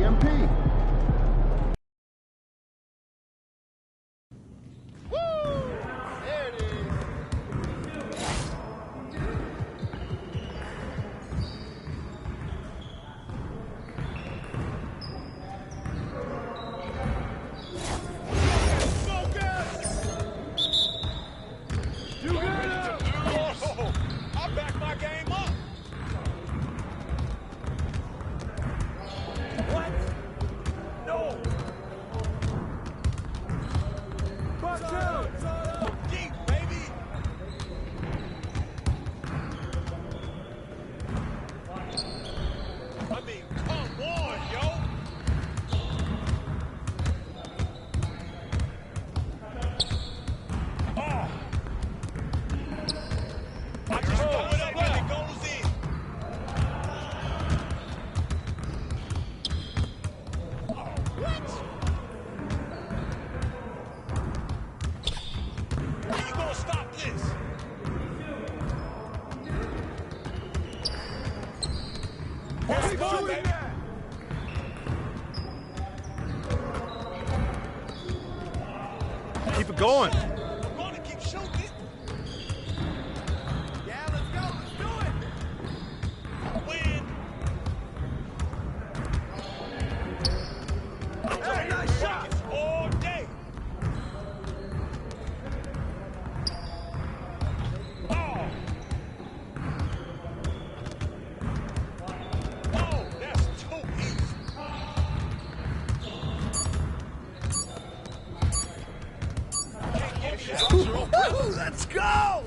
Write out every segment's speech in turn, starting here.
MP! Keep it going. I'm going to keep shooting. Yeah, let's go. Let's do it. Win. Hey, nice shot. All day. Oh. Oh, that's too easy. Let's go!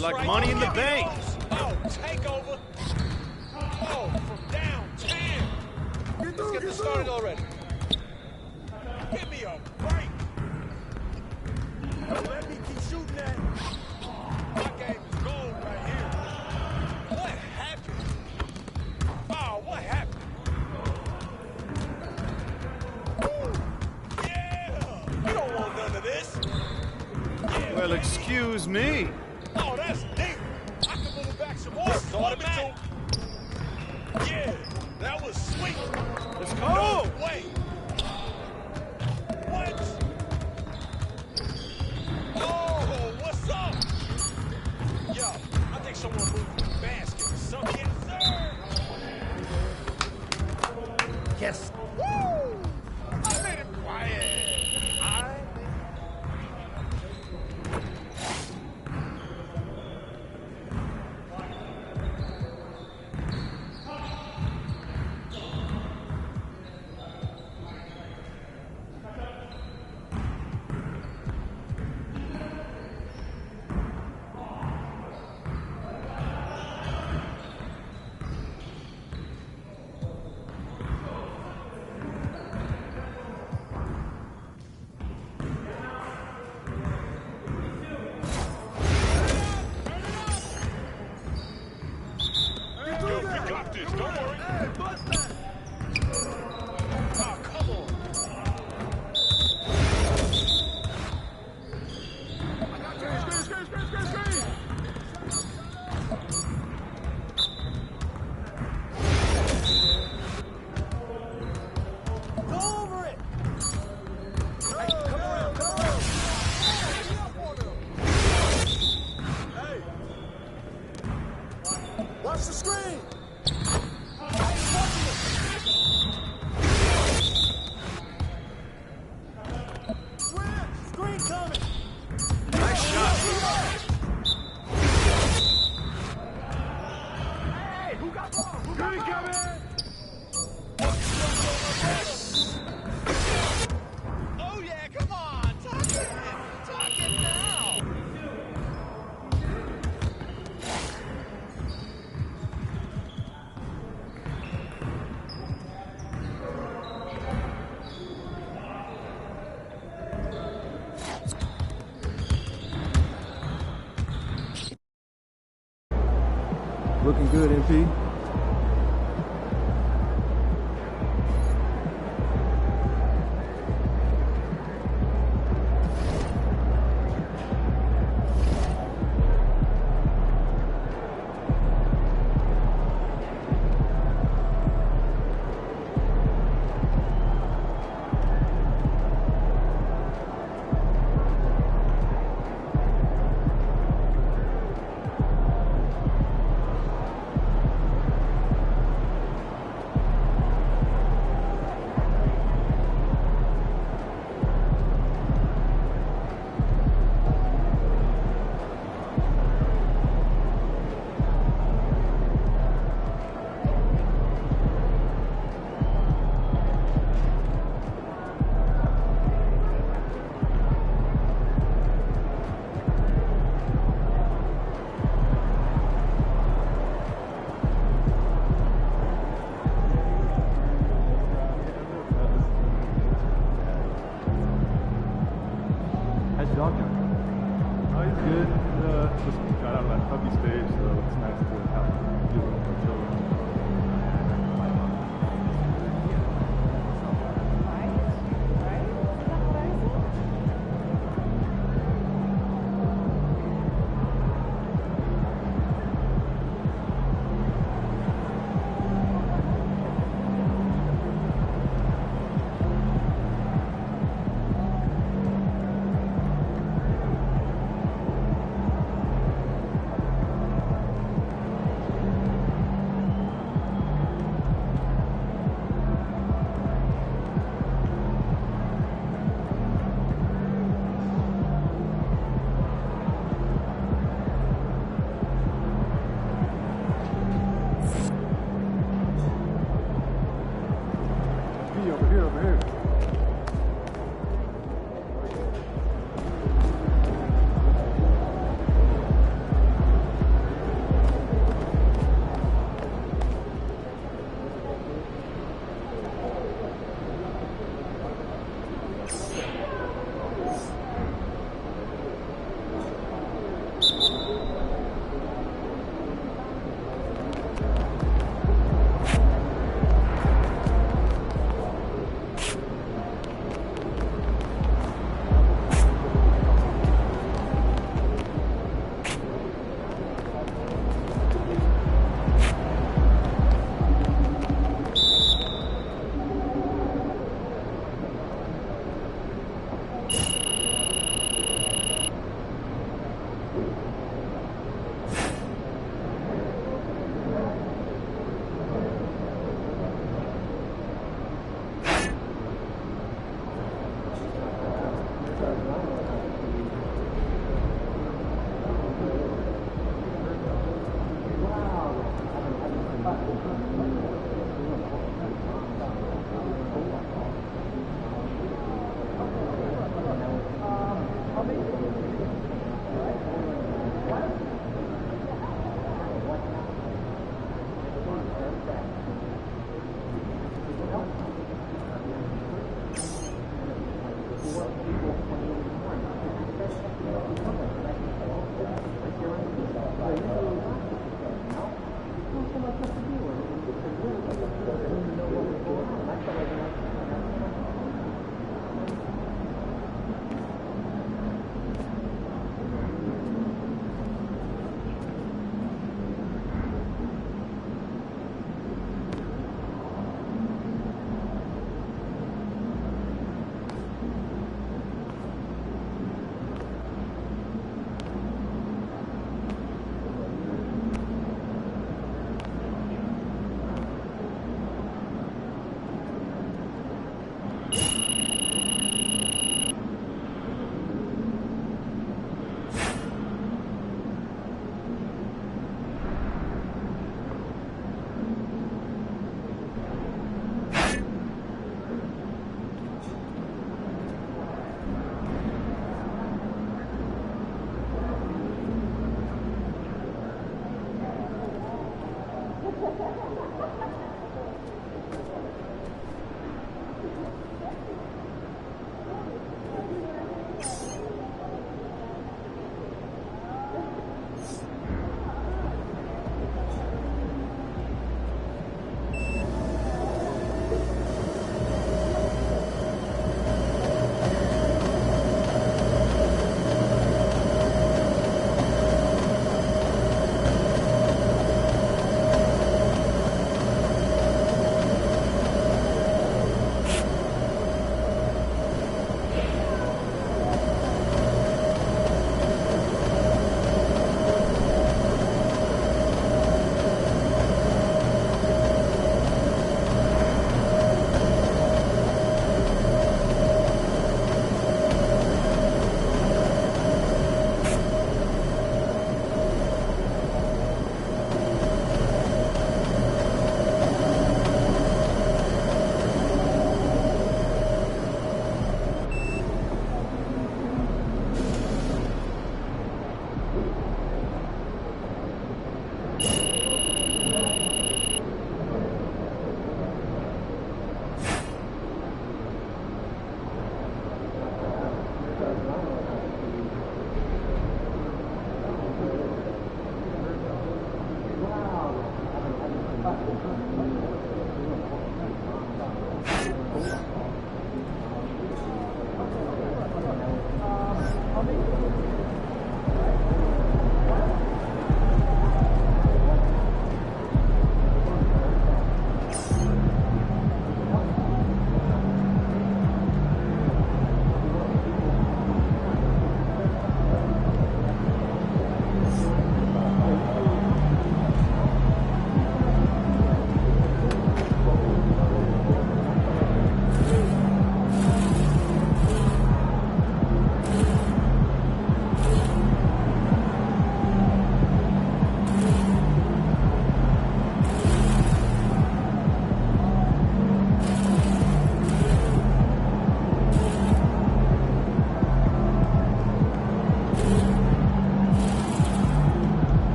Like money in the bank. Oh, takeover. Oh, from downtown. Let's get this started already. Give me a break. Let me keep shooting that. My game is gold right here. What happened? Oh, what happened? Ooh. Yeah. You don't want none of this. Yeah, well, excuse me. Oh, that's deep. I can move it back some more. It's automatic. Yeah, that was sweet. Let's go. No way. What? Oh, what's up? Yo, I think someone moved the basket or something. Yes, sir. Yes. Woo! I made it quiet. Looking good, MP.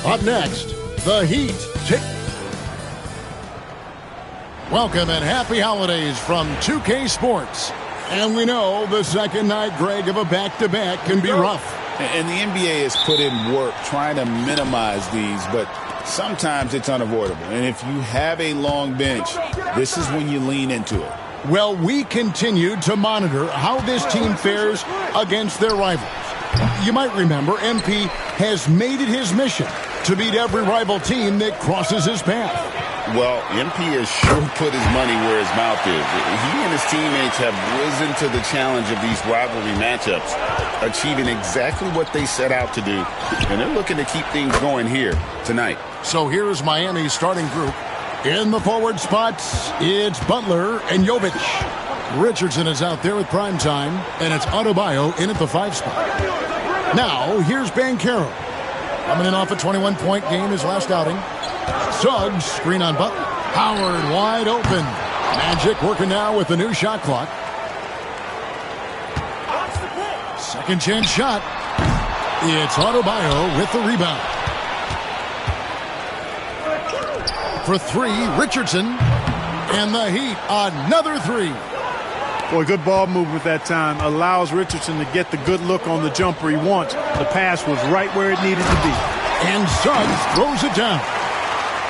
Up next, the Heat take. Welcome and happy holidays from 2K Sports. And we know the second night, Greg, of a back-to-back can be rough. And the NBA has put in work trying to minimize these, but sometimes it's unavoidable. And if you have a long bench, this is when you lean into it. Well, we continue to monitor how this team fares against their rivals. You might remember MP has made it his mission to beat every rival team that crosses his path. Well, MP has sure put his money where his mouth is. He and his teammates have risen to the challenge of these rivalry matchups, achieving exactly what they set out to do, and they're looking to keep things going here tonight. So here's Miami's starting group. In the forward spots, it's Butler and Jovic. Richardson is out there with prime time, and it's Adebayo in at the 5 spot. Now, here's Banchero. Coming in off a 21-point game his last outing. Suggs, screen on Butler. Howard wide open. Magic working now with the new shot clock. Second chance shot. It's Adebayo with the rebound. For 3, Richardson. And the Heat, another 3. Boy, good ball movement that time. Allows Richardson to get the good look on the jumper he wants. The pass was right where it needed to be. And Suggs throws it down.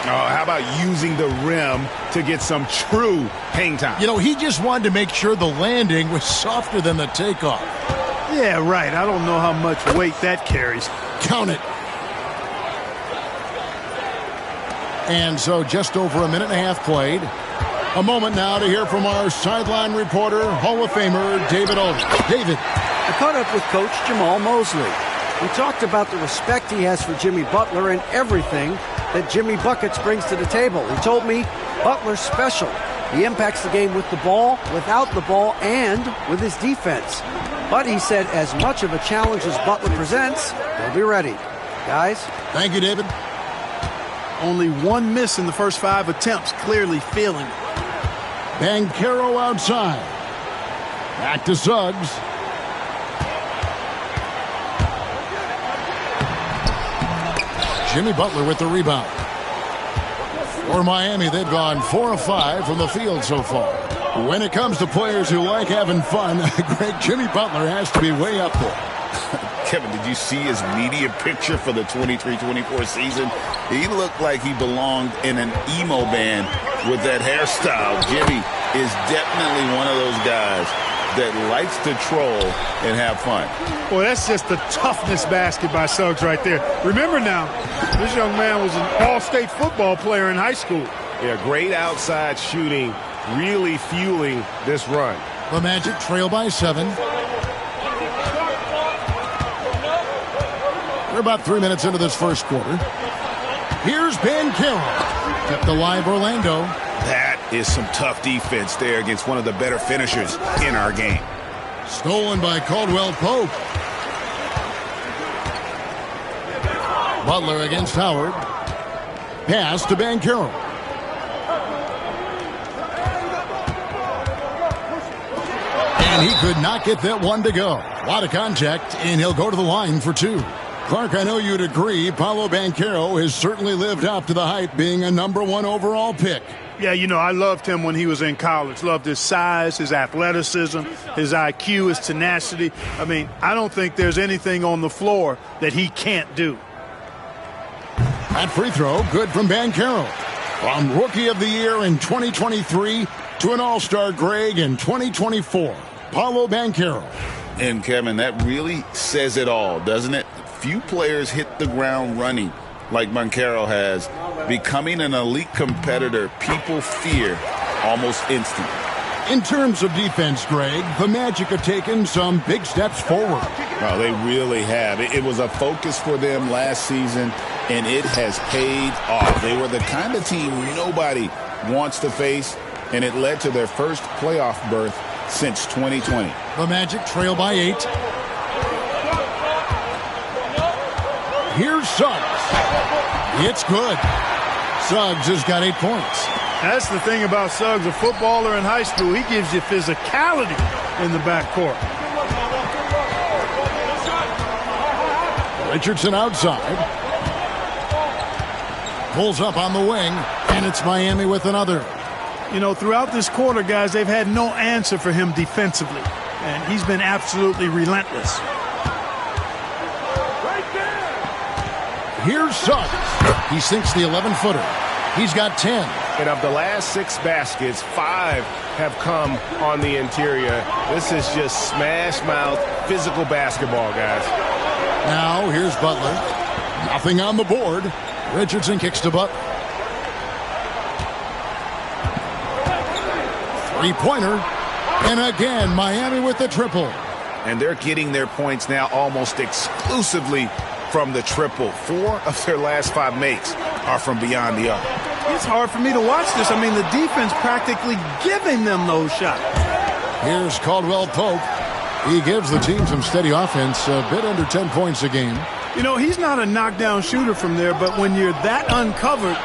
Oh, how about using the rim to get some true hang time? You know, he just wanted to make sure the landing was softer than the takeoff. Yeah, right. I don't know how much weight that carries. Count it. And so just over a minute and a half played. A moment now to hear from our sideline reporter, Hall of Famer David Aldridge. David. I caught up with Coach Jamal Mosley. We talked about the respect he has for Jimmy Butler and everything that Jimmy Buckets brings to the table. He told me Butler's special. He impacts the game with the ball, without the ball, and with his defense. But he said as much of a challenge as Butler presents, they'll be ready. Guys? Thank you, David. Only 1 miss in the first 5 attempts, clearly feeling it. Banchero outside. Back to Suggs. Jimmy Butler with the rebound. For Miami, they've gone 4 of 5 from the field so far. When it comes to players who like having fun, Greg, Jimmy Butler has to be way up there. Kevin, did you see his media picture for the 23-24 season? He looked like he belonged in an emo band with that hairstyle. Jimmy is definitely one of those guys that likes to troll and have fun. Boy, that's just the toughness basket by Suggs right there. Remember now, this young man was an all-state football player in high school. Yeah, great outside shooting, really fueling this run. The Magic trail by 7. We're about 3 minutes into this first quarter. Here's Banchero. Kept alive Orlando. That is some tough defense there against one of the better finishers in our game. Stolen by Caldwell Pope. Butler against Howard. Pass to Banchero. And he could not get that one to go. A lot of contact, and he'll go to the line for 2. Clark, I know you'd agree, Paolo Banchero has certainly lived up to the hype, being a #1 overall pick. Yeah, you know, I loved him when he was in college. Loved his size, his athleticism, his IQ, his tenacity. I mean, I don't think there's anything on the floor that he can't do. That free throw, good from Banchero. From Rookie of the Year in 2023 to an All-Star Greg in 2024, Paolo Banchero. And, Kevin, that really says it all, doesn't it? Few players hit the ground running like Banchero has. Becoming an elite competitor, people fear almost instantly. In terms of defense, Greg, the Magic have taken some big steps forward. Oh, they really have. It was a focus for them last season, and it has paid off. They were the kind of team nobody wants to face, and it led to their first playoff berth since 2020. The Magic trail by 8. Here's Suggs. It's good. Suggs has got 8 points. That's the thing about Suggs, a footballer in high school. He gives you physicality in the backcourt. Richardson outside. Pulls up on the wing, and it's Miami with another. You know, throughout this quarter, guys, they've had no answer for him defensively. And he's been absolutely relentless. Here's Suggs. He sinks the 11-footer. He's got 10. And of the last 6 baskets, 5 have come on the interior. This is just smash mouth physical basketball, guys. Now here's Butler. Nothing on the board. Richardson kicks to Butler. Three-pointer. And again, Miami with the triple. And they're getting their points now almost exclusively from the triple. 4 of their last 5 makes are from beyond the arc. It's hard for me to watch this. I mean, the defense practically giving them those shots. Here's Caldwell Pope. He gives the team some steady offense, a bit under 10 points a game. You know, he's not a knockdown shooter from there, but when you're that uncovered,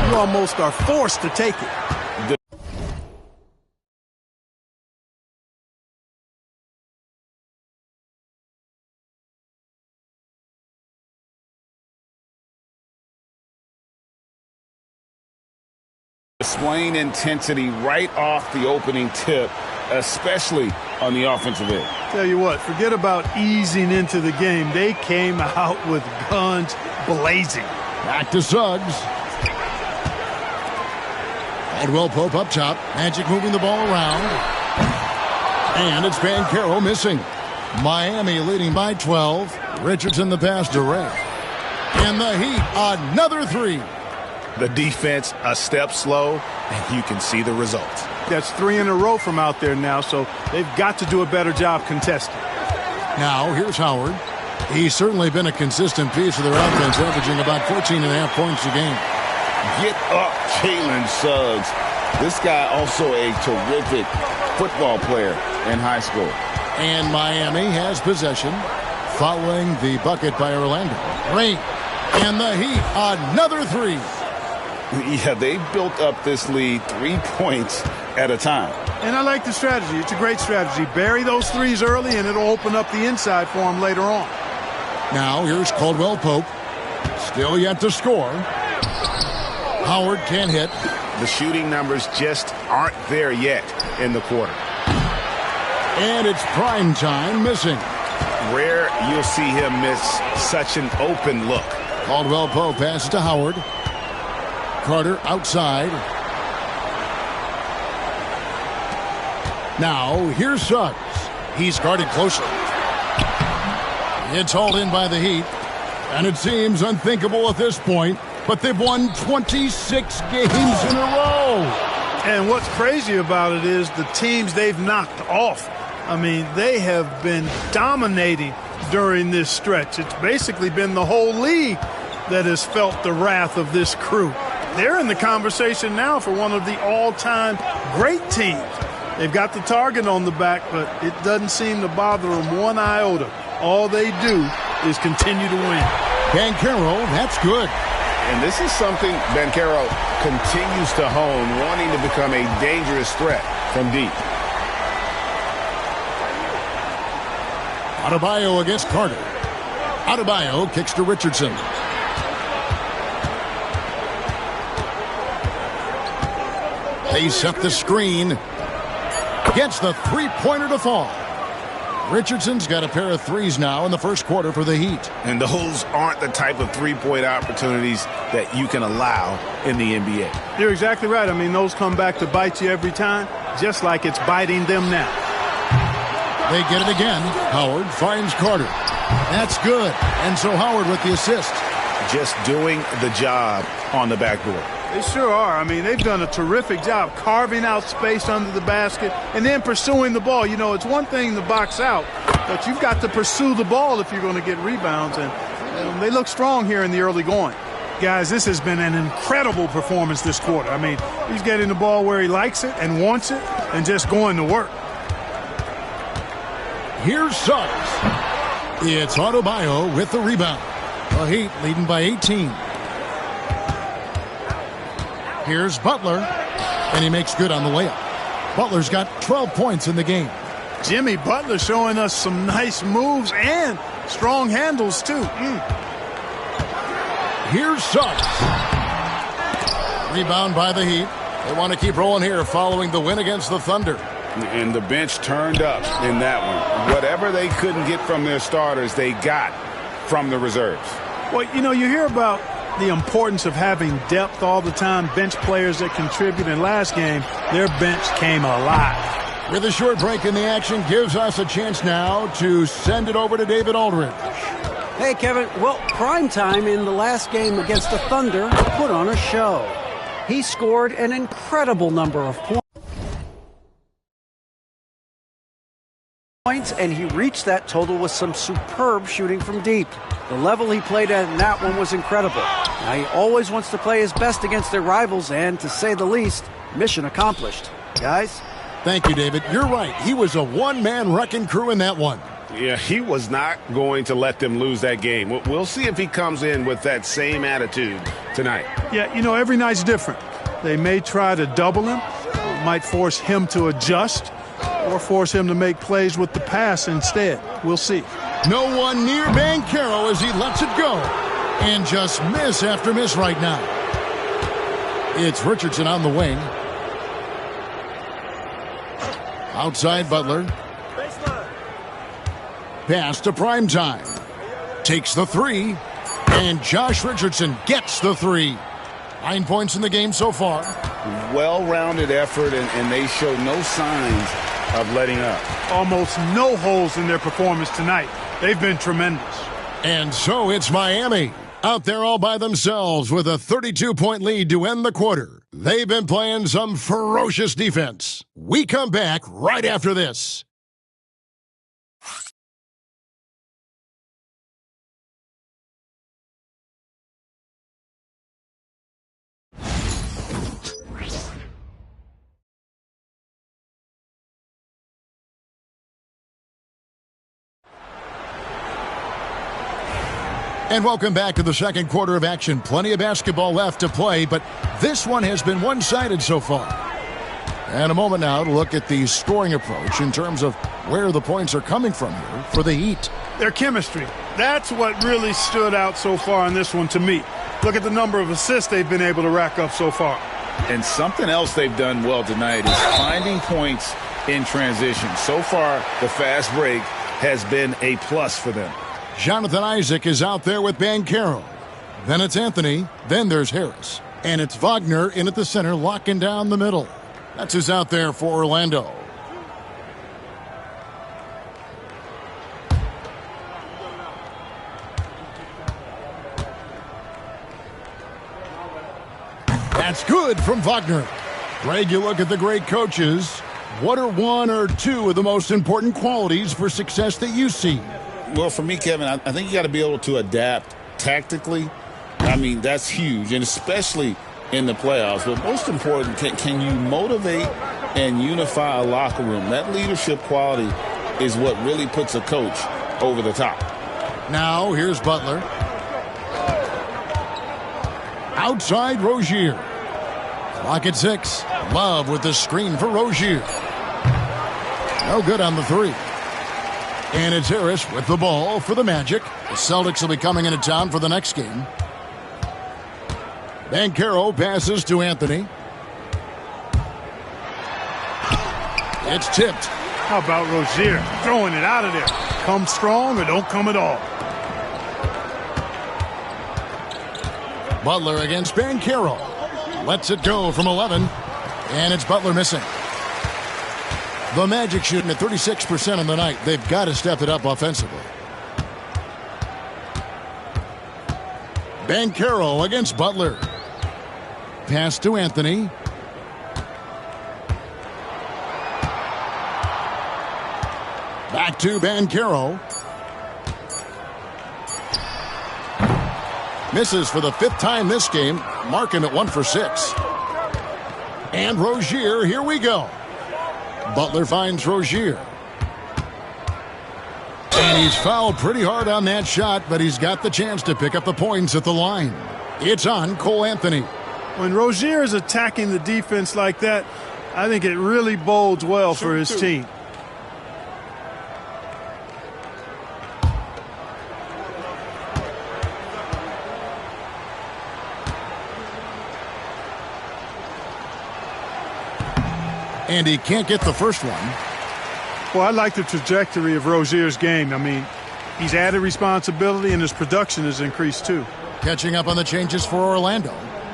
you almost are forced to take it. Displaying intensity right off the opening tip, especially on the offensive end. Tell you what, forget about easing into the game. They came out with guns blazing. Back to Suggs. Caldwell Pope up top. Magic moving the ball around. And it's Banchero missing. Miami leading by 12. Richardson the pass to Ray. In the Heat, another 3. The defense a step slow, and you can see the results. That's 3 in a row from out there now, so they've got to do a better job contesting. Now, here's Howard. He's certainly been a consistent piece of their offense, averaging about 14.5 points a game. Get up, Jalen Suggs. This guy also a terrific football player in high school. And Miami has possession following the bucket by Orlando. Ray in the Heat, another 3. Yeah, they built up this lead 3 points at a time. And I like the strategy. It's a great strategy. Bury those 3s early, and it'll open up the inside for them later on. Now here's Caldwell Pope. Still yet to score. Howard can't hit. The shooting numbers just aren't there yet in the quarter. And it's prime time missing. Rare you'll see him miss such an open look. Caldwell Pope passes to Howard. Carter outside. Now, here's Suggs. He's guarded closely. It's hauled in by the Heat. And it seems unthinkable at this point, but they've won 26 games in a row. And what's crazy about it is the teams they've knocked off. I mean, they have been dominating during this stretch. It's basically been the whole league that has felt the wrath of this crew. They're in the conversation now for one of the all-time great teams. They've got the target on the back, but it doesn't seem to bother them one iota. All they do is continue to win. Banchero, that's good. And this is something Banchero continues to hone, wanting to become a dangerous threat from deep. Adebayo against Carter. Adebayo kicks to Richardson. They set the screen. Gets the three-pointer to fall. Richardson's got a pair of 3s now in the first quarter for the Heat. And those aren't the type of three-point opportunities that you can allow in the NBA. You're exactly right. I mean, those come back to bite you every time, just like it's biting them now. They get it again. Howard finds Carter. That's good. And so Howard with the assist. Just doing the job on the backboard. They sure are. I mean, they've done a terrific job carving out space under the basket and then pursuing the ball. You know, it's one thing to box out, but you've got to pursue the ball if you're going to get rebounds. And they look strong here in the early going. Guys, this has been an incredible performance this quarter. I mean, he's getting the ball where he likes it and wants it and just going to work. Here's Suggs. It's Adebayo with the rebound. The Heat leading by 18. Here's Butler, and he makes good on the layup. Butler's got 12 points in the game. Jimmy Butler showing us some nice moves and strong handles, too. Here's Suggs. Rebound by the Heat. They want to keep rolling here following the win against the Thunder. And the bench turned up in that one. Whatever they couldn't get from their starters, they got from the reserves. Well, you know, you hear about the importance of having depth all the time, bench players that contribute. In last game, their bench came alive. With a short break in the action, gives us a chance now to send it over to David Aldridge. Hey, Kevin. Well, primetime in the last game against the Thunder put on a show. He scored an incredible number of points, and he reached that total with some superb shooting from deep. The level he played at in that one was incredible. Now, he always wants to play his best against their rivals, and to say the least, mission accomplished. Guys? Thank you, David. You're right. He was a one-man wrecking crew in that one. Yeah, he was not going to let them lose that game. We'll see if he comes in with that same attitude tonight. Yeah, you know, every night's different. They may try to double him, might force him to adjust, or force him to make plays with the pass instead. We'll see. No one near Banchero as he lets it go. And just miss after miss right now. It's Richardson on the wing. Outside Butler. Pass to Primetime. Takes the three. And Josh Richardson gets the three. 9 points in the game so far. Well-rounded effort, and they show no signs of letting up. Almost no holes in their performance tonight. They've been tremendous. And so it's Miami. Out there all by themselves with a 32-point lead to end the quarter. They've been playing some ferocious defense. We come back right after this. And welcome back to the second quarter of action. Plenty of basketball left to play, but this one has been one-sided so far. And a moment now to look at the scoring approach in terms of where the points are coming from here for the Heat. Their chemistry. That's what really stood out so far in this one to me. Look at the number of assists they've been able to rack up so far. And something else they've done well tonight is finding points in transition. So far, the fast break has been a plus for them. Jonathan Isaac is out there with Banchero. Then it's Anthony. Then there's Harris. And it's Wagner in at the center, locking down the middle. That's who's out there for Orlando. That's good from Wagner. Greg, you look at the great coaches. What are one or two of the most important qualities for success that you see? Well, for me, Kevin, I think you got to be able to adapt tactically. I mean, that's huge, and especially in the playoffs. But most important, can you motivate and unify a locker room? That leadership quality is what really puts a coach over the top. Now, here's Butler. Outside Rozier. Clock at 6. Love with the screen for Rozier. No good on the three. And it's Harris with the ball for the Magic. The Celtics will be coming into town for the next game. Banchero passes to Anthony. It's tipped. How about Rozier throwing it out of there? Come strong or don't come at all. Butler against Banchero. Lets it go from 11. And it's Butler missing. The Magic shooting at 36% on the night. They've got to step it up offensively. Banchero against Butler. Pass to Anthony. Back to Banchero. Misses for the 5th time this game. Marking at 1 for 6. And Rozier, here we go. Butler finds Rozier. And he's fouled pretty hard on that shot, but he's got the chance to pick up the points at the line. It's on Cole Anthony. When Rozier is attacking the defense like that, I think it really bodes well for his team. and he can't get the first one. Well, I like the trajectory of Rozier's game. I mean, he's added responsibility and his production has increased too. Catching up on the changes for Orlando.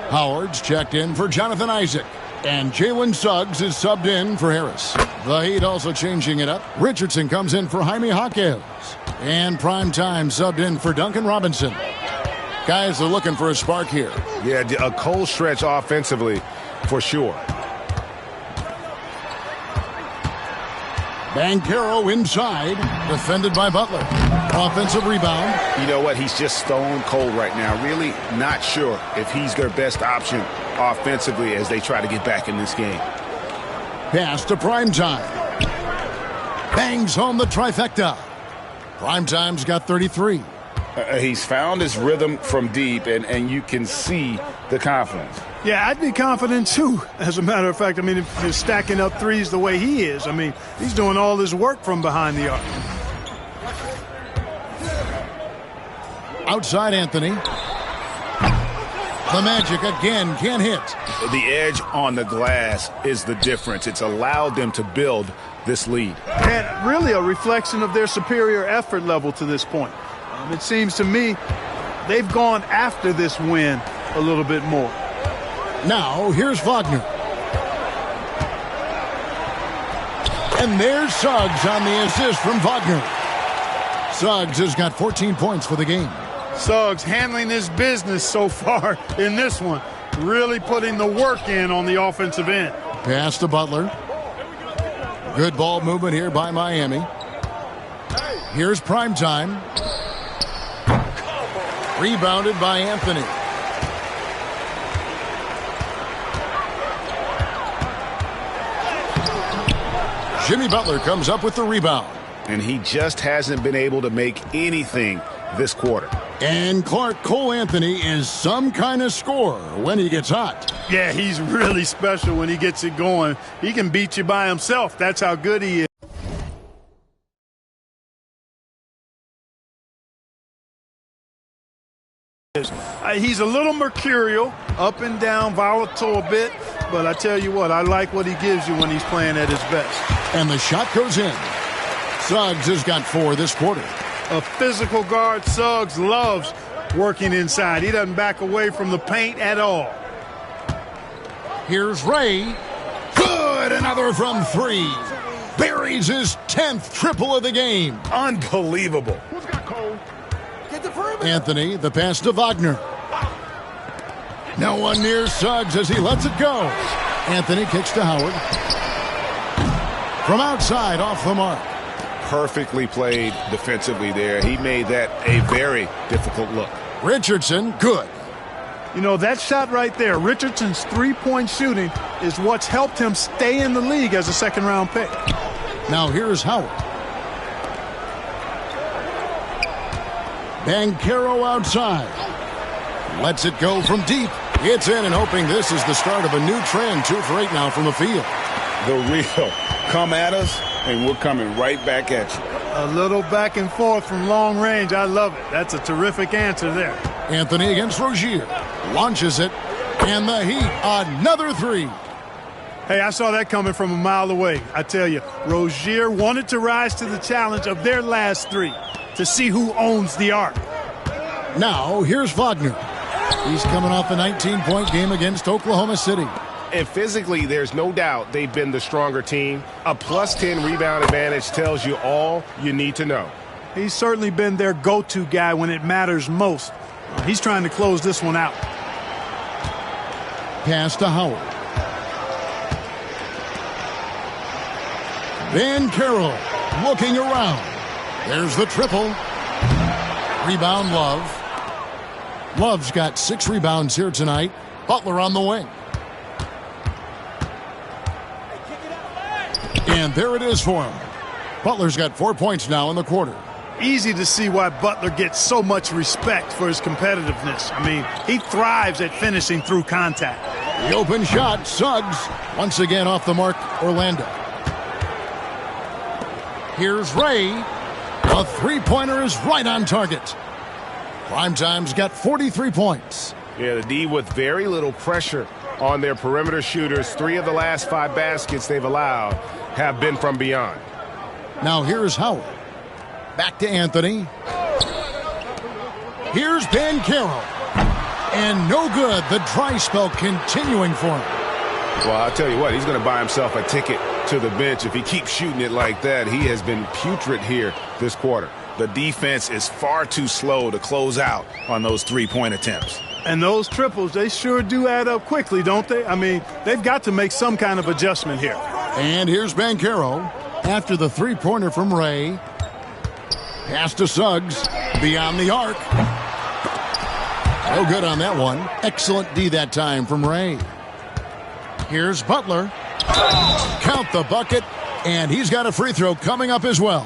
Howard's checked in for Jonathan Isaac. And Jalen Suggs is subbed in for Harris. The Heat also changing it up. Richardson comes in for Jaime Jaquez. And Primetime subbed in for Duncan Robinson. Guys are looking for a spark here. Yeah, a cold stretch offensively for sure. Banchero inside, defended by Butler. Offensive rebound. You know what? He's just stone cold right now. Really not sure if he's their best option offensively as they try to get back in this game. Pass to Primetime. Bangs home the trifecta. Primetime's got 33. He's found his rhythm from deep, and you can see the confidence. Yeah, I'd be confident too. As a matter of fact, I mean, if he's stacking up threes the way he is, I mean, he's doing all his work from behind the arc. Outside Anthony. The Magic again can't hit. The edge on the glass is the difference. It's allowed them to build this lead. And really a reflection of their superior effort level to this point. It seems to me they've gone after this win a little bit more. Now, here's Wagner. And there's Suggs on the assist from Wagner. Suggs has got 14 points for the game. Suggs handling his business so far in this one. Really putting the work in on the offensive end. Pass to Butler. Good ball movement here by Miami. Here's Primetime. Rebounded by Anthony. Jimmy Butler comes up with the rebound. And he just hasn't been able to make anything this quarter. And Clark Cole Anthony is some kind of scorer when he gets hot. Yeah, he's really special when he gets it going. He can beat you by himself. That's how good he is. He's a little mercurial, up and down, volatile a bit, but I tell you what, I like what he gives you when he's playing at his best. And the shot goes in. Suggs has got 4 this quarter. A physical guard, Suggs loves working inside. He doesn't back away from the paint at all. Here's Ray. Good, another from 3. Buries his 10th triple of the game. Unbelievable. Anthony, the pass to Wagner. No one near Suggs as he lets it go. Anthony kicks to Howard. From outside, off the mark. Perfectly played defensively there. He made that a very difficult look. Richardson, good. You know, that shot right there, Richardson's three-point shooting is what's helped him stay in the league as a second-round pick. Now here's Howard. Banchero outside. Lets it go from deep. It's in and hoping this is the start of a new trend. 2 for 8 now from the field. The real come at us, and we're coming right back at you. A little back and forth from long range. I love it. That's a terrific answer there. Anthony against Rozier. Launches it. And the Heat, another 3. Hey, I saw that coming from a mile away. I tell you, Rozier wanted to rise to the challenge of their last 3 to see who owns the arc. Now, here's Wagner. He's coming off a 19-point game against Oklahoma City. And physically, there's no doubt they've been the stronger team. A +10 rebound advantage tells you all you need to know. He's certainly been their go-to guy when it matters most. He's trying to close this one out. Pass to Howard. Banchero looking around. There's the triple. Rebound, Love. Love's got 6 rebounds here tonight. Butler on the wing. And there it is for him. Butler's got 4 points now in the quarter. Easy to see why Butler gets so much respect for his competitiveness. I mean, he thrives at finishing through contact. The open shot, Suggs. Once again off the mark, Orlando. Here's Ray. A 3-pointer is right on target. Primetime's got 43 points. Yeah, the D with very little pressure on their perimeter shooters. 3 of the last 5 baskets they've allowed have been from beyond. Now here's Howard. Back to Anthony. Here's Banchero. And no good. The dry spell continuing for him. Well, I'll tell you what, he's going to buy himself a ticket to the bench. If he keeps shooting it like that, he has been putrid here this quarter. The defense is far too slow to close out on those 3-point attempts. And those triples, they sure do add up quickly, don't they? I mean, they've got to make some kind of adjustment here. And here's Banchero after the three-pointer from Ray. Pass to Suggs. Beyond the arc. No good on that one. Excellent D that time from Ray. Here's Butler. Count the bucket. And he's got a free throw coming up as well.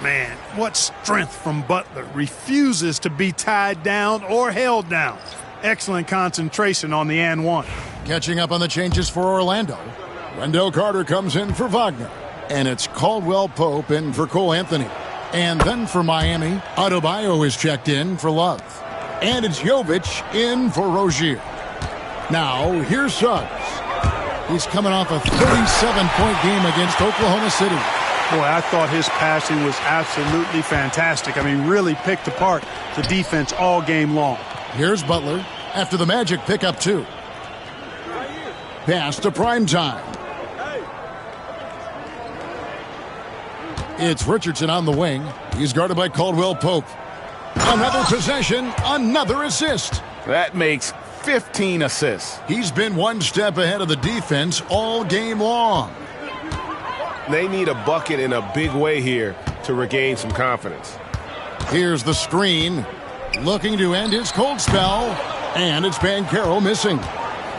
Man, what strength from Butler. Refuses to be tied down or held down. Excellent concentration on the and one. Catching up on the changes for Orlando. Wendell Carter comes in for Wagner. And it's Caldwell Pope in for Cole Anthony. And then for Miami, Adebayo is checked in for Love. And it's Jovic in for Rozier. Now, here's Suggs. He's coming off a 37-point game against Oklahoma City. Boy, I thought his passing was absolutely fantastic. I mean, really picked apart the defense all game long. Here's Butler after the Magic pick up 2. Pass to Primetime. It's Richardson on the wing. He's guarded by Caldwell Pope. Another possession, another assist. That makes 15 assists. He's been one step ahead of the defense all game long. They need a bucket in a big way here to regain some confidence. Here's the screen. Looking to end his cold spell. And it's Banchero missing.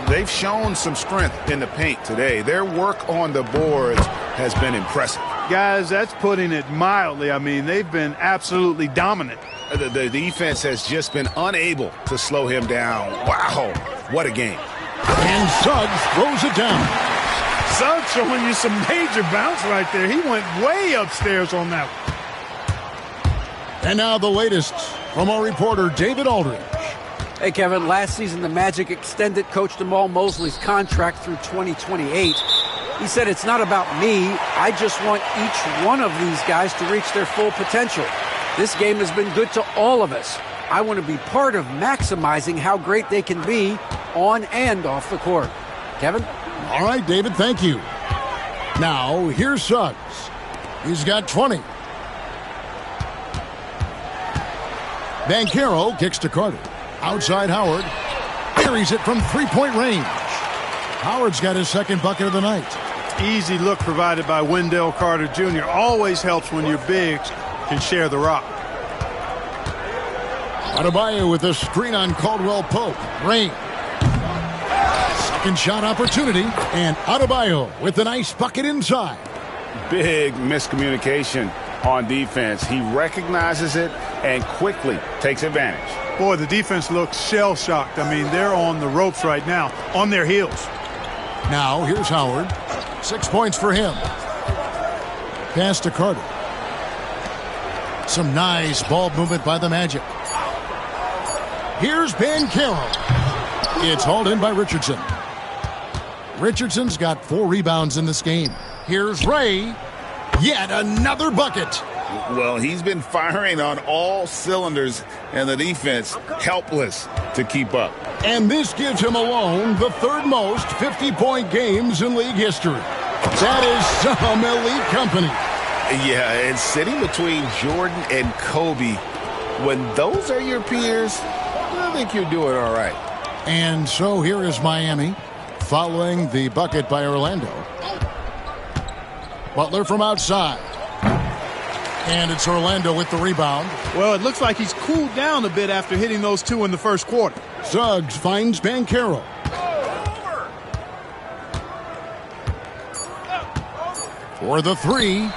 They've shown some strength in the paint today. Their work on the boards has been impressive. Guys, that's putting it mildly. I mean, they've been absolutely dominant. The defense has just been unable to slow him down. Wow, what a game. And Suggs throws it down. Suggs showing you some major bounce right there. He went way upstairs on that one. And now the latest from our reporter, David Aldridge. Hey, Kevin, last season the Magic extended Coach Jamal Mosley's contract through 2028. He said, it's not about me. I just want each one of these guys to reach their full potential. This game has been good to all of us. I want to be part of maximizing how great they can be on and off the court. Kevin? All right, David, thank you. Now, here's Suggs. He's got 20. Banchero kicks to Carter. Outside Howard. Buries it from three-point range. Howard's got his second bucket of the night. Easy look provided by Wendell Carter Jr. Always helps when your bigs can share the rock. Adebayo with a screen on Caldwell Pope. Rain. Second shot opportunity. And Adebayo with a nice bucket inside. Big miscommunication on defense. He recognizes it and quickly takes advantage. Boy, the defense looks shell-shocked. I mean, they're on the ropes right now, on their heels. Now, here's Howard. 6 points for him. Pass to Carter. Some nice ball movement by the Magic. Here's Banchero. It's hauled in by Richardson. Richardson's got 4 rebounds in this game. Here's Ray. Yet another bucket. Well, he's been firing on all cylinders, and the defense helpless to keep up. And this gives him alone the third most 50-point games in league history. That is some elite company. Yeah, and sitting between Jordan and Kobe, when those are your peers, I think you're doing all right. And so here is Miami following the bucket by Orlando. Butler from outside. And it's Orlando with the rebound. Well, it looks like he's cooled down a bit after hitting those 2 in the first quarter. Suggs finds Banchero. For the 3.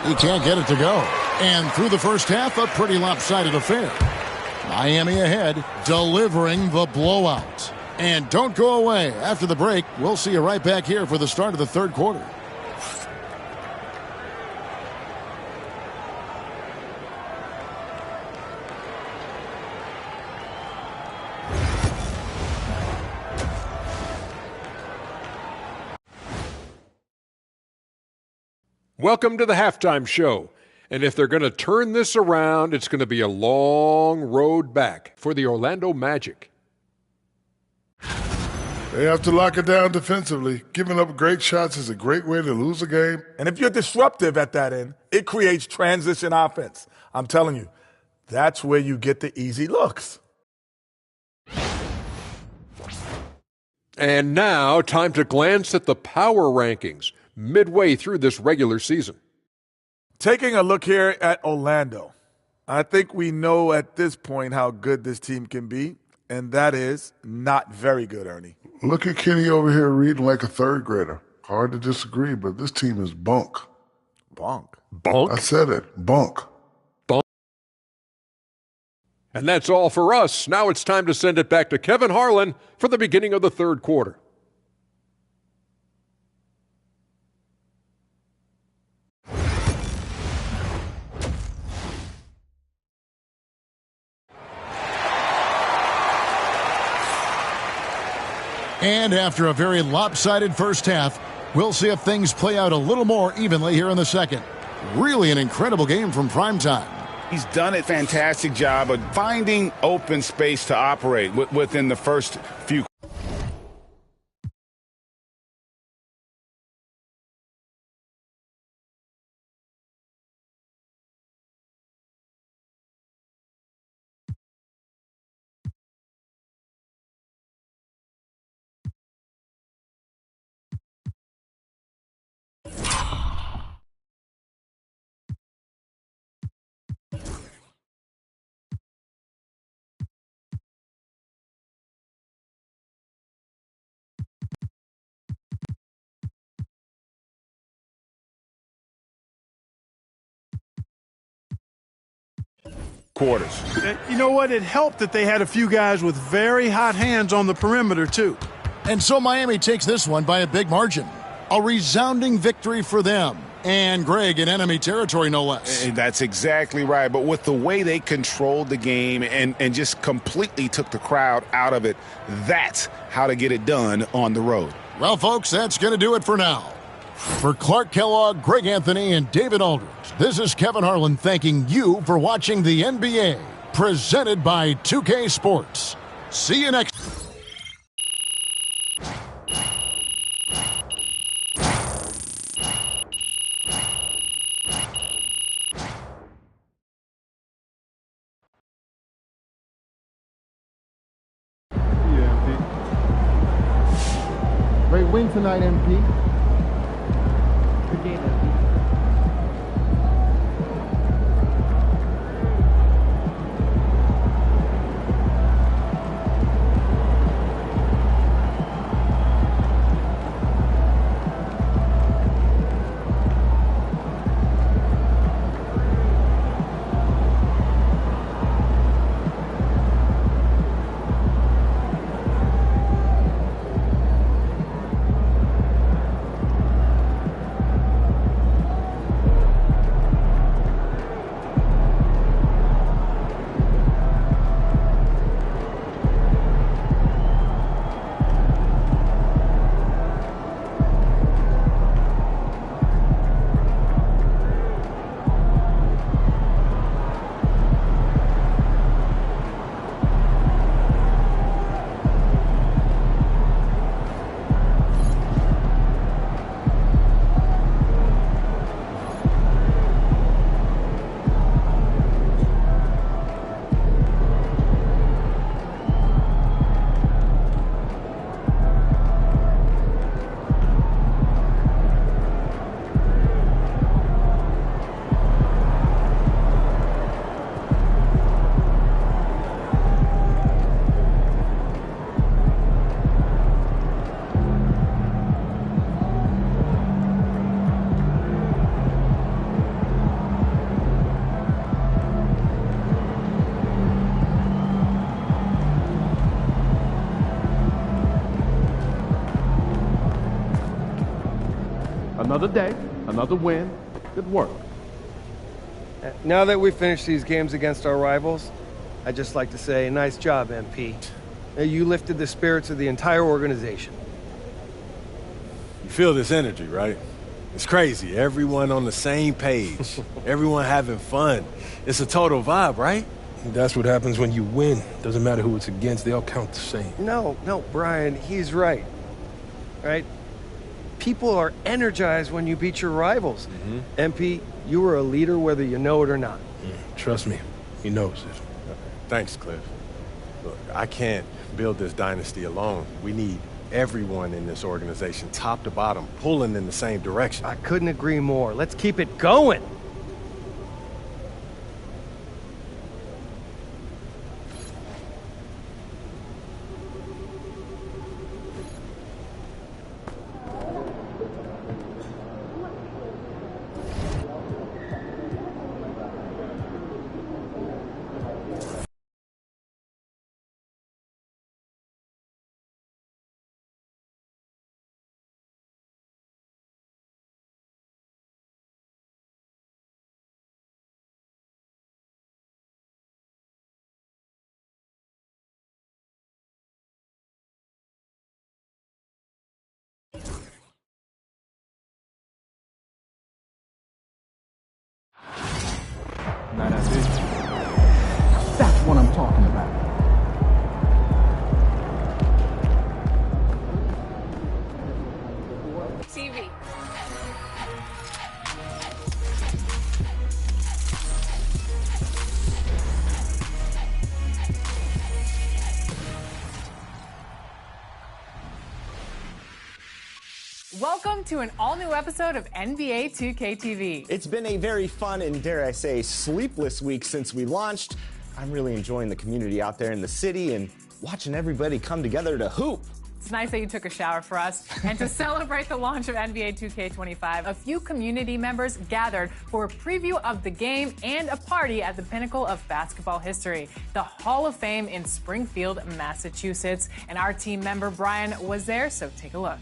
He can't get it to go. And through the first half, a pretty lopsided affair. Miami ahead, delivering the blowout. And don't go away. After the break, we'll see you right back here for the start of the third quarter. Welcome to the halftime show. And if they're going to turn this around, it's going to be a long road back for the Orlando Magic. They have to lock it down defensively. Giving up great shots is a great way to lose a game. And if you're disruptive at that end, it creates transition offense. I'm telling you, that's where you get the easy looks. And now, time to glance at the power rankings midway through this regular season. Taking a look here at Orlando, I think we know at this point how good this team can be, and that is not very good, Ernie. Look at Kenny over here reading like a third grader. Hard to disagree, but this team is bunk. Bunk? Bunk? I said it. Bunk. Bunk. And that's all for us. Now it's time to send it back to Kevin Harlan for the beginning of the third quarter. And after a very lopsided first half, we'll see if things play out a little more evenly here in the second. Really an incredible game from Primetime. He's done a fantastic job of finding open space to operate within the first few. Quarters. You know what? It helped that they had a few guys with very hot hands on the perimeter, too. And so Miami takes this one by a big margin. A resounding victory for them. And Greg in enemy territory, no less. That's exactly right. But with the way they controlled the game and just completely took the crowd out of it, that's how to get it done on the road. Well, folks, that's going to do it for now. For Clark Kellogg, Greg Anthony, and David Aldridge, this is Kevin Harlan thanking you for watching the NBA, presented by 2K Sports. See you next. Great win tonight, MP. Good game, MP. Another day, another win. Good work. Now that we've finished these games against our rivals, I'd just like to say, nice job, MP. You lifted the spirits of the entire organization. You feel this energy, right? It's crazy. Everyone on the same page. Everyone having fun. It's a total vibe, right? That's what happens when you win. Doesn't matter who it's against, they all count the same. No, Brian, he's right. Right? People are energized when you beat your rivals. MP, you are a leader whether you know it or not. Trust me, he knows it. Thanks, Cliff. Look, I can't build this dynasty alone. We need everyone in this organization, top to bottom, pulling in the same direction. I couldn't agree more. Let's keep it going. Now that's it. That's what I'm talking about. TV. Welcome to an all-new episode of NBA 2K TV. It's been a very fun and, dare I say, sleepless week since we launched. I'm really enjoying the community out there in the city and watching everybody come together to hoop. It's nice that you took a shower for us. And to celebrate the launch of NBA 2K25, a few community members gathered for a preview of the game and a party at the pinnacle of basketball history, the Hall of Fame in Springfield, Massachusetts. And our team member Brian was there, so take a look.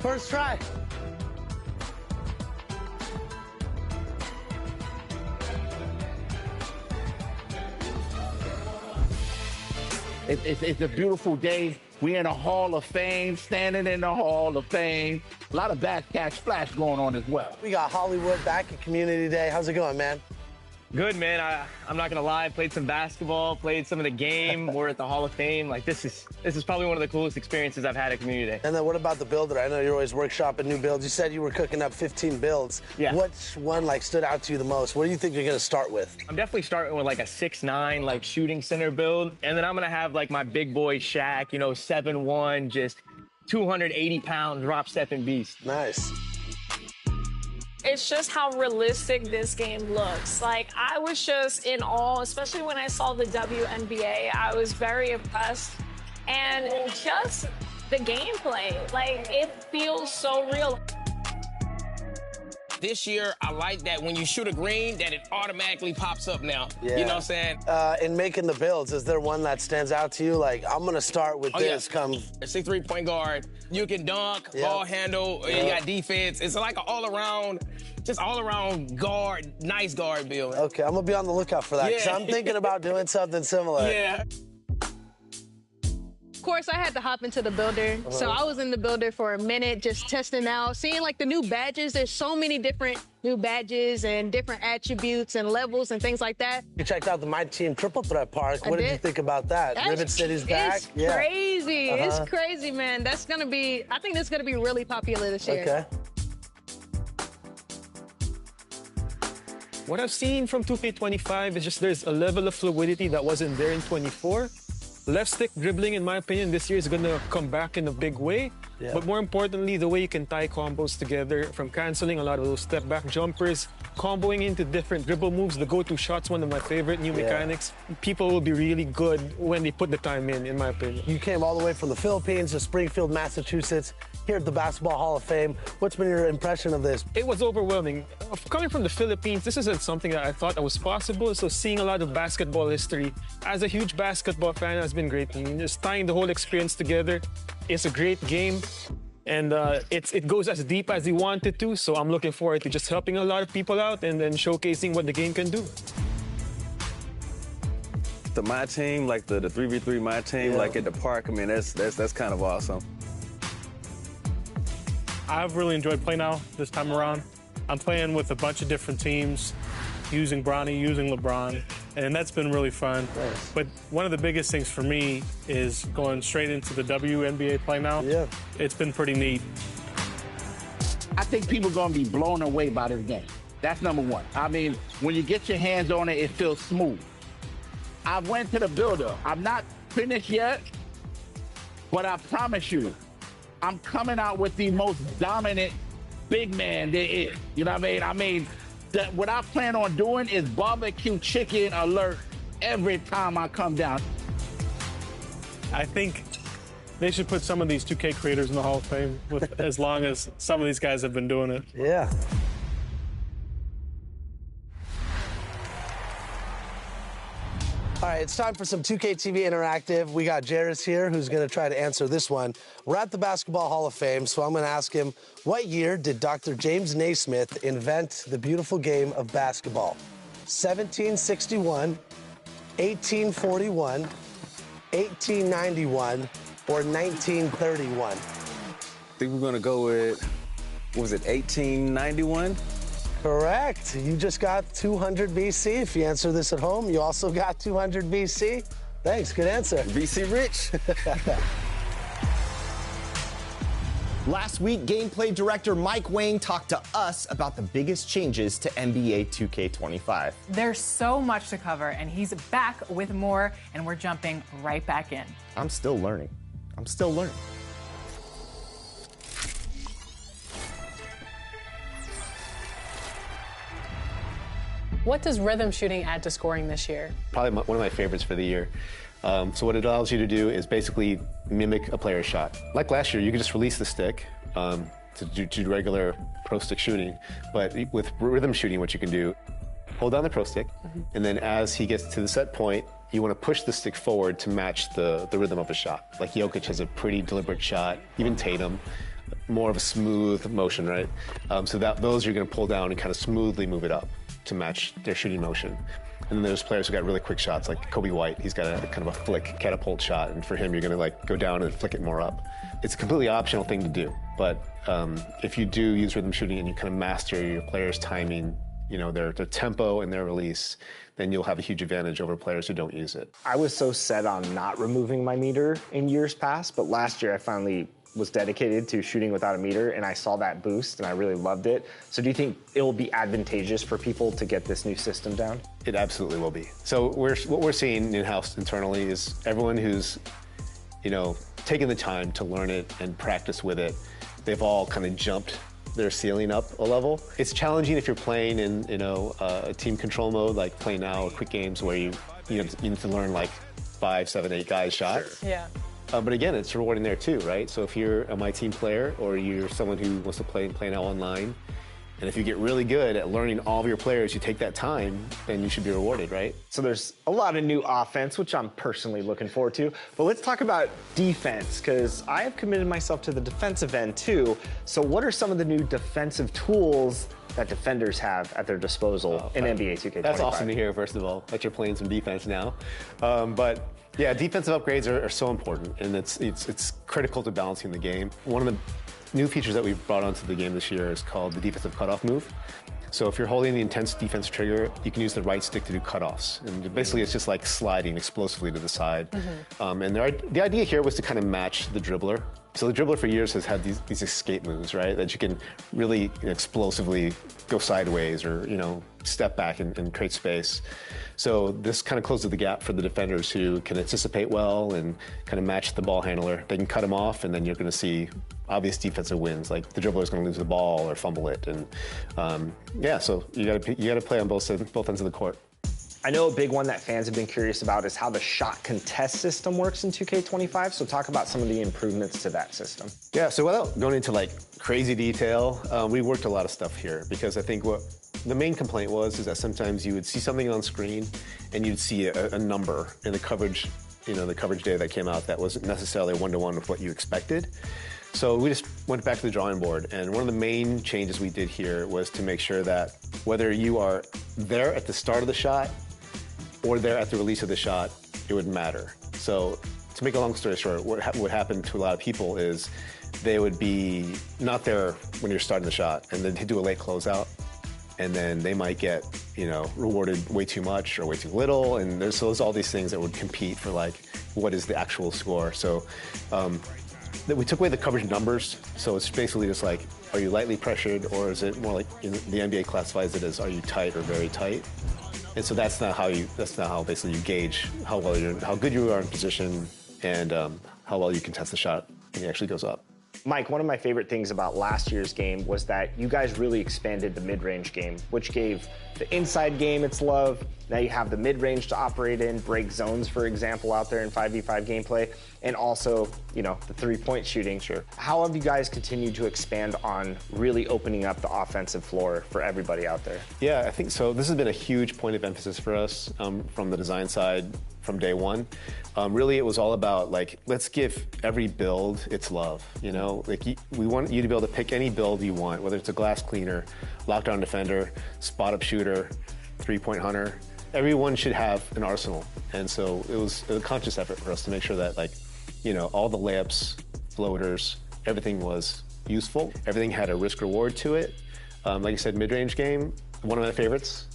First try. It's a beautiful day. We're in a Hall of Fame, standing in the Hall of Fame. A lot of back-catch splash going on as well. We got Hollywood back at Community Day. How's it going, man? Good, man. I'm not gonna lie. Played some basketball, played some of the game. We're at the Hall of Fame. Like this is probably one of the coolest experiences I've had at Community Day. And then what about the builder? I know you're always workshopping new builds. You said you were cooking up 15 builds. Yeah. Which one stood out to you the most? What do you think you're gonna start with? I'm definitely starting with like a 6'9", like shooting center build, and then I'm gonna have like my big boy Shaq, 7'1", just 280-pound drop stepping beast. Nice. It's just how realistic this game looks. Like, I was just in awe, especially when I saw the WNBA. I was very impressed. And just the gameplay, like, it feels so real. This year, I like that when you shoot a green, that it automatically pops up now. Yeah. You know what I'm saying? In making the builds, is there one that stands out to you? Like, I'm gonna start with this. Yeah. A 6'3" point guard. You can dunk, ball handle, you got defense. It's like an all-around guard, nice guard build. Okay, I'm gonna be on the lookout for that, because I'm thinking about doing something similar. Yeah. Of course, I had to hop into the builder. So I was in the builder for a minute, just testing out, seeing like the new badges. There's so many different new badges and different attributes and levels and things like that. You checked out the My Team Triple Threat Park. What did you think about that? Rivet City's back? It's crazy. It's crazy, man. I think that's gonna be really popular this year. Okay. What I've seen from 2K25 is just there's a level of fluidity that wasn't there in 24. Left stick dribbling, in my opinion, this year is going to come back in a big way. Yeah. But more importantly, the way you can tie combos together, from canceling a lot of those step-back jumpers, comboing into different dribble moves. The go-to shot's one of my favorite new mechanics. People will be really good when they put the time in my opinion. You came all the way from the Philippines to Springfield, Massachusetts, here at the Basketball Hall of Fame. What's been your impression of this? It was overwhelming. Coming from the Philippines, this isn't something that I thought was possible, so seeing a lot of basketball history, as a huge basketball fan, has been great. I mean, just tying the whole experience together. It's a great game, and it goes as deep as he wanted to, so I'm looking forward to just helping a lot of people out and then showcasing what the game can do. to my team, like the 3v3 my team, like at the park, I mean, that's kind of awesome. I've really enjoyed Play Now this time around. I'm playing with a bunch of different teams, using Bronny, using LeBron, and that's been really fun. Nice. But one of the biggest things for me is going straight into the WNBA Play Now. Yeah. It's been pretty neat. I think people are going to be blown away by this game. That's number one. I mean, when you get your hands on it, it feels smooth. I went to the builder. I'm not finished yet, but I promise you, I'm coming out with the most dominant big man there is. You know what I mean? I mean, what I plan on doing is barbecue chicken alert every time I come down. I think they should put some of these 2K creators in the Hall of Fame as long as some of these guys have been doing it. Yeah. All right, it's time for some 2K TV Interactive. We got Jairus here who's going to try to answer this one. We're at the Basketball Hall of Fame, so I'm going to ask him, what year did Dr. James Naismith invent the beautiful game of basketball? 1761, 1841, 1891, or 1931? I think we're going to go with, what was it, 1891? Correct. You just got 200 BC. If you answer this at home, you also got 200 BC. Thanks. Good answer. BC rich. Last week, gameplay director Mike Wang talked to us about the biggest changes to NBA 2K25. There's so much to cover, and he's back with more, and we're jumping right back in. I'm still learning. I'm still learning. What does rhythm shooting add to scoring this year? Probably one of my favorites for the year. So what it allows you to do is basically mimic a player's shot. Like last year, you could just release the stick to do regular pro stick shooting. But with rhythm shooting, what you can do, hold down the pro stick, and then as he gets to the set point, you want to push the stick forward to match the rhythm of a shot. Like Jokic has a pretty deliberate shot, even Tatum, more of a smooth motion, right? So those you're going to pull down and kind of smoothly move it up to match their shooting motion. And then there's players who got really quick shots, like Kobe White. He's got a kind of a flick catapult shot, and for him, you're gonna like go down and flick it more up. It's a completely optional thing to do, but if you do use rhythm shooting and you kind of master your players' timing, you know, their tempo and their release, then you'll have a huge advantage over players who don't use it. I was so set on not removing my meter in years past, but last year I finally was dedicated to shooting without a meter, and I saw that boost, and I really loved it. So do you think it will be advantageous for people to get this new system down? It absolutely will be. So what we're seeing in-house internally is everyone who's, you know, taken the time to learn it and practice with it, they've all kind of jumped their ceiling up a level. It's challenging if you're playing in, you know, a team control mode, like Play Now or quick games where you need to learn like 5, 7, 8 guys shots. Sure. Yeah. But again, it's rewarding there too, right? So if you're a My Team player or you're someone who wants to play Now online, and if you get really good at learning all of your players, you take that time, then you should be rewarded, right? So there's a lot of new offense, which I'm personally looking forward to. But let's talk about defense, because I have committed myself to the defensive end too. So what are some of the new defensive tools that defenders have at their disposal in NBA 2K25? That's awesome to hear, first of all, that you're playing some defense now. But yeah, defensive upgrades are so important, and it's critical to balancing the game. One of the new features that we've brought onto the game this year is called the defensive cutoff move. So if you're holding the intense defense trigger, you can use the right stick to do cutoffs. And basically it's just like sliding explosively to the side. And the idea here was to kind of match the dribbler. So the dribbler for years has had these escape moves, right? That you can really explosively go sideways or, you know, step back and create space. So this kind of closes the gap for the defenders who can anticipate well and kind of match the ball handler. They can cut them off, and then you're going to see obvious defensive wins, like the dribbler is going to lose the ball or fumble it. And yeah, so you got to play on both ends of the court. I know a big one that fans have been curious about is how the shot contest system works in 2K25. So talk about some of the improvements to that system. Yeah, so without going into like crazy detail, we worked a lot of stuff here because I think what the main complaint is that sometimes you would see something on screen and you'd see a number in the coverage, you know, the coverage data that came out that wasn't necessarily one-to-one with what you expected. So we just went back to the drawing board, and one of the main changes we did here was to make sure that whether you are there at the start of the shot or there at the release of the shot, it would matter. So to make a long story short, what happened to a lot of people is they would be not there when you're starting the shot, and then they do a late closeout, and then they might get, you know, rewarded way too much or way too little, and there's all these things that would compete for like what is the actual score. So we took away the coverage numbers, so it's basically just like, are you lightly pressured, or is it more like the NBA classifies it as, are you tight or very tight? And so that's not how basically you gauge how good you are in position and how well you can test the shot when it actually goes up. Mike, one of my favorite things about last year's game was that you guys really expanded the mid-range game, which gave the inside game its love. Now you have the mid-range to operate in, break zones, for example, out there in 5v5 gameplay, and also, you know, the three-point shooting. Sure. How have you guys continued to expand on really opening up the offensive floor for everybody out there? Yeah, I think so. This has been a huge point of emphasis for us from the design side from day one. Really, it was all about, like, let's give every build its love, you know? Like, we want you to be able to pick any build you want, whether it's a glass cleaner, lockdown defender, spot-up shooter, three-point hunter. Everyone should have an arsenal. And so it was a conscious effort for us to make sure that, like, you know, all the layups, floaters, everything was useful. Everything had a risk-reward to it. Like I said, mid-range game, one of my favorites.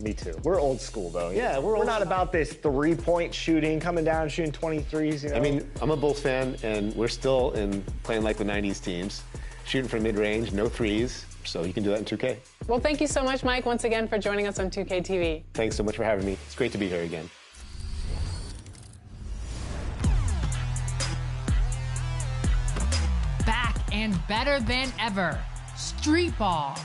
Me too. We're old school, though. Yeah, we're not about this three-point shooting, coming down, shooting 23s, you know? I mean, I'm a Bulls fan, and we're still playing like the 90s teams, shooting from mid-range, no threes, so you can do that in 2K. Well, thank you so much, Mike, once again for joining us on 2K TV. Thanks so much for having me. It's great to be here again. Back and better than ever, Street Ball.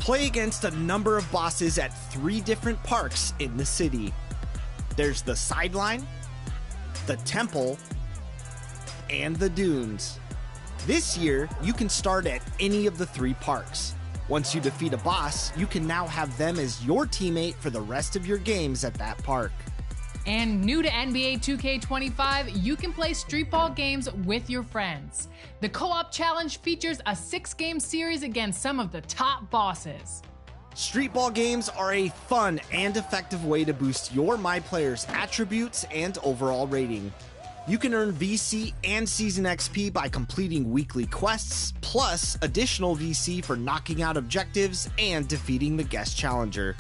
Play against a number of bosses at 3 different parks in the city. There's the Sideline, the Temple, and the Dunes. This year, you can start at any of the 3 parks. Once you defeat a boss, you can now have them as your teammate for the rest of your games at that park. And new to NBA 2K25, you can play Street Ball games with your friends. The co-op challenge features a 6-game series against some of the top bosses. Street Ball games are a fun and effective way to boost your My Player's attributes and overall rating. You can earn VC and Season XP by completing weekly quests, plus additional VC for knocking out objectives and defeating the guest challenger.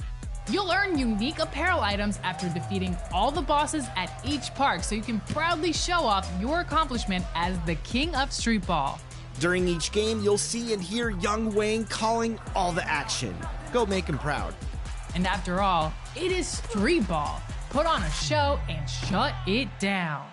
You'll earn unique apparel items after defeating all the bosses at each park, so you can proudly show off your accomplishment as the king of Street Ball. During each game, you'll see and hear young Wayne calling all the action. Go make him proud. And after all, it is Street Ball. Put on a show and shut it down.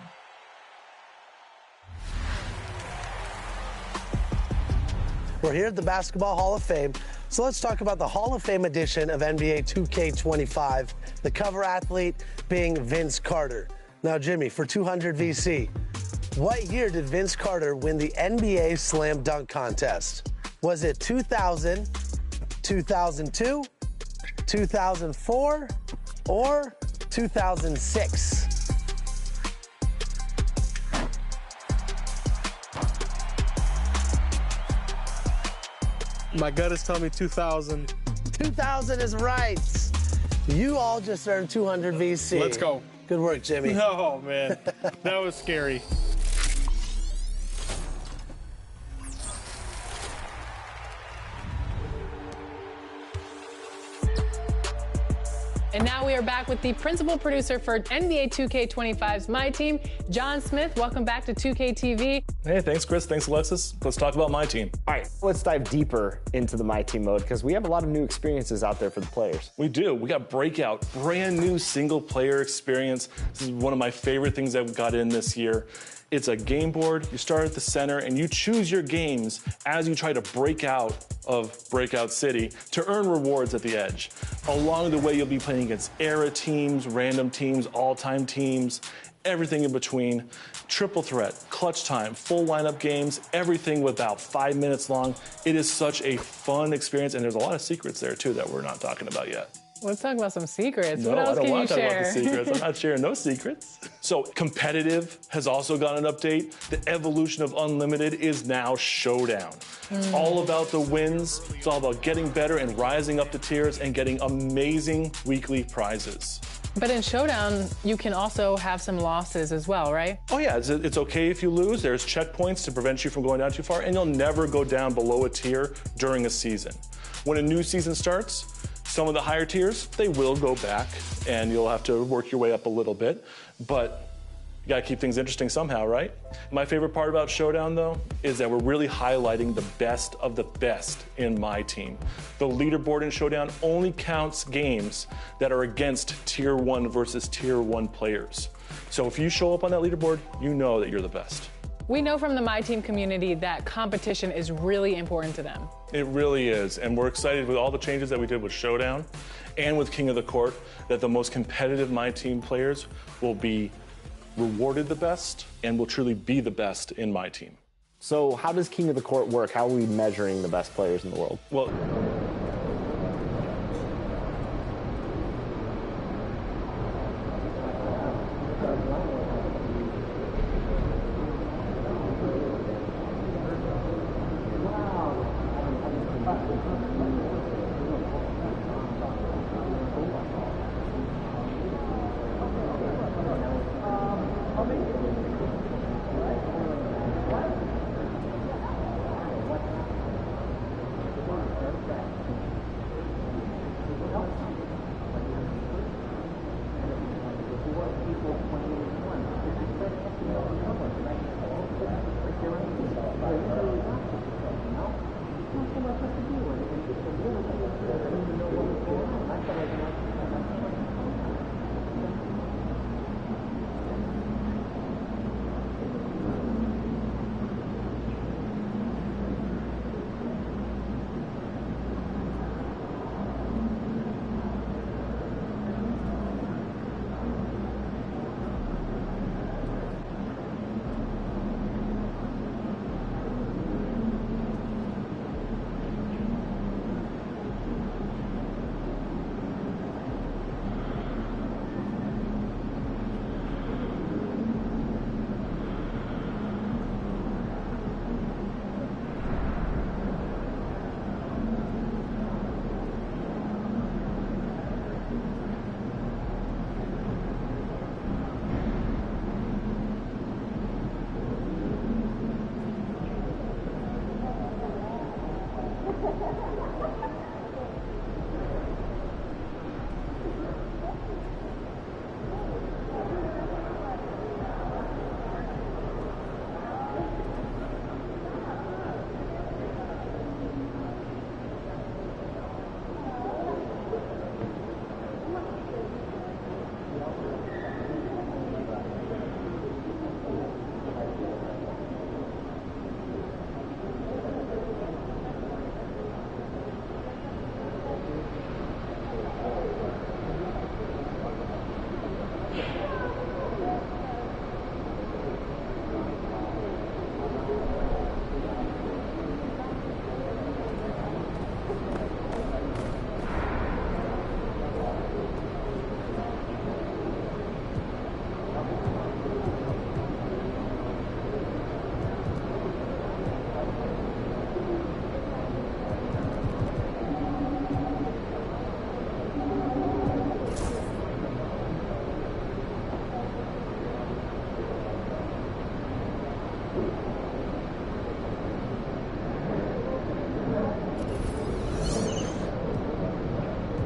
We're here at the Basketball Hall of Fame, so let's talk about the Hall of Fame edition of NBA 2K25, the cover athlete being Vince Carter. Now, Jimmy, for 200 VC, what year did Vince Carter win the NBA Slam Dunk Contest? Was it 2000, 2002, 2004, or 2006? My gut is telling me 2000. 2000 is right. You all just earned 200 VC. Let's go. Good work, Jimmy. Oh, man. That was scary. And now we are back with the principal producer for NBA 2K25's My Team, John Smith. Welcome back to 2K TV. Hey, thanks, Chris. Thanks, Alexis. Let's talk about My Team. All right, let's dive deeper into the My Team mode because we have a lot of new experiences out there for the players. We do. We got Breakout, brand new single-player experience. This is one of my favorite things that we got in this year. It's a game board. You start at the center, and you choose your games as you try to break out of Breakout City to earn rewards at the edge. Along the way, you'll be playing against era teams, random teams, all-time teams, everything in between. Triple threat, clutch time, full lineup games, everything about 5 minutes long. It is such a fun experience, and there's a lot of secrets there, too, that we're not talking about yet. Let's talk about some secrets. No, what else I don't can want you to talk share? about the secrets. I'm not sharing no secrets. So competitive has also got an update. The evolution of Unlimited is now Showdown. All about the wins. It's all about getting better and rising up the tiers and getting amazing weekly prizes. But in Showdown, you can also have some losses as well, right? Oh yeah, it's okay if you lose. There's checkpoints to prevent you from going down too far, and you'll never go down below a tier during a season. When a new season starts, some of the higher tiers, they will go back, and you'll have to work your way up a little bit, but you gotta keep things interesting somehow, right? My favorite part about Showdown, though, is that we're really highlighting the best of the best in my team. The leaderboard in Showdown only counts games that are against Tier 1 versus Tier 1 players. So if you show up on that leaderboard, you know that you're the best. We know from the My Team community that competition is really important to them. It really is, and we're excited with all the changes that we did with Showdown and with King of the Court that the most competitive My Team players will be rewarded the best and will truly be the best in my team. So how does King of the Court work? How are we measuring the best players in the world? Well,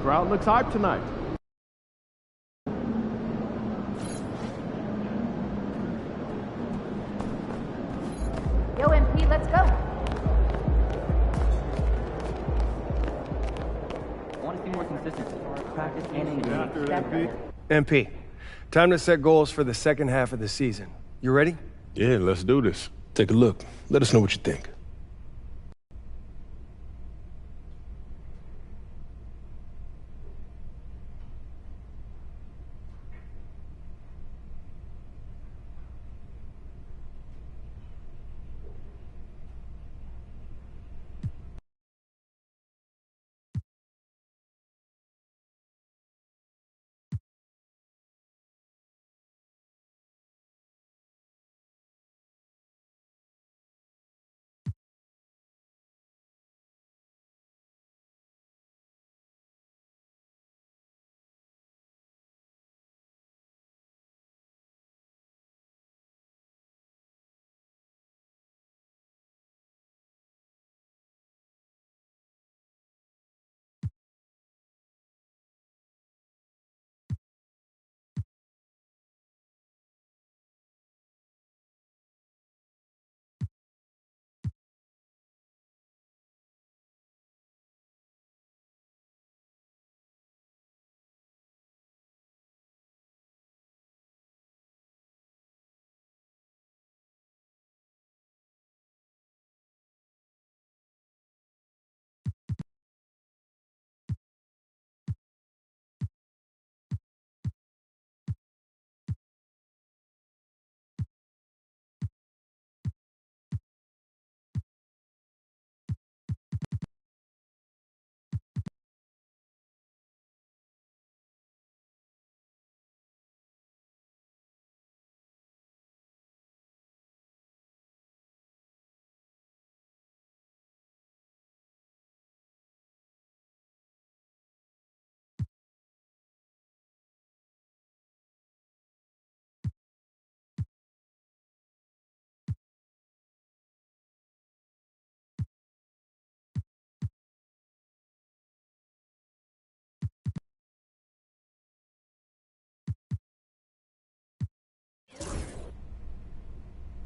Crowd looks hyped tonight. Yo, MP, let's go. I want to see more consistency. Practice and engage. MP, time to set goals for the second half of the season. You ready? Yeah, let's do this. Take a look. Let us know what you think.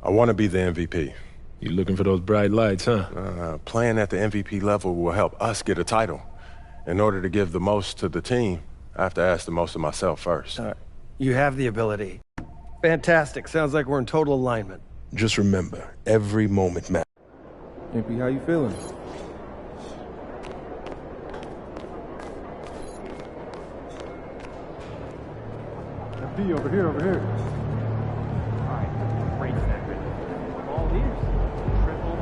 I want to be the MVP. You looking for those bright lights, huh? Playing at the MVP level will help us get a title. In order to give the most to the team, I have to ask the most of myself first. You have the ability. Fantastic. Sounds like we're in total alignment. Just remember, every moment matters. MP, how you feeling? MP, over here, over here. All right, great snack. All leaders. Triple.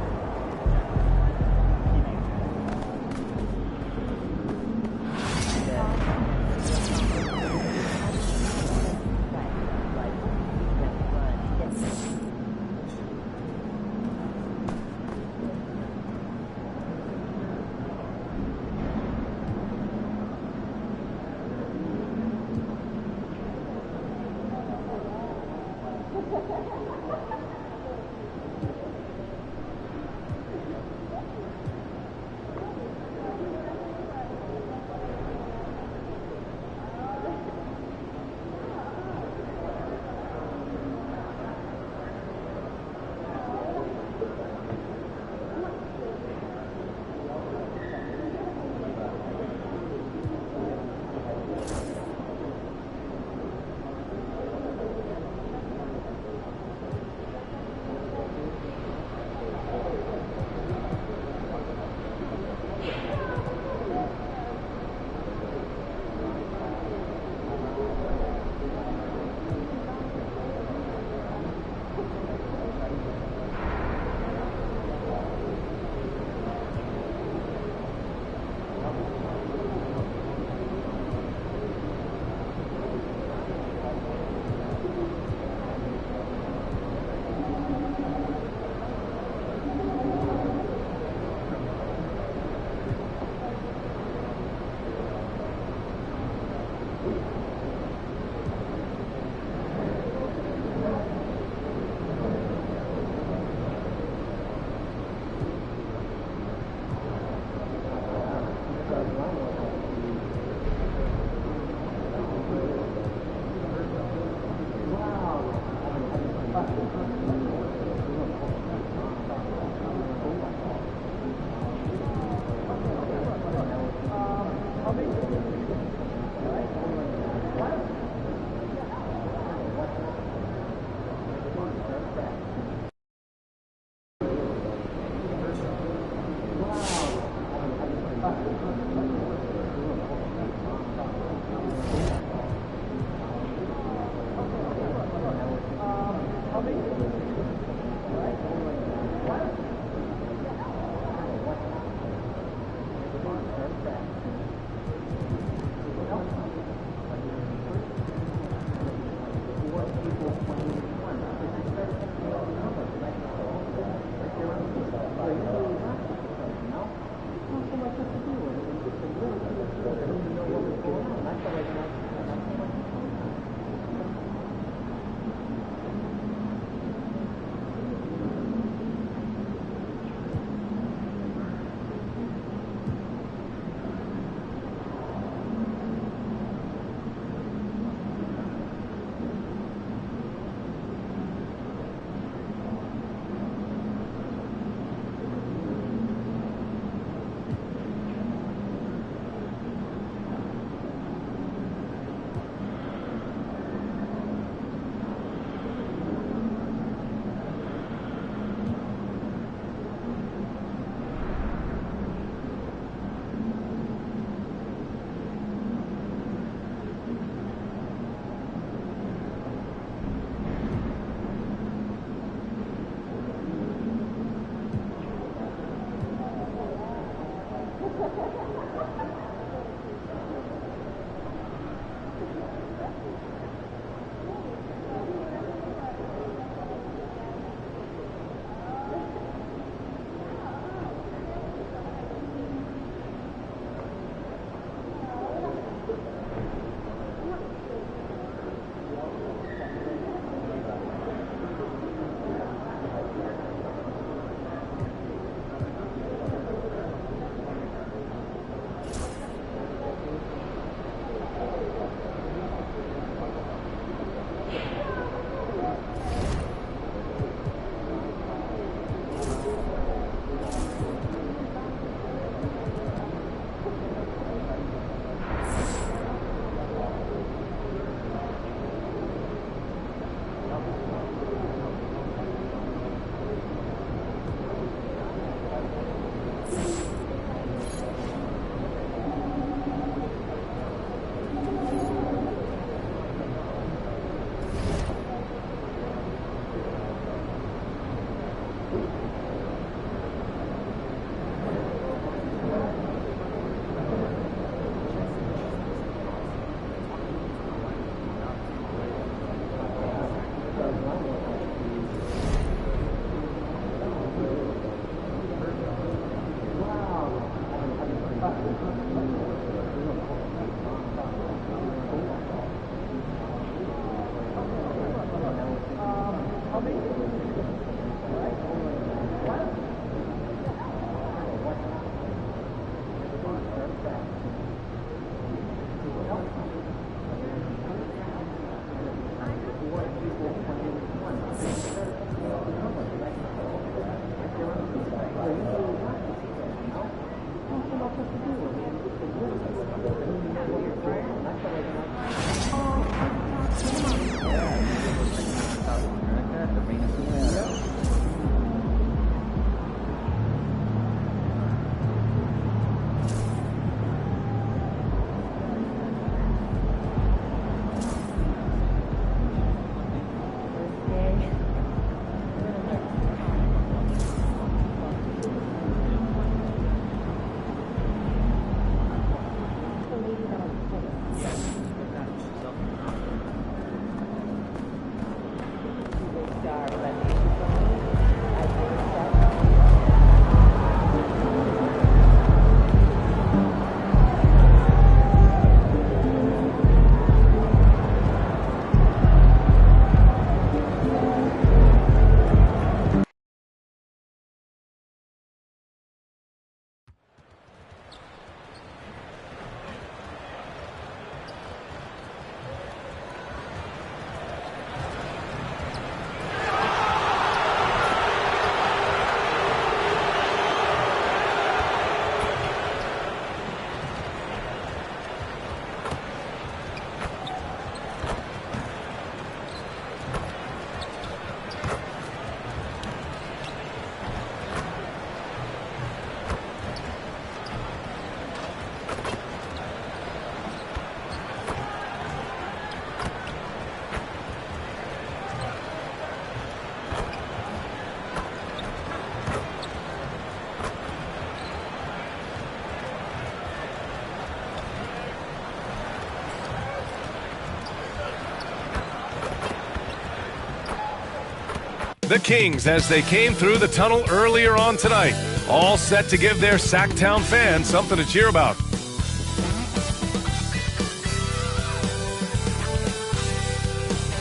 The Kings, as they came through the tunnel earlier on tonight, all set to give their Sacktown fans something to cheer about.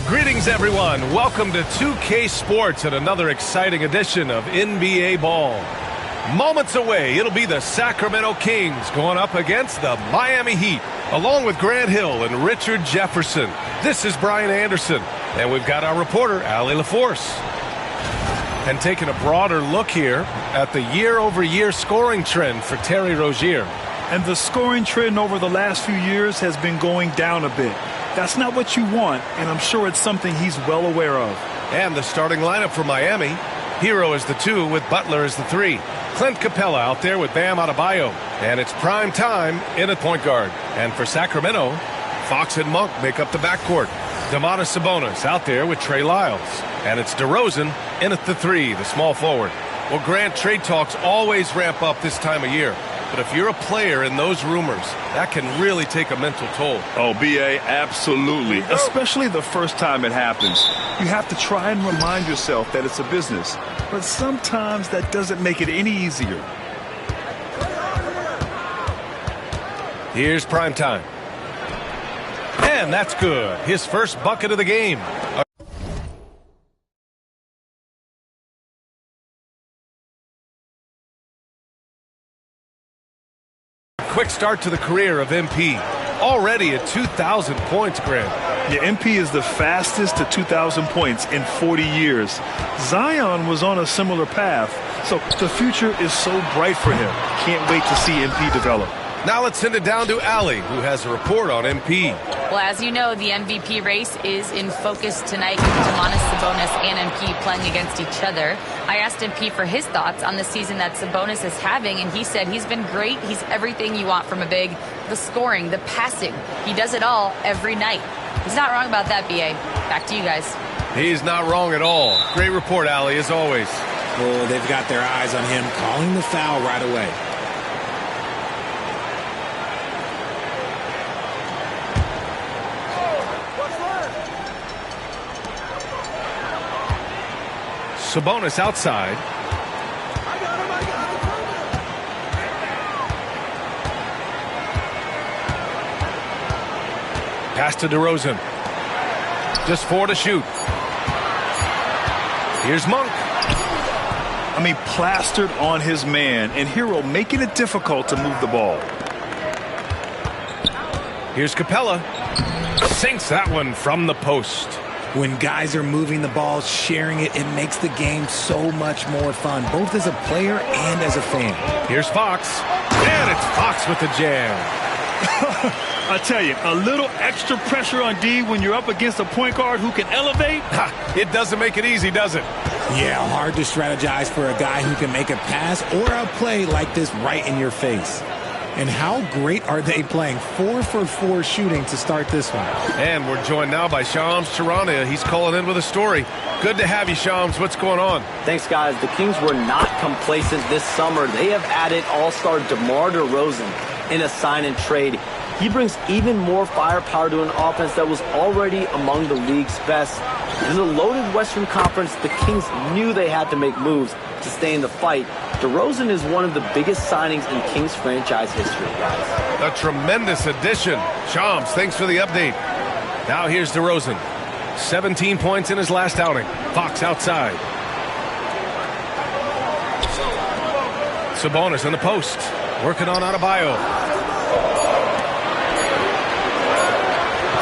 Greetings, everyone. Welcome to 2K Sports and another exciting edition of NBA Ball. Moments away, it'll be the Sacramento Kings going up against the Miami Heat, along with Grant Hill and Richard Jefferson. This is Brian Anderson, and we've got our reporter, Allie LaForce. And taking a broader look here at the year-over-year scoring trend for Terry Rozier. And the scoring trend over the last few years has been going down a bit. That's not what you want, and I'm sure it's something he's well aware of. And the starting lineup for Miami. Hero is the 2 with Butler as the 3. Clint Capella out there with Bam Adebayo. And it's prime time in at point guard. And for Sacramento, Fox and Monk make up the backcourt. Domantas Sabonis out there with Trey Lyles. And it's DeRozan in at the 3, the small forward. Well, Grant, trade talks always ramp up this time of year. But if you're a player in those rumors, that can really take a mental toll. Oh, B.A., absolutely. Especially the first time it happens. You have to try and remind yourself that it's a business. But sometimes that doesn't make it any easier. Here's prime time. And that's good. His first bucket of the game. Quick start to the career of MP. Already at 2,000 points, Grant. Yeah, MP is the fastest to 2,000 points in 40 years. Zion was on a similar path, so the future is so bright for him. Can't wait to see MP develop. Now let's send it down to Allie, who has a report on MP. Well, as you know, the MVP race is in focus tonight with Domantas Sabonis and MP playing against each other. I asked MP for his thoughts on the season that Sabonis is having, and he said he's been great. He's everything you want from a big. The scoring, the passing. He does it all every night. He's not wrong about that, B.A. Back to you guys. He's not wrong at all. Great report, Allie, as always. Well, they've got their eyes on him, calling the foul right away. Sabonis outside. Pass to DeRozan. Just 4 to shoot. Here's Monk. I mean, plastered on his man, and Hero making it difficult to move the ball. Here's Capella. Sinks that one from the post. When guys are moving the ball, sharing it, it makes the game so much more fun, both as a player and as a fan. Here's Fox. And it's Fox with the jam. I tell you, a little extra pressure on D when you're up against a point guard who can elevate. It doesn't make it easy, does it? Yeah, hard to strategize for a guy who can make a pass or a play like this right in your face. And how great are they playing? 4 for 4 shooting to start this one. And we're joined now by Shams Charania. He's calling in with a story. Good to have you, Shams. What's going on? Thanks, guys. The Kings were not complacent this summer. They have added all-star DeMar DeRozan in a sign and trade. He brings even more firepower to an offense that was already among the league's best. In a loaded Western Conference, the Kings knew they had to make moves to stay in the fight. DeRozan is one of the biggest signings in Kings franchise history, guys. A tremendous addition. Shams, thanks for the update. Now here's DeRozan. 17 points in his last outing. Fox outside. Sabonis in the post. Working on Adebayo.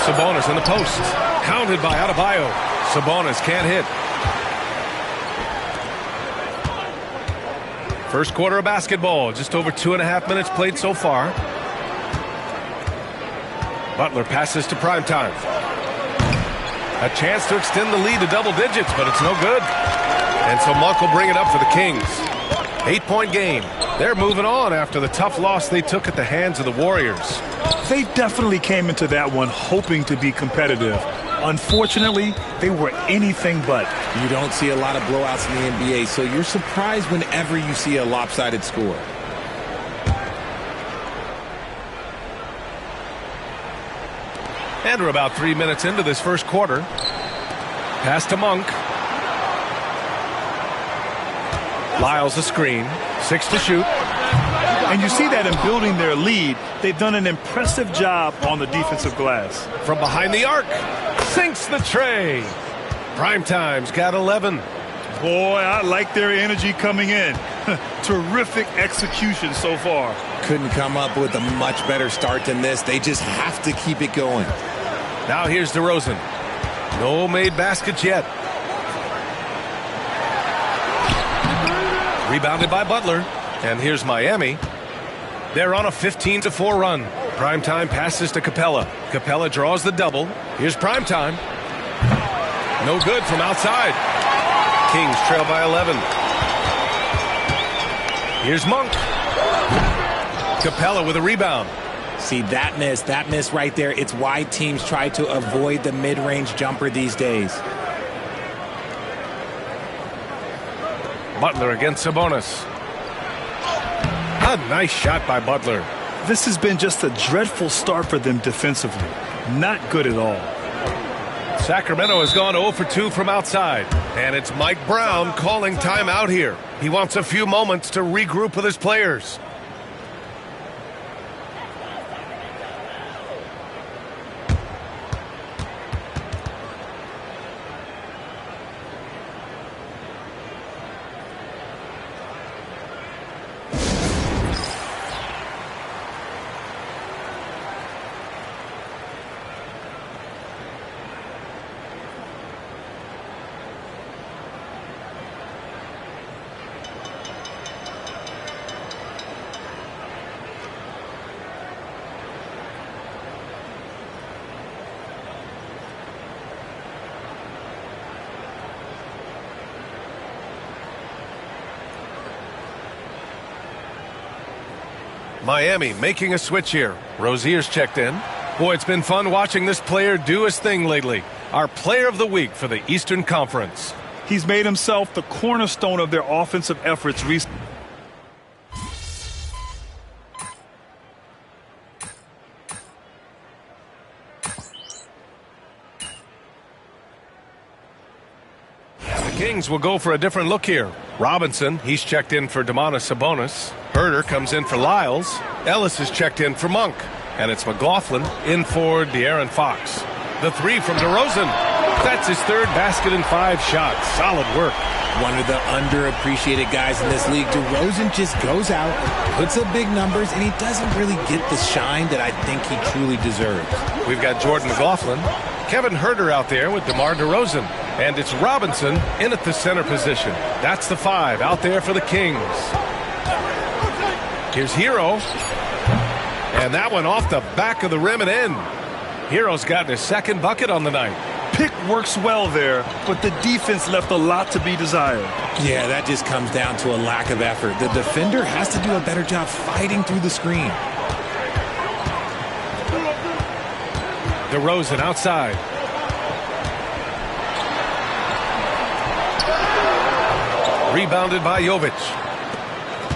Sabonis in the post. Counted by Adebayo. Sabonis can't hit. First quarter of basketball. Just over 2.5 minutes played so far. Butler passes to primetime. A chance to extend the lead to double digits, but it's no good. And so Monk will bring it up for the Kings. 8-point game. They're moving on after the tough loss they took at the hands of the Warriors. They definitely came into that one hoping to be competitive. Unfortunately, they were anything but. You don't see a lot of blowouts in the NBA, so you're surprised whenever you see a lopsided score. And we're about 3 minutes into this first quarter. Pass to Monk. Lyles a screen. 6 to shoot. And you see that in building their lead, they've done an impressive job on the defensive glass. From behind the arc. Sinks the tray. Primetime's got 11. Boy, I like their energy coming in. Terrific execution so far. Couldn't come up with a much better start than this. They just have to keep it going. Now here's DeRozan. No made baskets yet. Rebounded by Butler. And here's Miami. They're on a 15-4 run. Primetime passes to Capella. Capella draws the double. Here's Primetime. No good from outside. Kings trail by 11. Here's Monk. Capella with a rebound. See, that miss right there, it's why teams try to avoid the mid-range jumper these days. Butler against Sabonis. A nice shot by Butler. This has been just a dreadful start for them defensively. Not good at all. Sacramento has gone 0 for 2 from outside. And it's Mike Brown calling timeout here. He wants a few moments to regroup with his players. Miami making a switch here. Rozier's checked in. Boy, it's been fun watching this player do his thing lately. Our player of the week for the Eastern Conference. He's made himself the cornerstone of their offensive efforts recently. The Kings will go for a different look here. Robinson, he's checked in for Domantas Sabonis. Herter comes in for Lyles. Ellis is checked in for Monk. And it's McLaughlin in for De'Aaron Fox. The three from DeRozan. That's his third basket in 5 shots. Solid work. One of the underappreciated guys in this league. DeRozan just goes out, puts up big numbers, and he doesn't really get the shine that I think he truly deserves. We've got Jordan McLaughlin. Kevin Herter out there with DeMar DeRozan. And it's Robinson in at the center position. That's the 5 out there for the Kings. Here's Hero. And that one off the back of the rim and in. Hero's gotten his second bucket on the night. Pick works well there, but the defense left a lot to be desired. Yeah, that just comes down to a lack of effort. The defender has to do a better job fighting through the screen. DeRozan outside. Rebounded by Jovic.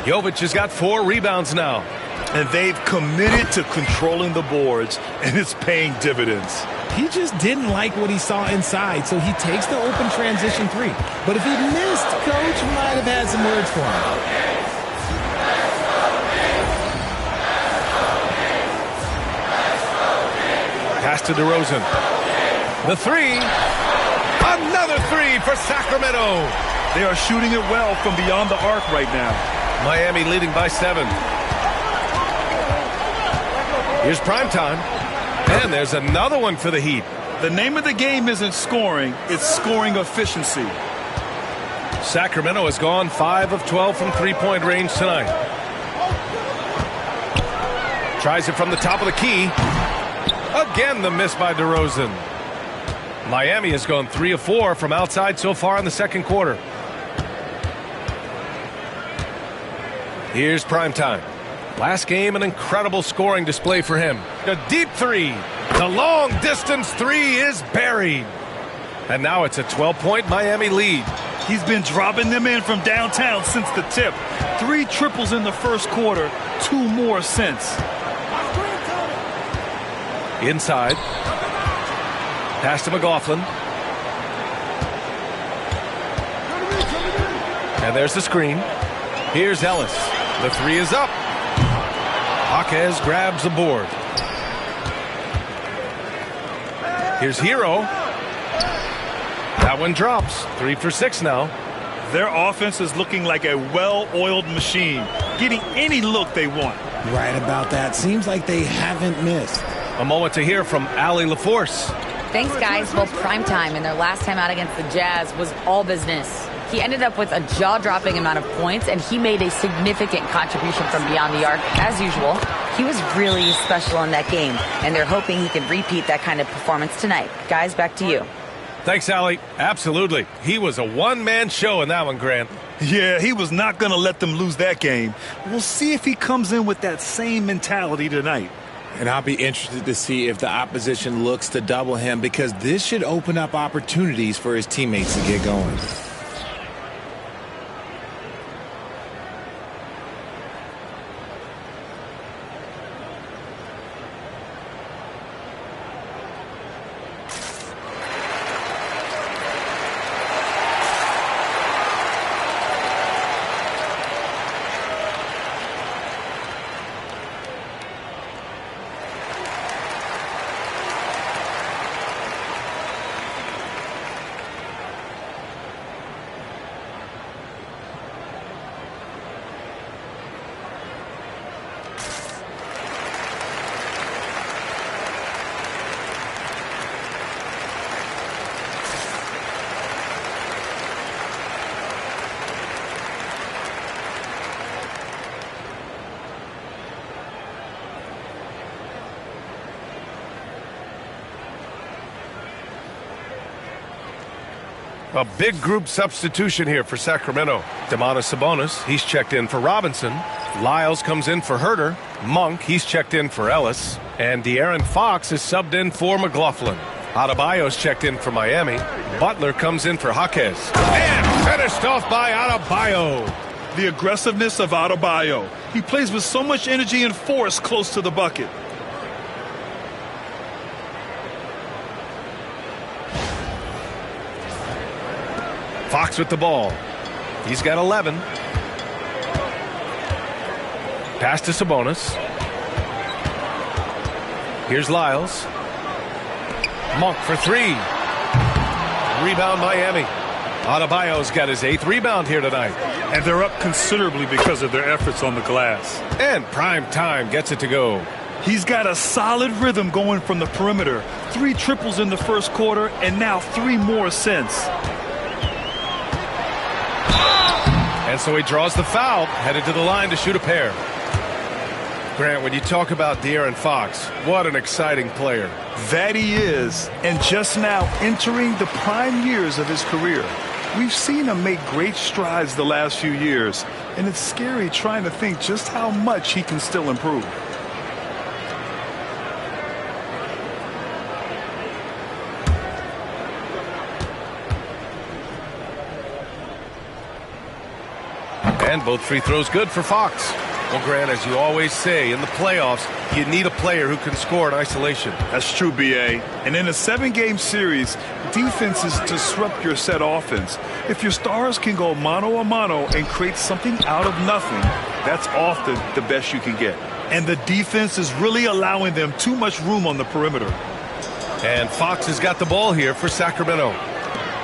Jovic has got 4 rebounds now. And they've committed to controlling the boards, and it's paying dividends. He just didn't like what he saw inside, so he takes the open transition 3. But if he missed, Coach might have had some words for him. Pass to DeRozan. The 3. Another 3 for Sacramento. They are shooting it well from beyond the arc right now. Miami leading by 7. Here's Primetime. And there's another one for the Heat. The name of the game isn't scoring, it's scoring efficiency. Sacramento has gone 5 of 12 from three-point range tonight. Tries it from the top of the key. Again, the miss by DeRozan. Miami has gone 3 of 4 from outside so far in the second quarter. Here's Primetime. Last game, an incredible scoring display for him. A deep 3. The long distance 3 is buried. And now it's a 12-point Miami lead. He's been dropping them in from downtown since the tip. 3 triples in the first quarter, 2 more since. Inside. Pass to McLaughlin. And there's the screen. Here's Ellis. The three is up. Jaquez grabs the board. Here's Hero. That one drops. 3 for 6 now. Their offense is looking like a well-oiled machine, getting any look they want. Right about that. Seems like they haven't missed. A moment to hear from Allie LaForce. Thanks, guys. Well, primetime in their last time out against the Jazz was all business. He ended up with a jaw-dropping amount of points, and he made a significant contribution from beyond the arc, as usual. He was really special in that game, and they're hoping he can repeat that kind of performance tonight. Guys, back to you. Thanks, Allie. Absolutely. He was a one-man show in that one, Grant. Yeah, he was not going to let them lose that game. We'll see if he comes in with that same mentality tonight. And I'll be interested to see if the opposition looks to double him, because this should open up opportunities for his teammates to get going. A big group substitution here for Sacramento. Domantas Sabonis, he's checked in for Robinson. Lyles comes in for Herter. Monk, he's checked in for Ellis. And De'Aaron Fox is subbed in for McLaughlin. Adebayo's checked in for Miami. Butler comes in for Jaquez. And finished off by Adebayo. The aggressiveness of Adebayo. He plays with so much energy and force close to the bucket. Fox with the ball. He's got 11. Pass to Sabonis. Here's Lyles. Monk for 3. Rebound Miami. Adebayo's got his 8th rebound here tonight. And they're up considerably because of their efforts on the glass. And Prime Time gets it to go. He's got a solid rhythm going from the perimeter. 3 triples in the first quarter, and now 3 more since. And so he draws the foul, headed to the line to shoot a pair. Grant, when you talk about De'Aaron Fox, what an exciting player. That he is, and just now entering the prime years of his career. We've seen him make great strides the last few years, and it's scary trying to think just how much he can still improve. And both free throws good for Fox. Well, Grant, as you always say, in the playoffs, you need a player who can score in isolation. That's true, B.A. And in a 7-game series, defense is to disrupt your set offense. If your stars can go mano-a-mano and create something out of nothing, that's often the best you can get. And the defense is really allowing them too much room on the perimeter. And Fox has got the ball here for Sacramento.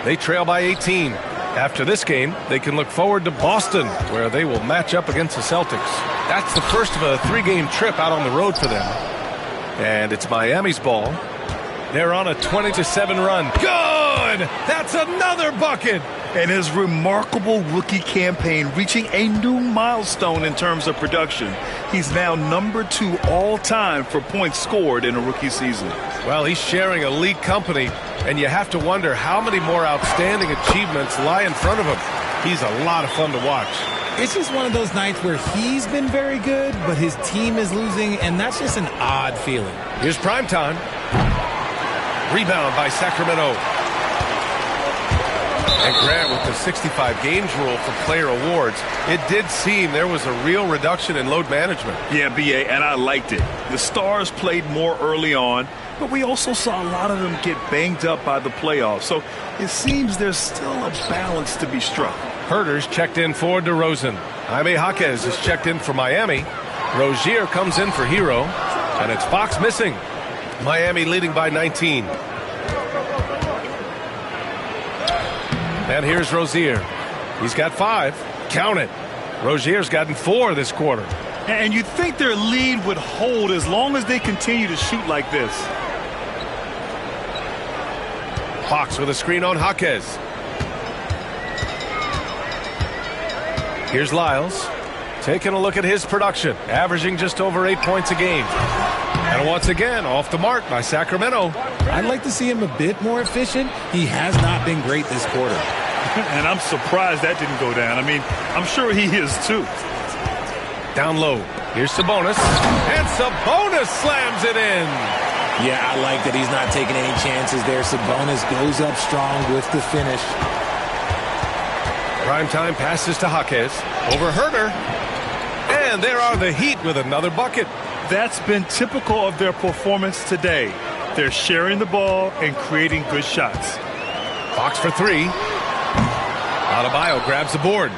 They trail by 18. After this game, they can look forward to Boston, where they will match up against the Celtics. That's the first of a 3-game trip out on the road for them. And it's Miami's ball. They're on a 20-7 run. Good! That's another bucket! And his remarkable rookie campaign reaching a new milestone in terms of production. He's now #2 all-time for points scored in a rookie season. Well, he's sharing elite company, and you have to wonder how many more outstanding achievements lie in front of him. He's a lot of fun to watch. It's just one of those nights where he's been very good, but his team is losing, and that's just an odd feeling. Here's prime time. Rebound by Sacramento. And Grant, with the 65 games rule for player awards, it did seem there was a real reduction in load management. Yeah, B.A., and I liked it. The Stars played more early on, but we also saw a lot of them get banged up by the playoffs. So it seems there's still a balance to be struck. Herder's checked in for DeRozan. Jaime Jaquez is checked in for Miami. Rozier comes in for Hero. And it's Fox missing. Miami leading by 19. And here's Rozier. He's got 5. Count it. Rozier's gotten 4 this quarter. And you'd think their lead would hold as long as they continue to shoot like this. Fox with a screen on Jaquez. Here's Lyles. Taking a look at his production. Averaging just over 8 points a game. And once again, off the mark by Sacramento. I'd like to see him a bit more efficient. He has not been great this quarter. And I'm surprised that didn't go down. I mean, I'm sure he is too. Down low. Here's Sabonis. And Sabonis slams it in. Yeah, I like that he's not taking any chances there. Sabonis goes up strong with the finish. Primetime passes to Jaquez. Over Herder. And there are the Heat with another bucket. That's been typical of their performance today. They're sharing the ball and creating good shots. Fox for 3. Adebayo grabs the board.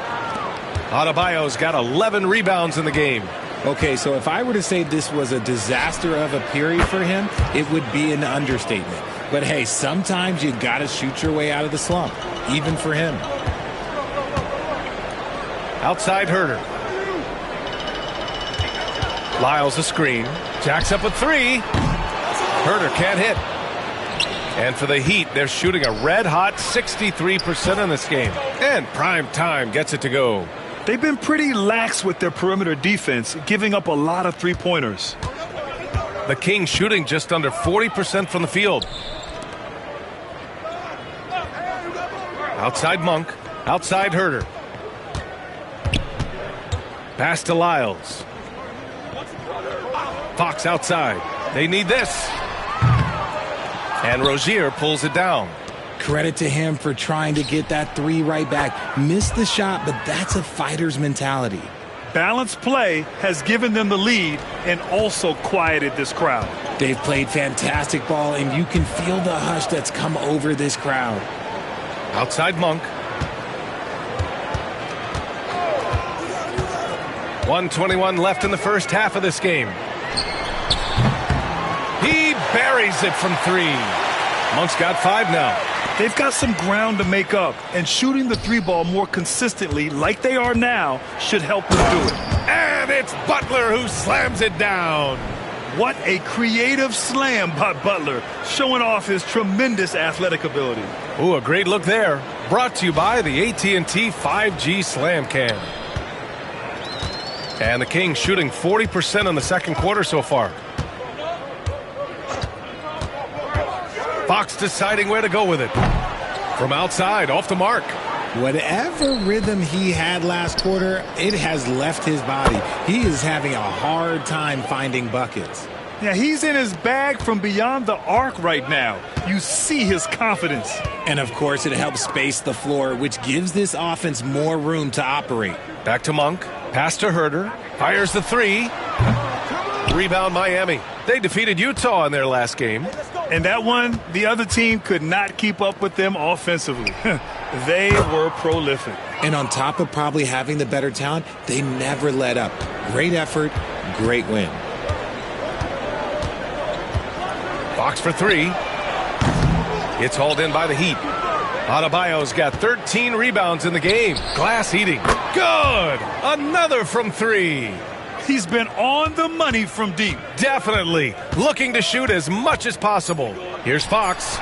Adebayo's got 11 rebounds in the game. Okay, so if I were to say this was a disaster of a period for him, it would be an understatement. But hey, sometimes you got to shoot your way out of the slump, even for him. Outside Herder. Lyles a screen. Jacks up a 3. Herder can't hit. And for the Heat, they're shooting a red-hot 63% in this game. And Prime Time gets it to go. They've been pretty lax with their perimeter defense, giving up a lot of three-pointers. The Kings shooting just under 40% from the field. Outside Monk. Outside Herder. Pass to Lyles. Fox outside. They need this. And Rozier pulls it down. Credit to him for trying to get that 3 right back. Missed the shot, but that's a fighter's mentality. Balanced play has given them the lead and also quieted this crowd. They've played fantastic ball, and you can feel the hush that's come over this crowd. Outside Monk. 1:21 left in the first half of this game. He buries it from 3. Monk's got 5 now. They've got some ground to make up, and shooting the 3-ball more consistently like they are now should help them do it. And it's Butler who slams it down. What a creative slam by Butler, showing off his tremendous athletic ability. Ooh, a great look there. Brought to you by the AT&T 5G Slam Cam. And the Kings shooting 40% in the second quarter so far. Fox deciding where to go with it. From outside, off the mark. Whatever rhythm he had last quarter, it has left his body. He is having a hard time finding buckets. Yeah, he's in his bag from beyond the arc right now. You see his confidence. And of course, it helps space the floor, which gives this offense more room to operate. Back to Monk. Pass to Herder. Fires the 3. Rebound Miami. They defeated Utah in their last game. And that one, the other team could not keep up with them offensively. They were prolific. And on top of probably having the better talent, they never let up. Great effort, great win. Fox for 3. It's hauled in by the Heat. Adebayo's got 13 rebounds in the game. Glass eating. Good! Another from 3. He's been on the money from deep. Definitely. Looking to shoot as much as possible. Here's Fox.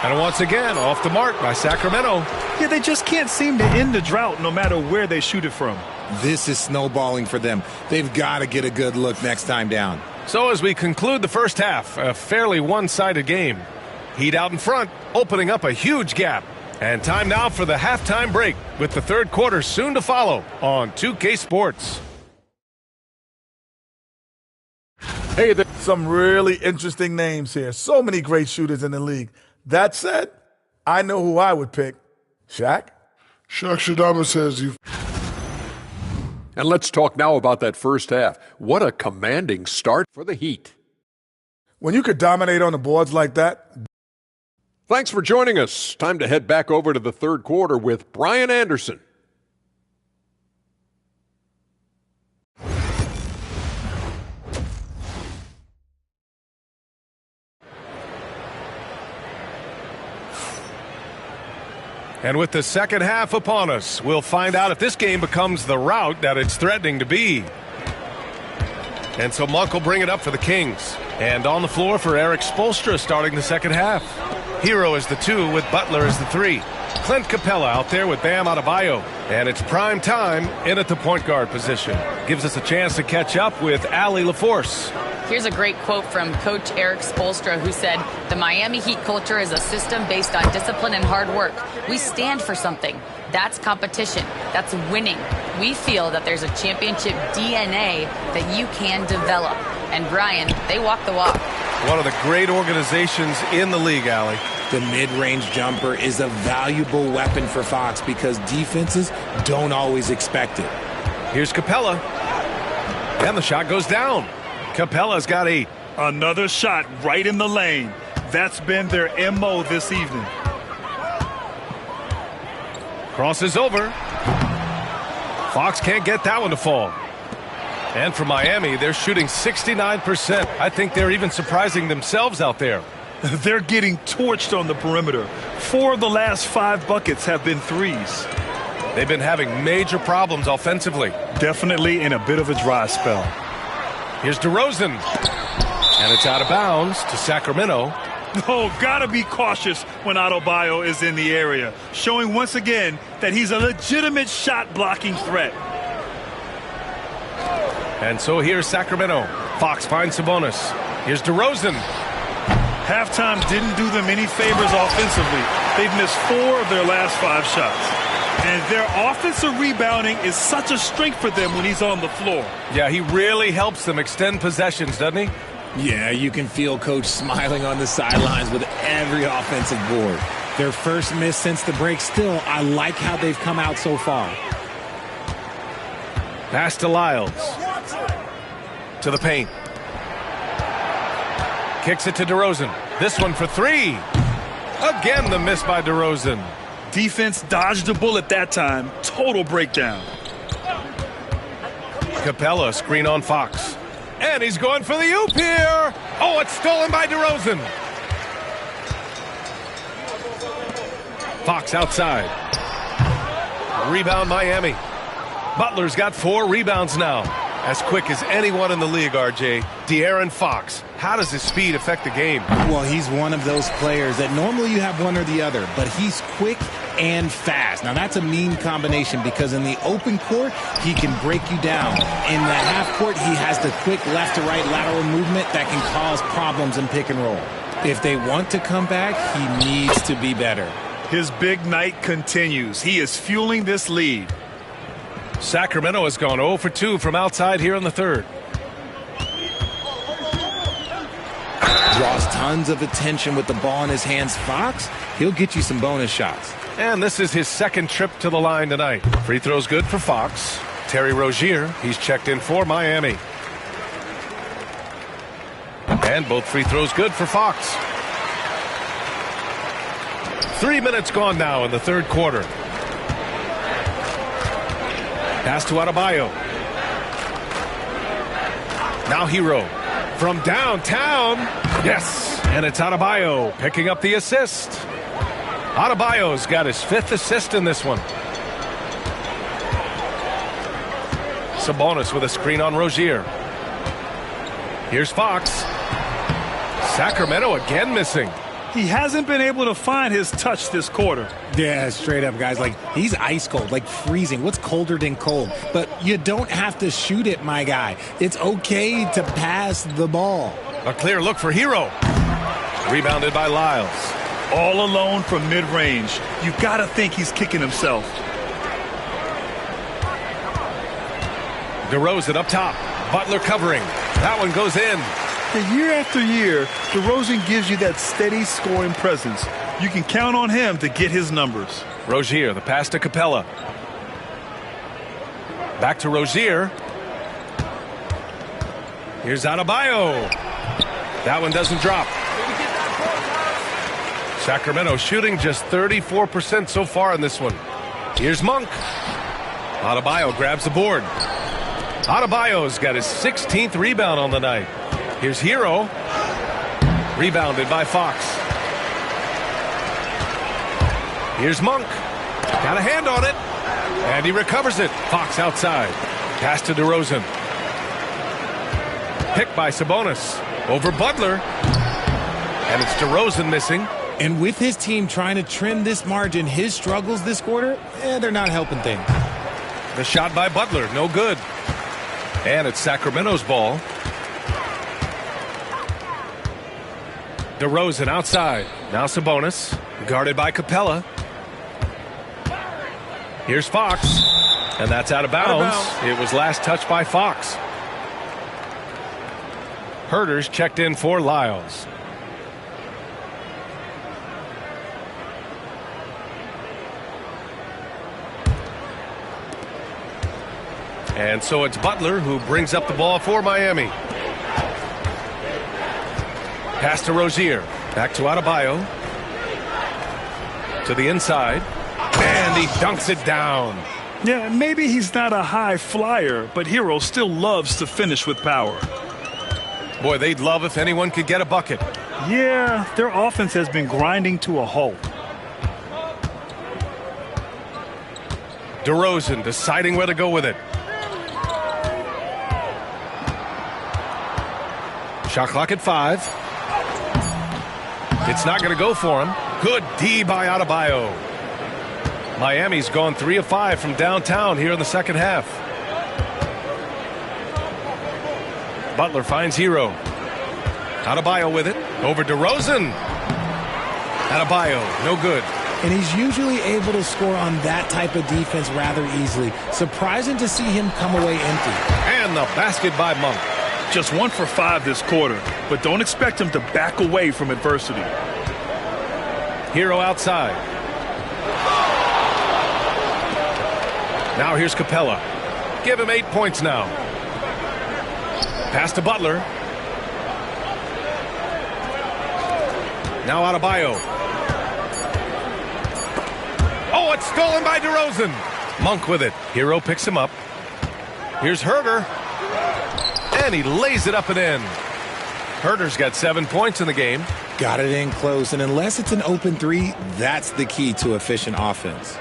And once again, off the mark by Sacramento. Yeah, they just can't seem to end the drought no matter where they shoot it from. This is snowballing for them. They've got to get a good look next time down. So as we conclude the first half, a fairly one-sided game. Heat out in front, opening up a huge gap. And time now for the halftime break, with the third quarter soon to follow on 2K Sports. Hey, there's some really interesting names here. So many great shooters in the league. That said, I know who I would pick. Shaq? Shaq Shadama says you. And let's talk now about that first half. What a commanding start for the Heat. When you could dominate on the boards like that. Thanks for joining us. Time to head back over to the third quarter with Brian Anderson. And with the second half upon us, we'll find out if this game becomes the rout that it's threatening to be. And so Monk will bring it up for the Kings. And on the floor for Eric Spoelstra starting the second half. Hero is the 2 with Butler as the 3. Clint Capella out there with Bam Adebayo. And it's prime time in at the point guard position. Gives us a chance to catch up with Allie LaForce. Here's a great quote from Coach Eric Spoelstra, who said, "The Miami Heat culture is a system based on discipline and hard work. We stand for something. That's competition. That's winning. We feel that there's a championship DNA that you can develop." And Brian, they walk the walk. One of the great organizations in the league, Allie. The mid-range jumper is a valuable weapon for Fox because defenses don't always expect it. Here's Capella. And the shot goes down. Capella's got 8. Another shot right in the lane. That's been their MO this evening. Crosses over. Fox can't get that one to fall. And for Miami, they're shooting 69%. I think they're even surprising themselves out there. They're getting torched on the perimeter. 4 of the last 5 buckets have been threes. They've been having major problems offensively. Definitely in a bit of a dry spell. Here's DeRozan. And it's out of bounds to Sacramento. Oh, gotta be cautious when Adebayo is in the area, showing once again that he's a legitimate shot-blocking threat. And so here's Sacramento. Fox finds Sabonis. Here's DeRozan. Halftime didn't do them any favors offensively. They've missed 4 of their last 5 shots. And their offensive rebounding is such a strength for them when he's on the floor. Yeah, he really helps them extend possessions, doesn't he? Yeah, you can feel Coach smiling on the sidelines with every offensive board. Their first miss since the break. Still, I like how they've come out so far. Pass to Lyles. To the paint. Kicks it to DeRozan. This one for 3. Again, the miss by DeRozan. Defense dodged a bullet that time. Total breakdown. Capella, screen on Fox. And he's going for the oop here. Oh, it's stolen by DeRozan. Fox outside. Rebound Miami. Butler's got 4 rebounds now. As quick as anyone in the league, RJ. De'Aaron Fox. How does his speed affect the game? Well, he's one of those players that normally you have one or the other, but he's quick and fast. Now, that's a mean combination because in the open court, he can break you down. In the half court, he has the quick left-to-right lateral movement that can cause problems in pick and roll. If they want to come back, he needs to be better. His big night continues. He is fueling this lead. Sacramento has gone 0 for 2 from outside here in the third. Draws tons of attention with the ball in his hands. Fox, he'll get you some bonus shots. And this is his second trip to the line tonight. Free throws good for Fox. Terry Rozier, he's checked in for Miami. And both free throws good for Fox. 3 minutes gone now in the third quarter. Pass to Adebayo. Now Hero. From downtown. Yes. And it's Adebayo picking up the assist. Adebayo's got his 5th assist in this one. Sabonis with a screen on Rozier. Here's Fox. Sacramento again missing. He hasn't been able to find his touch this quarter. Yeah, straight up, guys. Like, he's ice cold, like freezing. What's colder than cold? But you don't have to shoot it, my guy. It's okay to pass the ball. A clear look for Hero. Rebounded by Lyles. All alone from mid-range. You gotta think he's kicking himself. DeRozan up top. Butler covering. That one goes in. Year after year, DeRozan gives you that steady scoring presence. You can count on him to get his numbers. Rozier, the pass to Capella. Back to Rozier. Here's Adebayo. That one doesn't drop. Sacramento shooting just 34% so far in this one. Here's Monk. Adebayo grabs the board. Adebayo's got his 16th rebound on the night. Here's Hero. Rebounded by Fox. Here's Monk. Got a hand on it. And he recovers it. Fox outside. Pass to DeRozan. Picked by Sabonis. Over Butler. And it's DeRozan missing. And with his team trying to trim this margin, his struggles this quarter, they're not helping things. The shot by Butler, no good. And it's Sacramento's ball. DeRozan outside. Now Sabonis. Guarded by Capella. Here's Fox. And that's out of bounds. It was last touched by Fox. Herter's checked in for Lyles. And so it's Butler who brings up the ball for Miami. Pass to Rozier. Back to Adebayo. To the inside. And he dunks it down. Yeah, maybe he's not a high flyer, but Hero still loves to finish with power. Boy, they'd love if anyone could get a bucket. Yeah, their offense has been grinding to a halt. DeRozan deciding where to go with it. Shot clock at 5. It's not going to go for him. Good D by Adebayo. Miami's gone 3 of 5 from downtown here in the second half. Butler finds Hero. Adebayo with it. Over DeRozan. Adebayo, no good. And he's usually able to score on that type of defense rather easily. Surprising to see him come away empty. And the basket by Monk. Just 1 for 5 this quarter, but don't expect him to back away from adversity. Hero outside. Now here's Capella. Give him 8 points now. Pass to Butler. Now Adebayo. Oh, it's stolen by DeRozan. Monk with it. Hero picks him up. Here's Herter. And he lays it up and in. Herter's got 7 points in the game. Got it in close, and unless it's an open three, that's the key to efficient offense.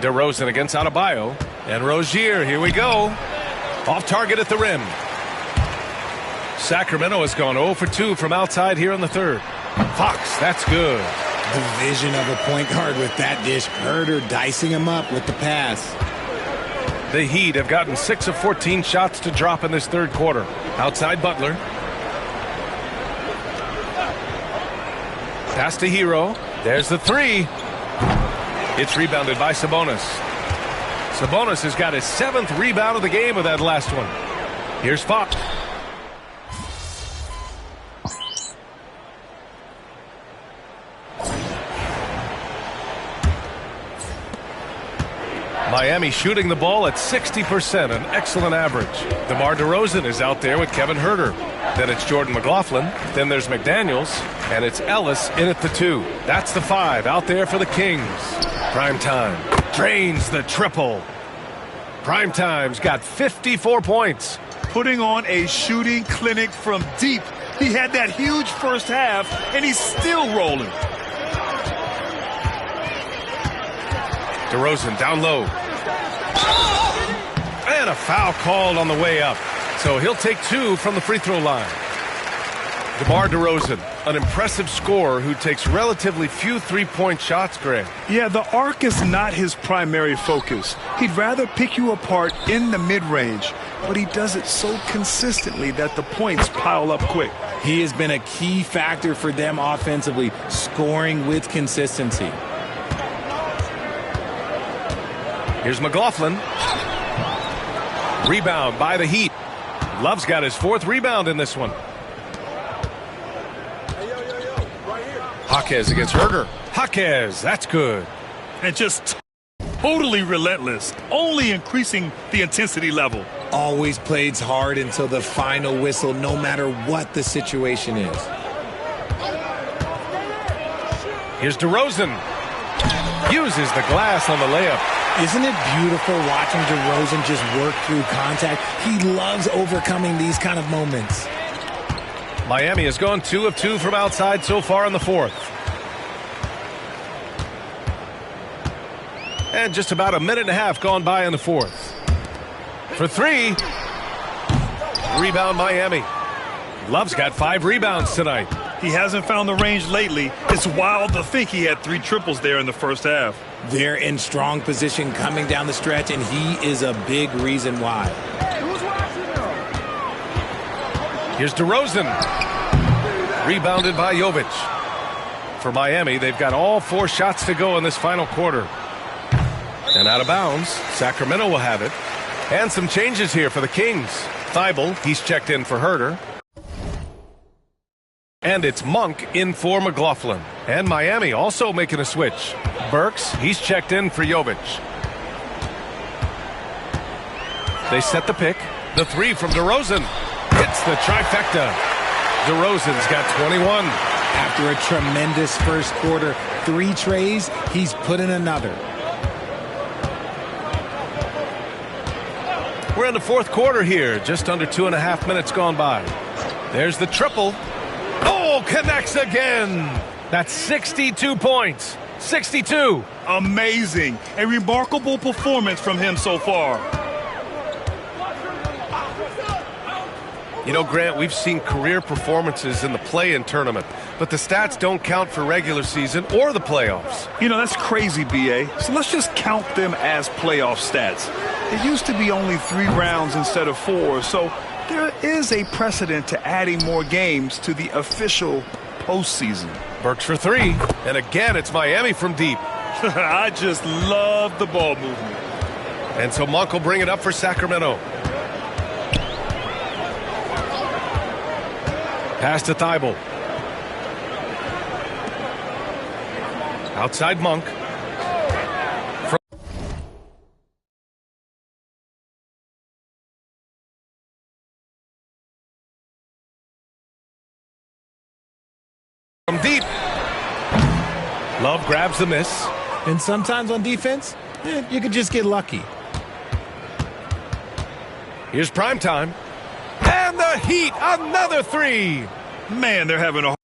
DeRozan against Adebayo. And Rozier, here we go. Off target at the rim. Sacramento has gone 0 for 2 from outside here in the third. Fox, that's good. The vision of a point guard with that dish. Herter dicing him up with the pass. The Heat have gotten 6 of 14 shots to drop in this third quarter. Outside Butler. Pass to Hero. There's the 3. It's rebounded by Sabonis. Sabonis has got his 7th rebound of the game with that last one. Here's Fox. Miami shooting the ball at 60%, an excellent average. DeMar DeRozan is out there with Kevin Herter. Then it's Jordan McLaughlin. Then there's McDaniels. And it's Ellis in at the 2. That's the 5 out there for the Kings. Primetime drains the triple. Primetime's got 54 points. Putting on a shooting clinic from deep. He had that huge first half, and he's still rolling. DeRozan down low. And a foul called on the way up. So he'll take 2 from the free throw line. DeMar DeRozan, an impressive scorer who takes relatively few three-point shots, Greg. Yeah, the arc is not his primary focus. He'd rather pick you apart in the mid-range, but he does it so consistently that the points pile up quick. He has been a key factor for them offensively, scoring with consistency. Here's McLaughlin. Rebound by the Heat. Love's got his 4th rebound in this one. Jaquez against Herter. Jaquez, that's good. And just totally relentless, only increasing the intensity level. Always plays hard until the final whistle, no matter what the situation is. Here's DeRozan. Uses the glass on the layup. Isn't it beautiful watching DeRozan just work through contact? He loves overcoming these kind of moments. Miami has gone 2 of 2 from outside so far in the fourth. And just about a minute and a half gone by in the fourth. For three. Rebound Miami. Love's got 5 rebounds tonight. He hasn't found the range lately. It's wild to think he had 3 triples there in the first half. They're in strong position coming down the stretch, and he is a big reason why. Here's DeRozan. Rebounded by Jovic. For Miami, they've got all 4 shots to go in this final quarter. And out of bounds, Sacramento will have it. And some changes here for the Kings. Thibault, he's checked in for Herter. And it's Monk in for McLaughlin. And Miami also making a switch. Burks, he's checked in for Jovic. They set the pick. The 3 from DeRozan. Hits the trifecta. DeRozan's got 21. After a tremendous first quarter, 3 trays, he's put in another. We're in the fourth quarter here. Just under 2.5 minutes gone by. There's the triple. Oh, connects again. That's 62 points. 62. Amazing. A remarkable performance from him so far. You know, Grant, we've seen career performances in the play-in tournament, but the stats don't count for regular season or the playoffs. You know, that's crazy, B.A. So let's just count them as playoff stats. It used to be only 3 rounds instead of 4, so there is a precedent to adding more games to the official postseason. Burks for 3, and again it's Miami from deep. I just love the ball movement. And so Monk will bring it up for Sacramento. Pass to Thibault. Outside Monk. From deep. Love grabs the miss. And sometimes on defense, you could just get lucky. Here's primetime. And the Heat, another 3. Man, they're having a...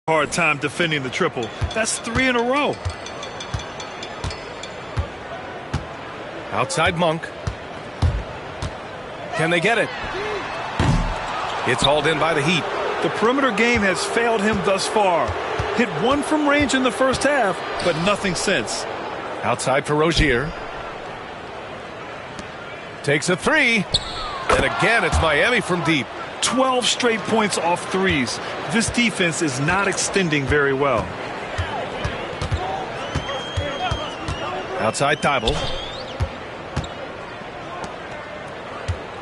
hard time defending the triple. That's 3 in a row. Outside Monk. Can they get it? It's hauled in by the Heat. The perimeter game has failed him thus far. Hit 1 from range in the first half, but nothing since. Outside for Rozier. Takes a 3. And again, it's Miami from deep. 12 straight points off 3s. This defense is not extending very well. Outside Thibault.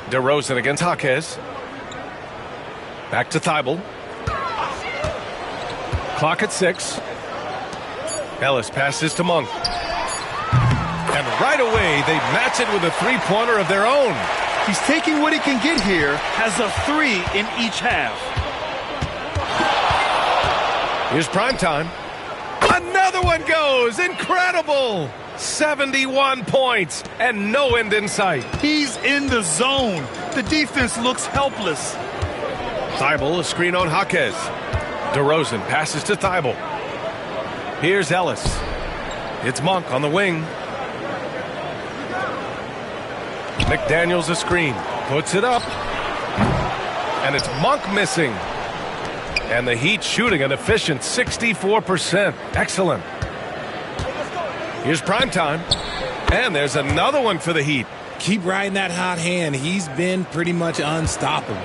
DeRozan against Jaquez. Back to Thibault. Clock at 6. Ellis passes to Monk. And right away, they match it with a 3-pointer of their own. He's taking what he can get here, has a 3 in each half. Here's primetime. Another one goes. Incredible. 71 points and no end in sight. He's in the zone. The defense looks helpless. Thibault, a screen on Jaquez. DeRozan passes to Thibault. Here's Ellis. It's Monk on the wing. McDaniels a screen. Puts it up. And it's Monk missing. And the Heat shooting an efficient 64%. Excellent. Here's primetime. And there's another one for the Heat. Keep riding that hot hand. He's been pretty much unstoppable.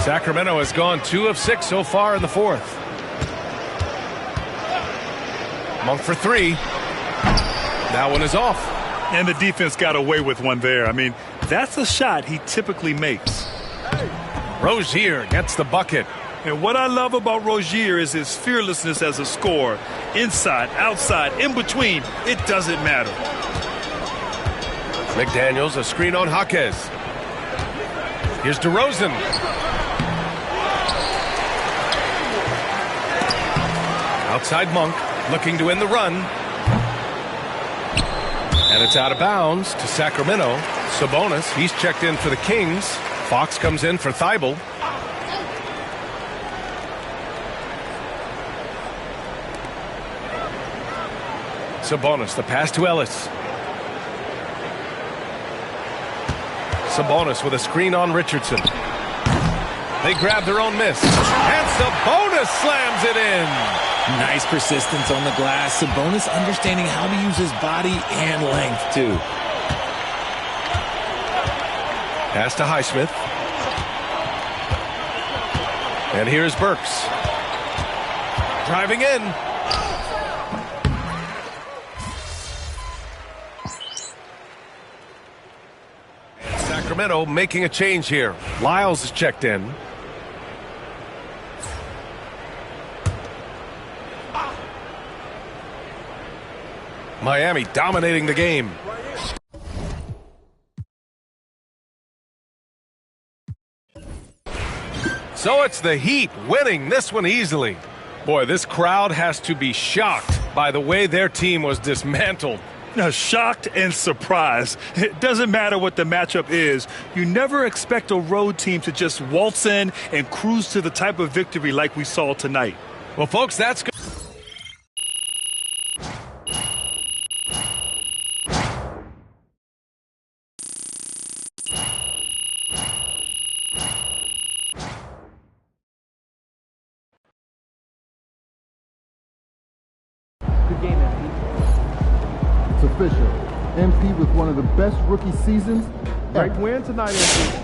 Sacramento has gone 2 of 6 so far in the fourth. Monk for 3. That one is off. And the defense got away with one there. I mean, that's a shot he typically makes. Rozier gets the bucket. And what I love about Rozier is his fearlessness as a scorer. Inside, outside, in between, it doesn't matter. McDaniels, a screen on Jaquez. Here's DeRozan. Outside Monk, looking to end the run. And it's out of bounds to Sacramento. Sabonis, he's checked in for the Kings. Fox comes in for Thibault. Sabonis, the pass to Ellis. Sabonis with a screen on Richardson. They grab their own miss. And Sabonis slams it in. Nice persistence on the glass. Sabonis understanding how to use his body and length, too. Pass to Highsmith. And here's Burks. Driving in. Sacramento making a change here. Lyles is checked in. Miami dominating the game. So it's the Heat winning this one easily. Boy, this crowd has to be shocked by the way their team was dismantled. Now, shocked and surprised. It doesn't matter what the matchup is. You never expect a road team to just waltz in and cruise to the type of victory like we saw tonight. Well, folks, that's good. Good game, MP. It's official. MP with one of the best rookie seasons. Great win tonight, MP.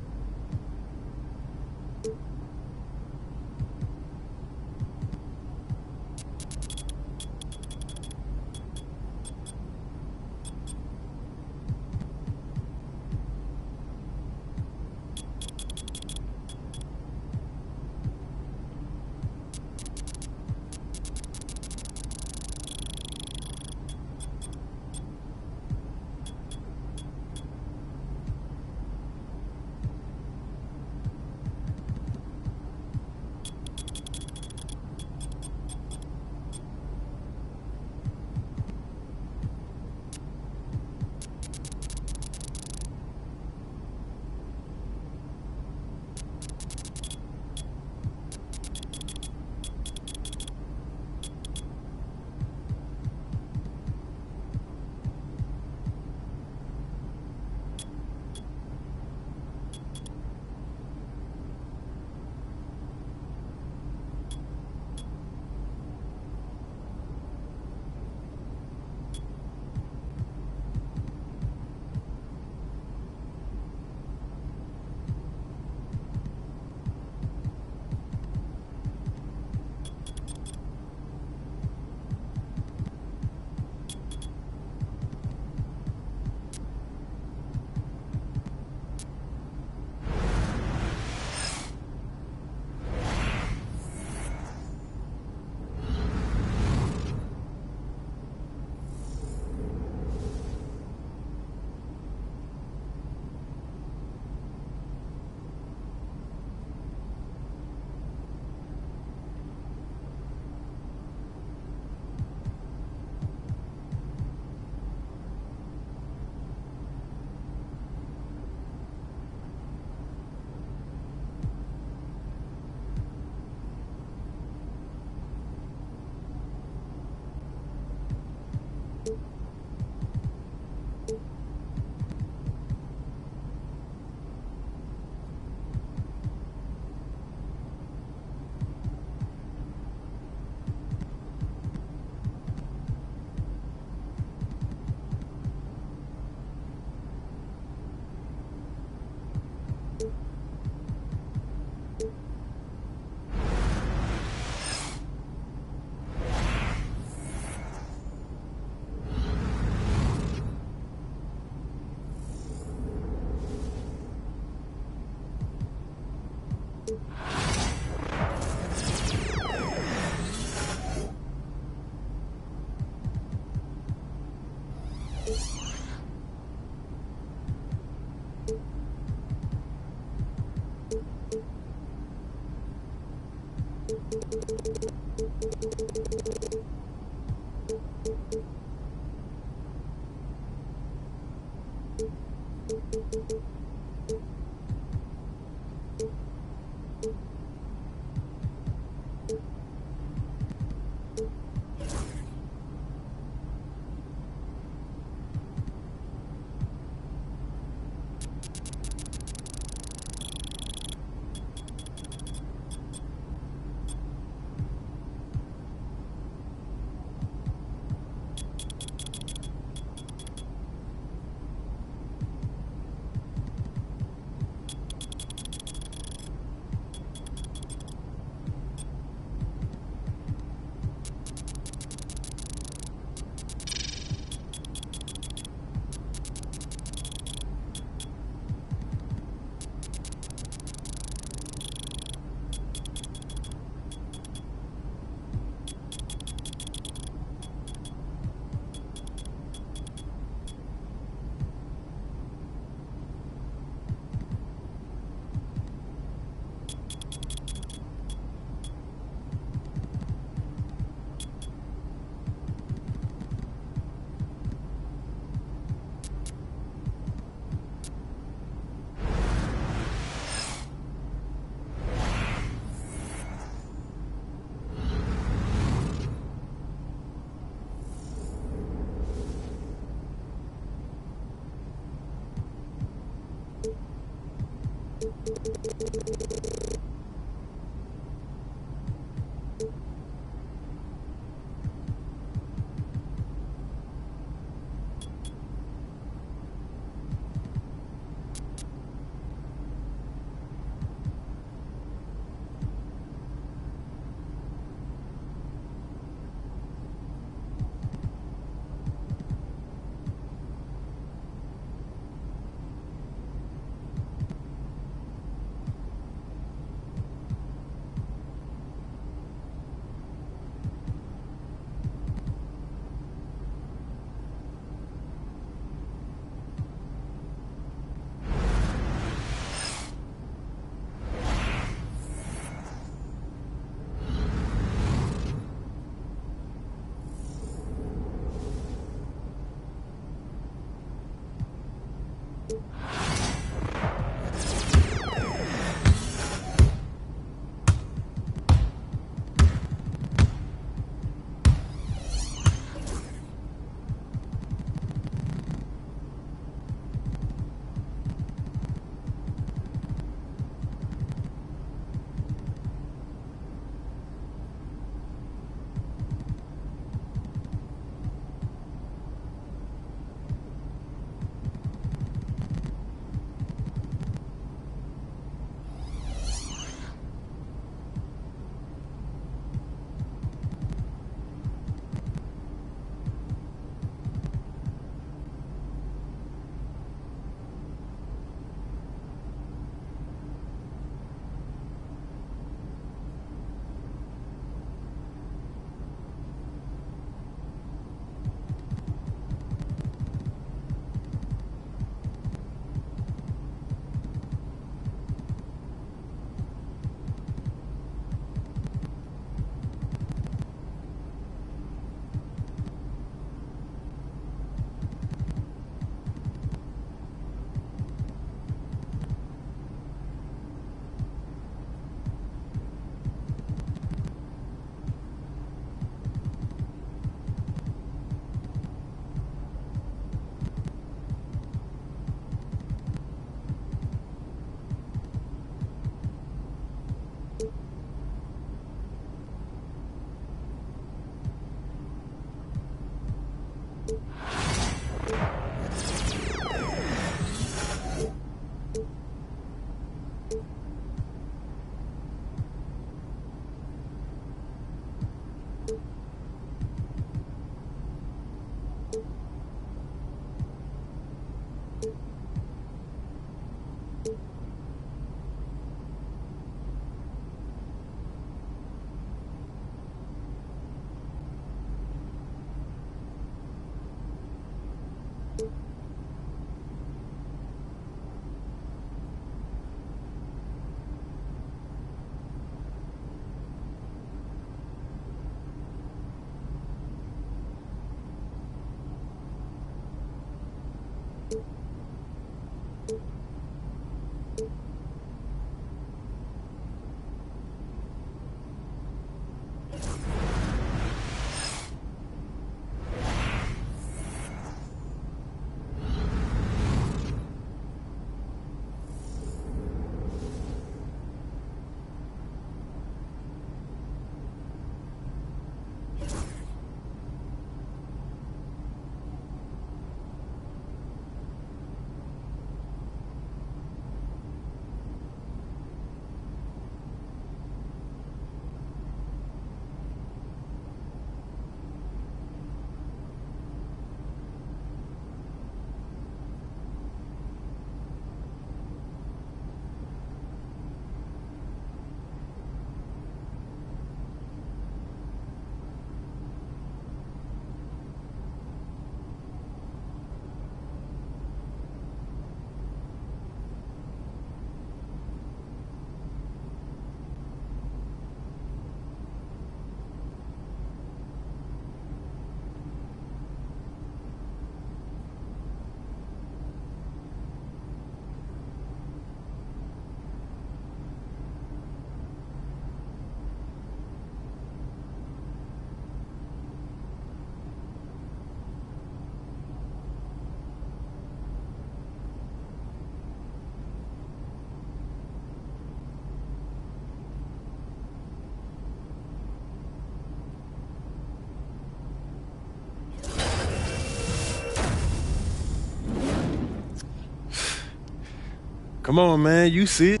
Come on, man. You see it.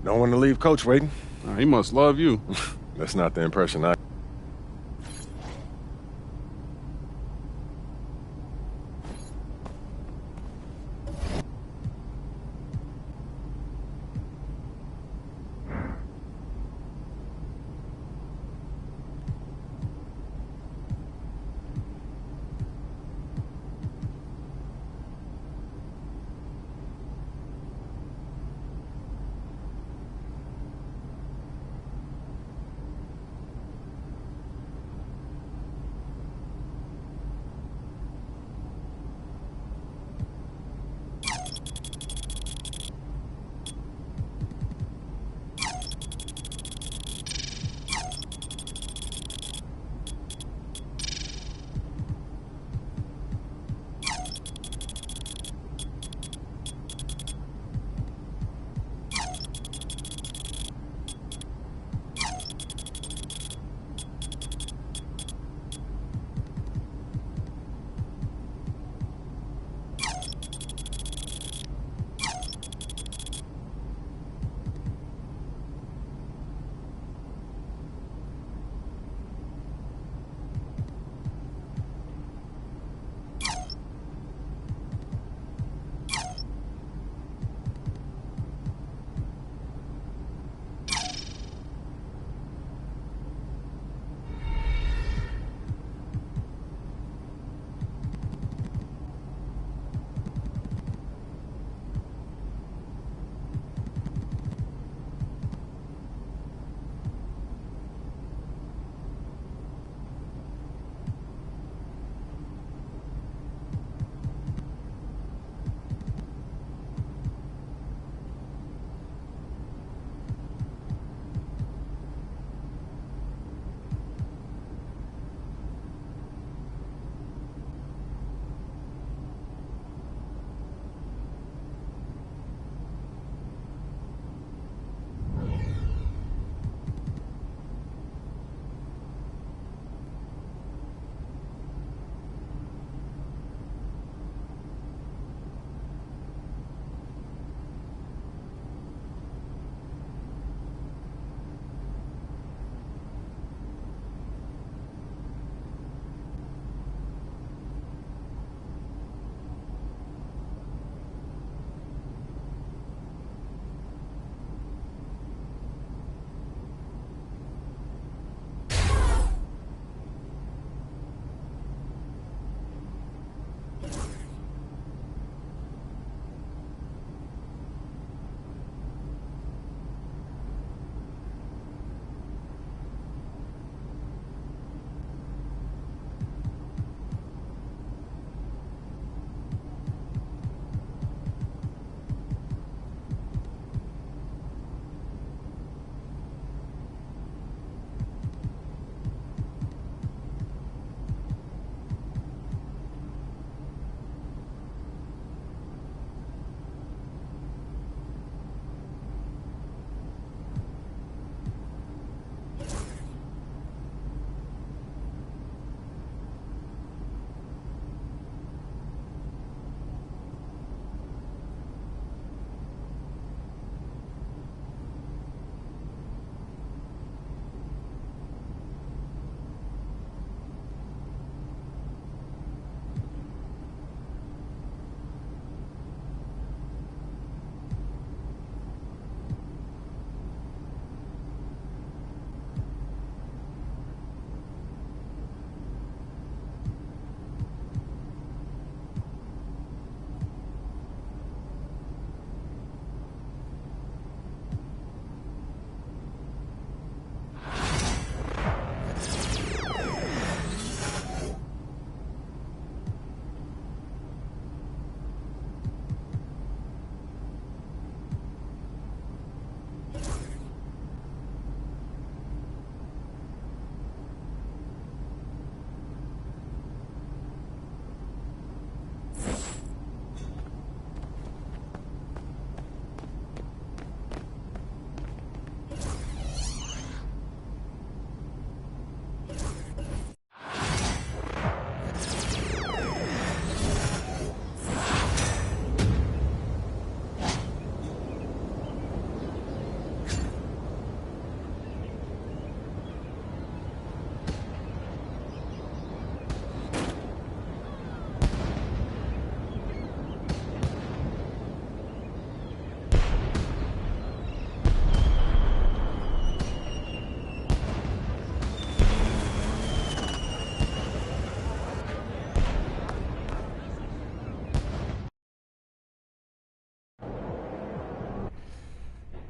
Don't want to leave Coach waiting. He must love you. That's not the impression I...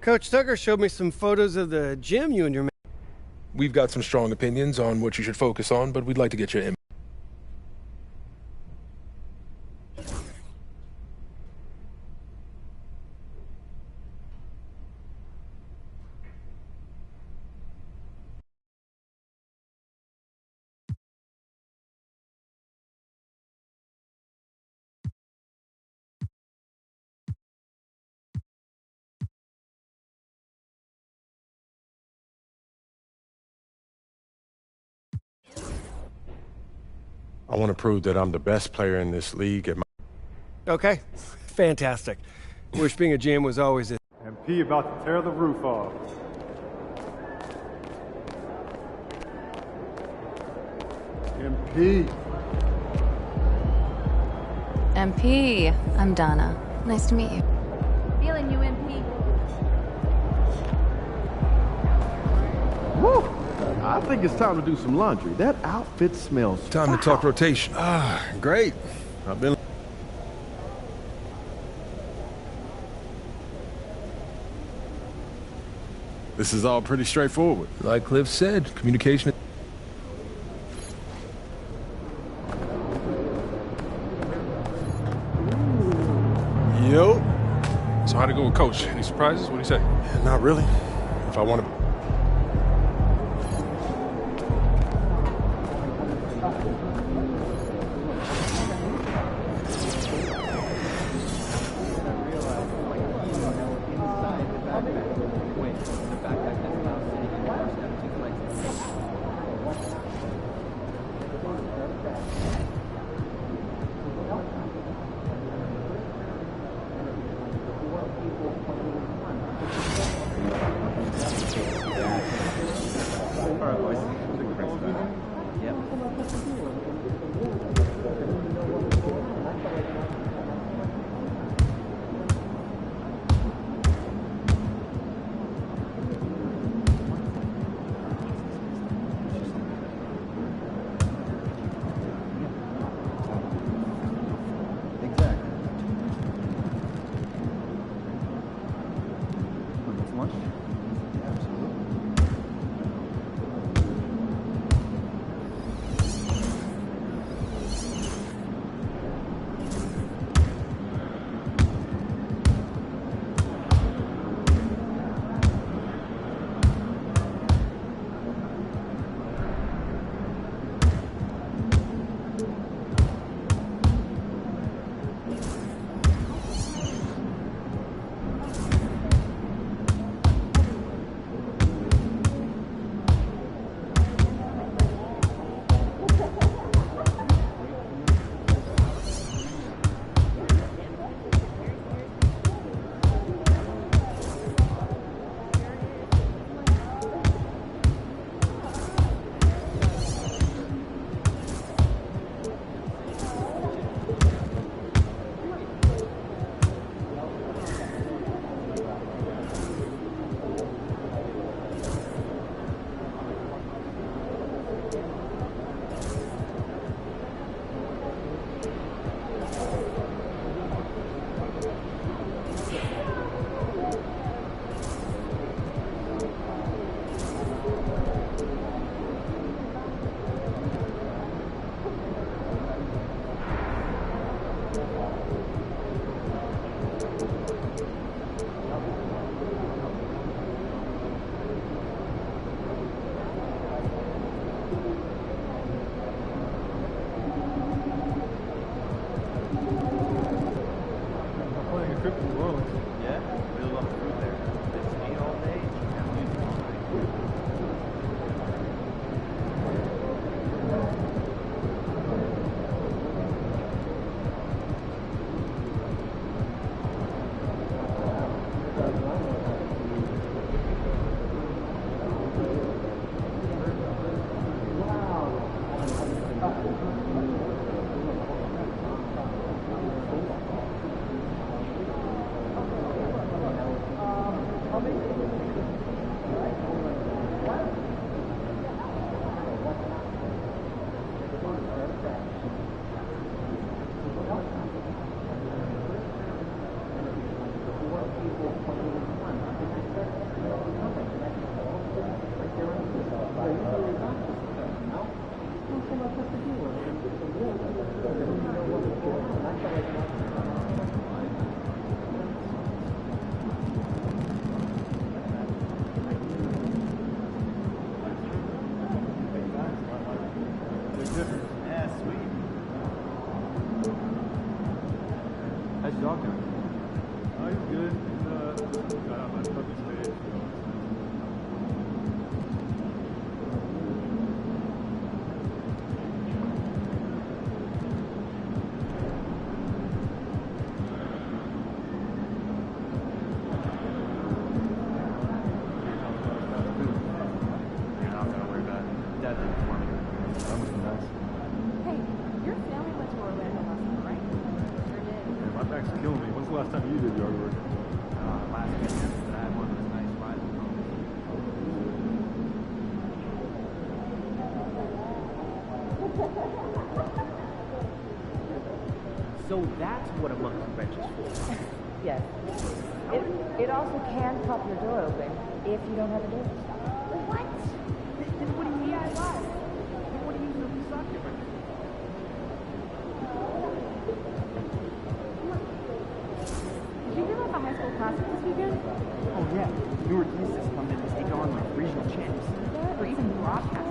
Coach Tucker showed me some photos of the gym you and your man. We've got some strong opinions on what you should focus on, but we'd like to get your input. I want to prove that I'm the best player in this league at my... Okay, fantastic. Wish being a GM was always it. MP about to tear the roof off. MP. MP, I'm Donna. Nice to meet you. Feeling you, MP. Woo! I think it's time to do some laundry. That outfit smells Time to talk rotation. Ah, great. I've been... This is all pretty straightforward. Like Cliff said, communication... Yo. So how'd it go with Coach? Any surprises? What'd he say? Not really. If I want to... Yard last weekend, but I had one of those nice rides. So that's what a monkey wrench is for. Yes. It also can pop your door open if you don't have a door. What? Then what do you mean? What do you mean the socket wrench? Did you hear about the high school classic this weekend? Oh yeah, newer pieces come in to take on like regional champs. Or even broadcast.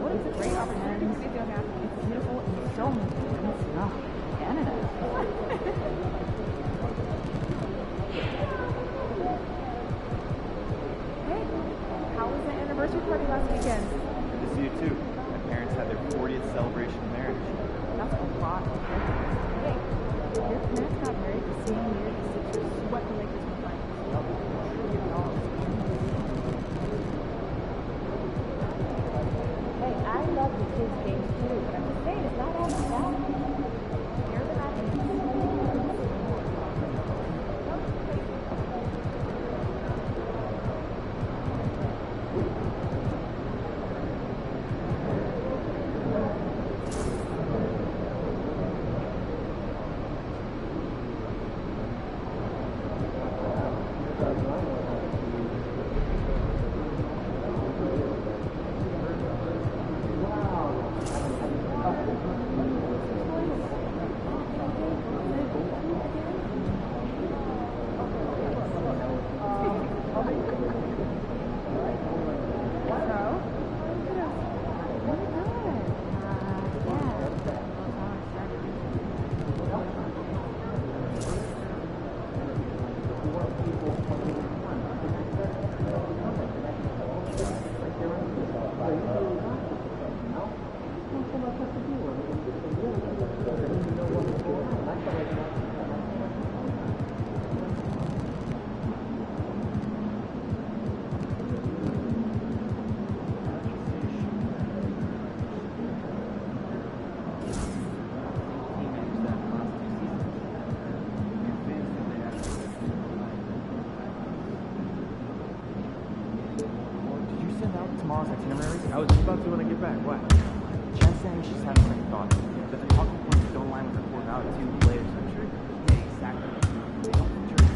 What is a great opportunity to go back? It's beautiful and so many things. Oh, Canada. Hey, how was the anniversary party last weekend? Good to see you too. My parents had their 40th celebration of marriage. That's a lot. Hey, your parents got married the same year the Sixers swept the Lakers in the finals. Hey, I love the kids' games too, but I'm just saying it's not all about that. You're the tomorrow's itinerary? I was just about to when I get back. What? Jen's saying she's having second thoughts. That the talking points don't align with her core values. Two players, I'm sure. Yeah, exactly. They don't mature.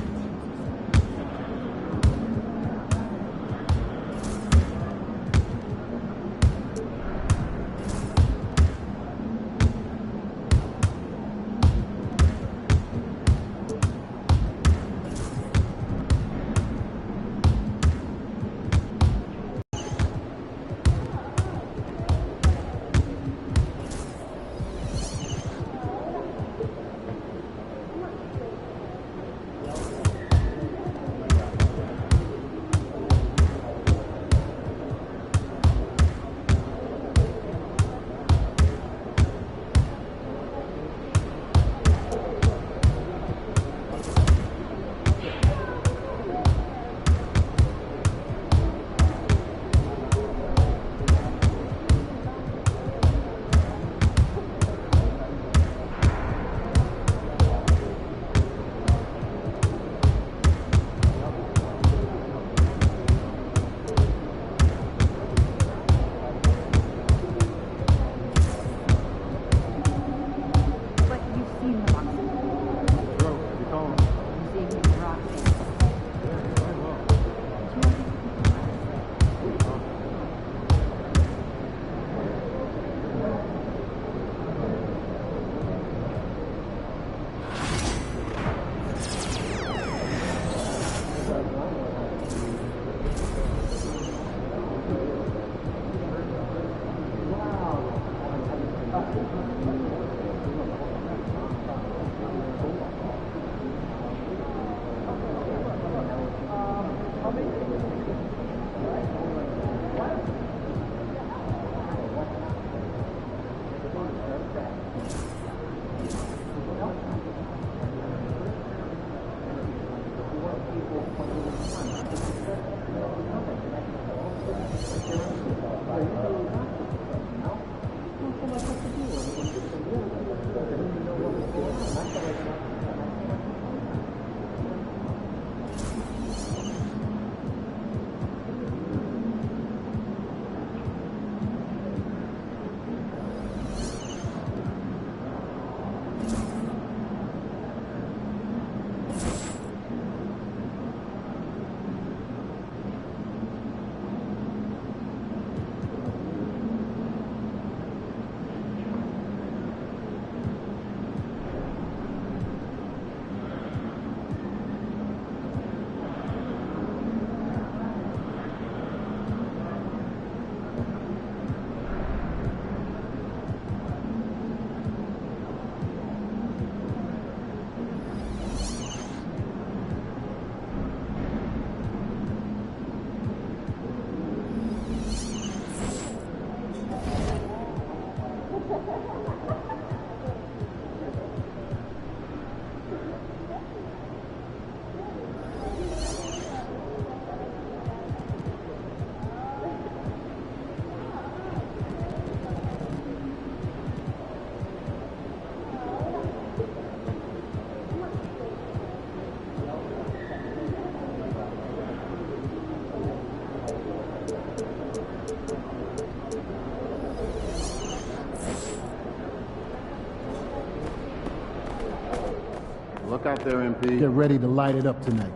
out there, MP. Get ready to light it up tonight.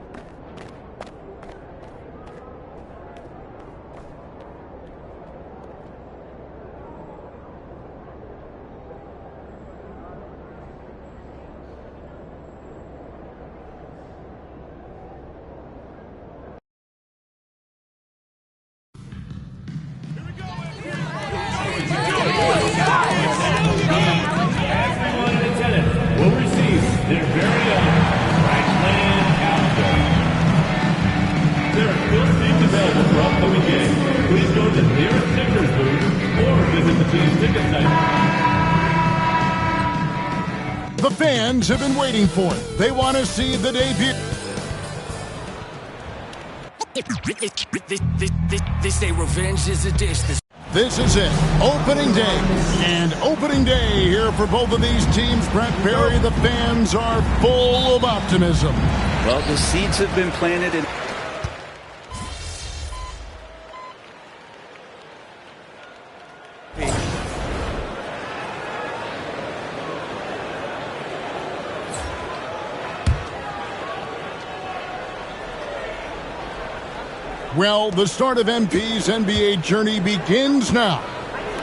The fans have been waiting for it. They want to see the debut. They say revenge is a dish. This is it, opening day. And opening day here for both of these teams. Brent Barry, the fans are full of optimism. Well, the seeds have been planted in. Well, the start of MP's NBA journey begins now.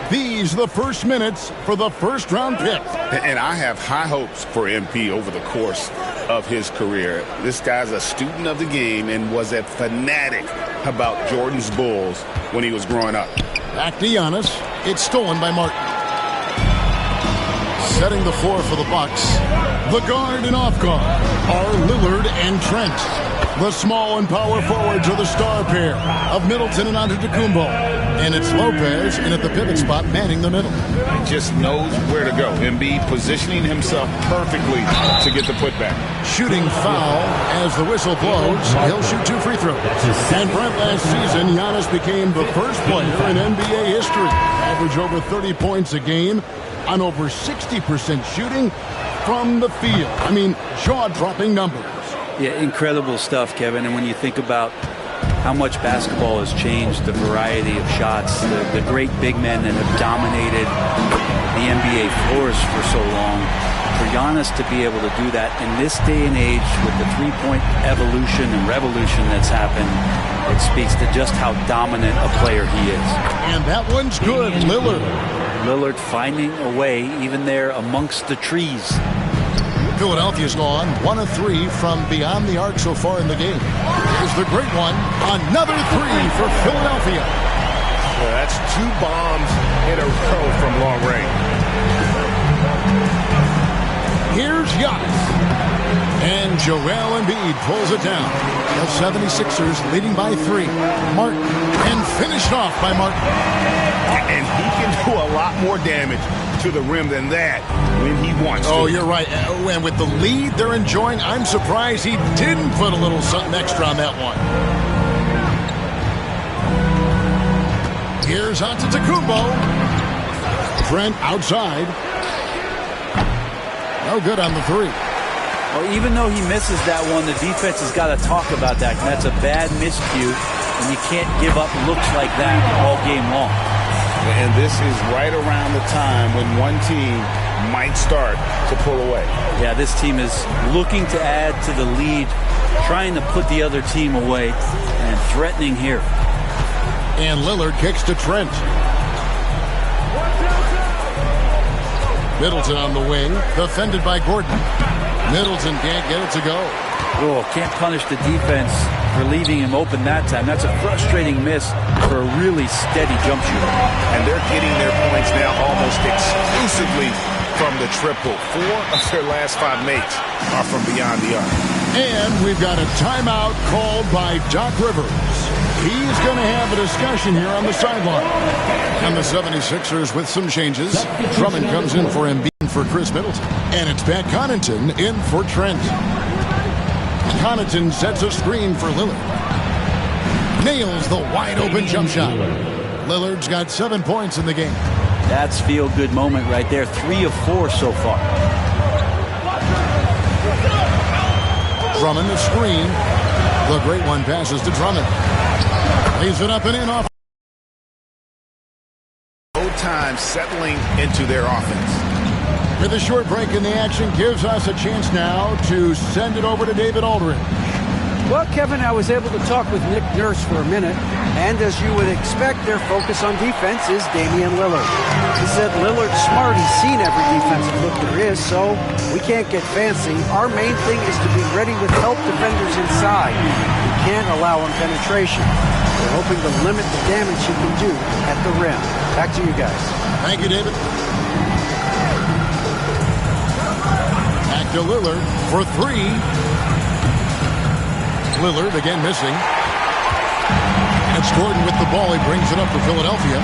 These the first minutes for the first-round pick. And I have high hopes for MP over the course of his career. This guy's a student of the game and was a fanatic about Jordan's Bulls when he was growing up. Back to Giannis. It's stolen by Martin. Setting the floor for the Bucks. The guard and off guard are Lillard and Trent. The small and power forwards are the star pair of Middleton and Antetokounmpo. And it's Lopez in at the pivot spot manning the middle. He just knows where to go. Embiid positioning himself perfectly to get the putback. Shooting foul as the whistle blows. He'll shoot 2 free throws. And Brent, last season, Giannis became the first player in NBA history. Average over 30 points a game on over 60% shooting from the field. I mean, jaw-dropping numbers. Yeah, incredible stuff, Kevin. And when you think about how much basketball has changed, the variety of shots, the great big men that have dominated the NBA floors for so long, for Giannis to be able to do that in this day and age with the three-point evolution and revolution that's happened, it speaks to just how dominant a player he is. And that one's good, Lillard. Lillard finding a way, even there amongst the trees. Philadelphia's gone 1 of 3 from beyond the arc so far in the game. Here's the great one. Another 3 for Philadelphia. Well, that's 2 bombs in a row from long range. Here's Giannis. And Joel Embiid pulls it down. The 76ers leading by 3. Martin. And finished off by Martin. And he can do a lot more damage to the rim than that when he wants to. Oh, you're right. And with the lead they're enjoying, I'm surprised he didn't put a little something extra on that one. Here's Antetokounmpo. Trent outside. No good on the 3. Well, even though he misses that one, the defense has got to talk about that. And that's a bad miscue, and you can't give up looks like that all game long. And this is right around the time when one team might start to pull away. Yeah, this team is looking to add to the lead, trying to put the other team away, and threatening here. And Lillard kicks to Trent. Middleton on the wing, defended by Gordon. Middleton can't get it to go. Oh, can't punish the defense for leaving him open that time. That's a frustrating miss for a really steady jump shooter. And they're getting their points now almost exclusively from the triple. 4 of their last 5 makes are from beyond the arc. And we've got a timeout called by Doc Rivers. He's going to have a discussion here on the sideline. And the 76ers with some changes. Drummond comes in for Embiid for Chris Middleton. And it's Pat Connaughton in for Trent. Connaughton sets a screen for Lillard. Nails the wide-open jump shot. Lillard's got 7 points in the game. That's feel-good moment right there. 3 of 4 so far. Drummond, the screen. The great one passes to Drummond. Leaves it up and in off. No time settling into their offense. With a short break in the action gives us a chance now to send it over to David Aldridge. Well, Kevin, I was able to talk with Nick Nurse for a minute, and as you would expect, their focus on defense is Damian Lillard. He said Lillard's smart. He's seen every defensive look there is, so we can't get fancy. Our main thing is to be ready with help defenders inside. We can't allow him penetration. We're hoping to limit the damage he can do at the rim. Back to you guys. Thank you, David. Back to Lillard for three. Lillard again missing. It's Gordon with the ball. He brings it up for Philadelphia.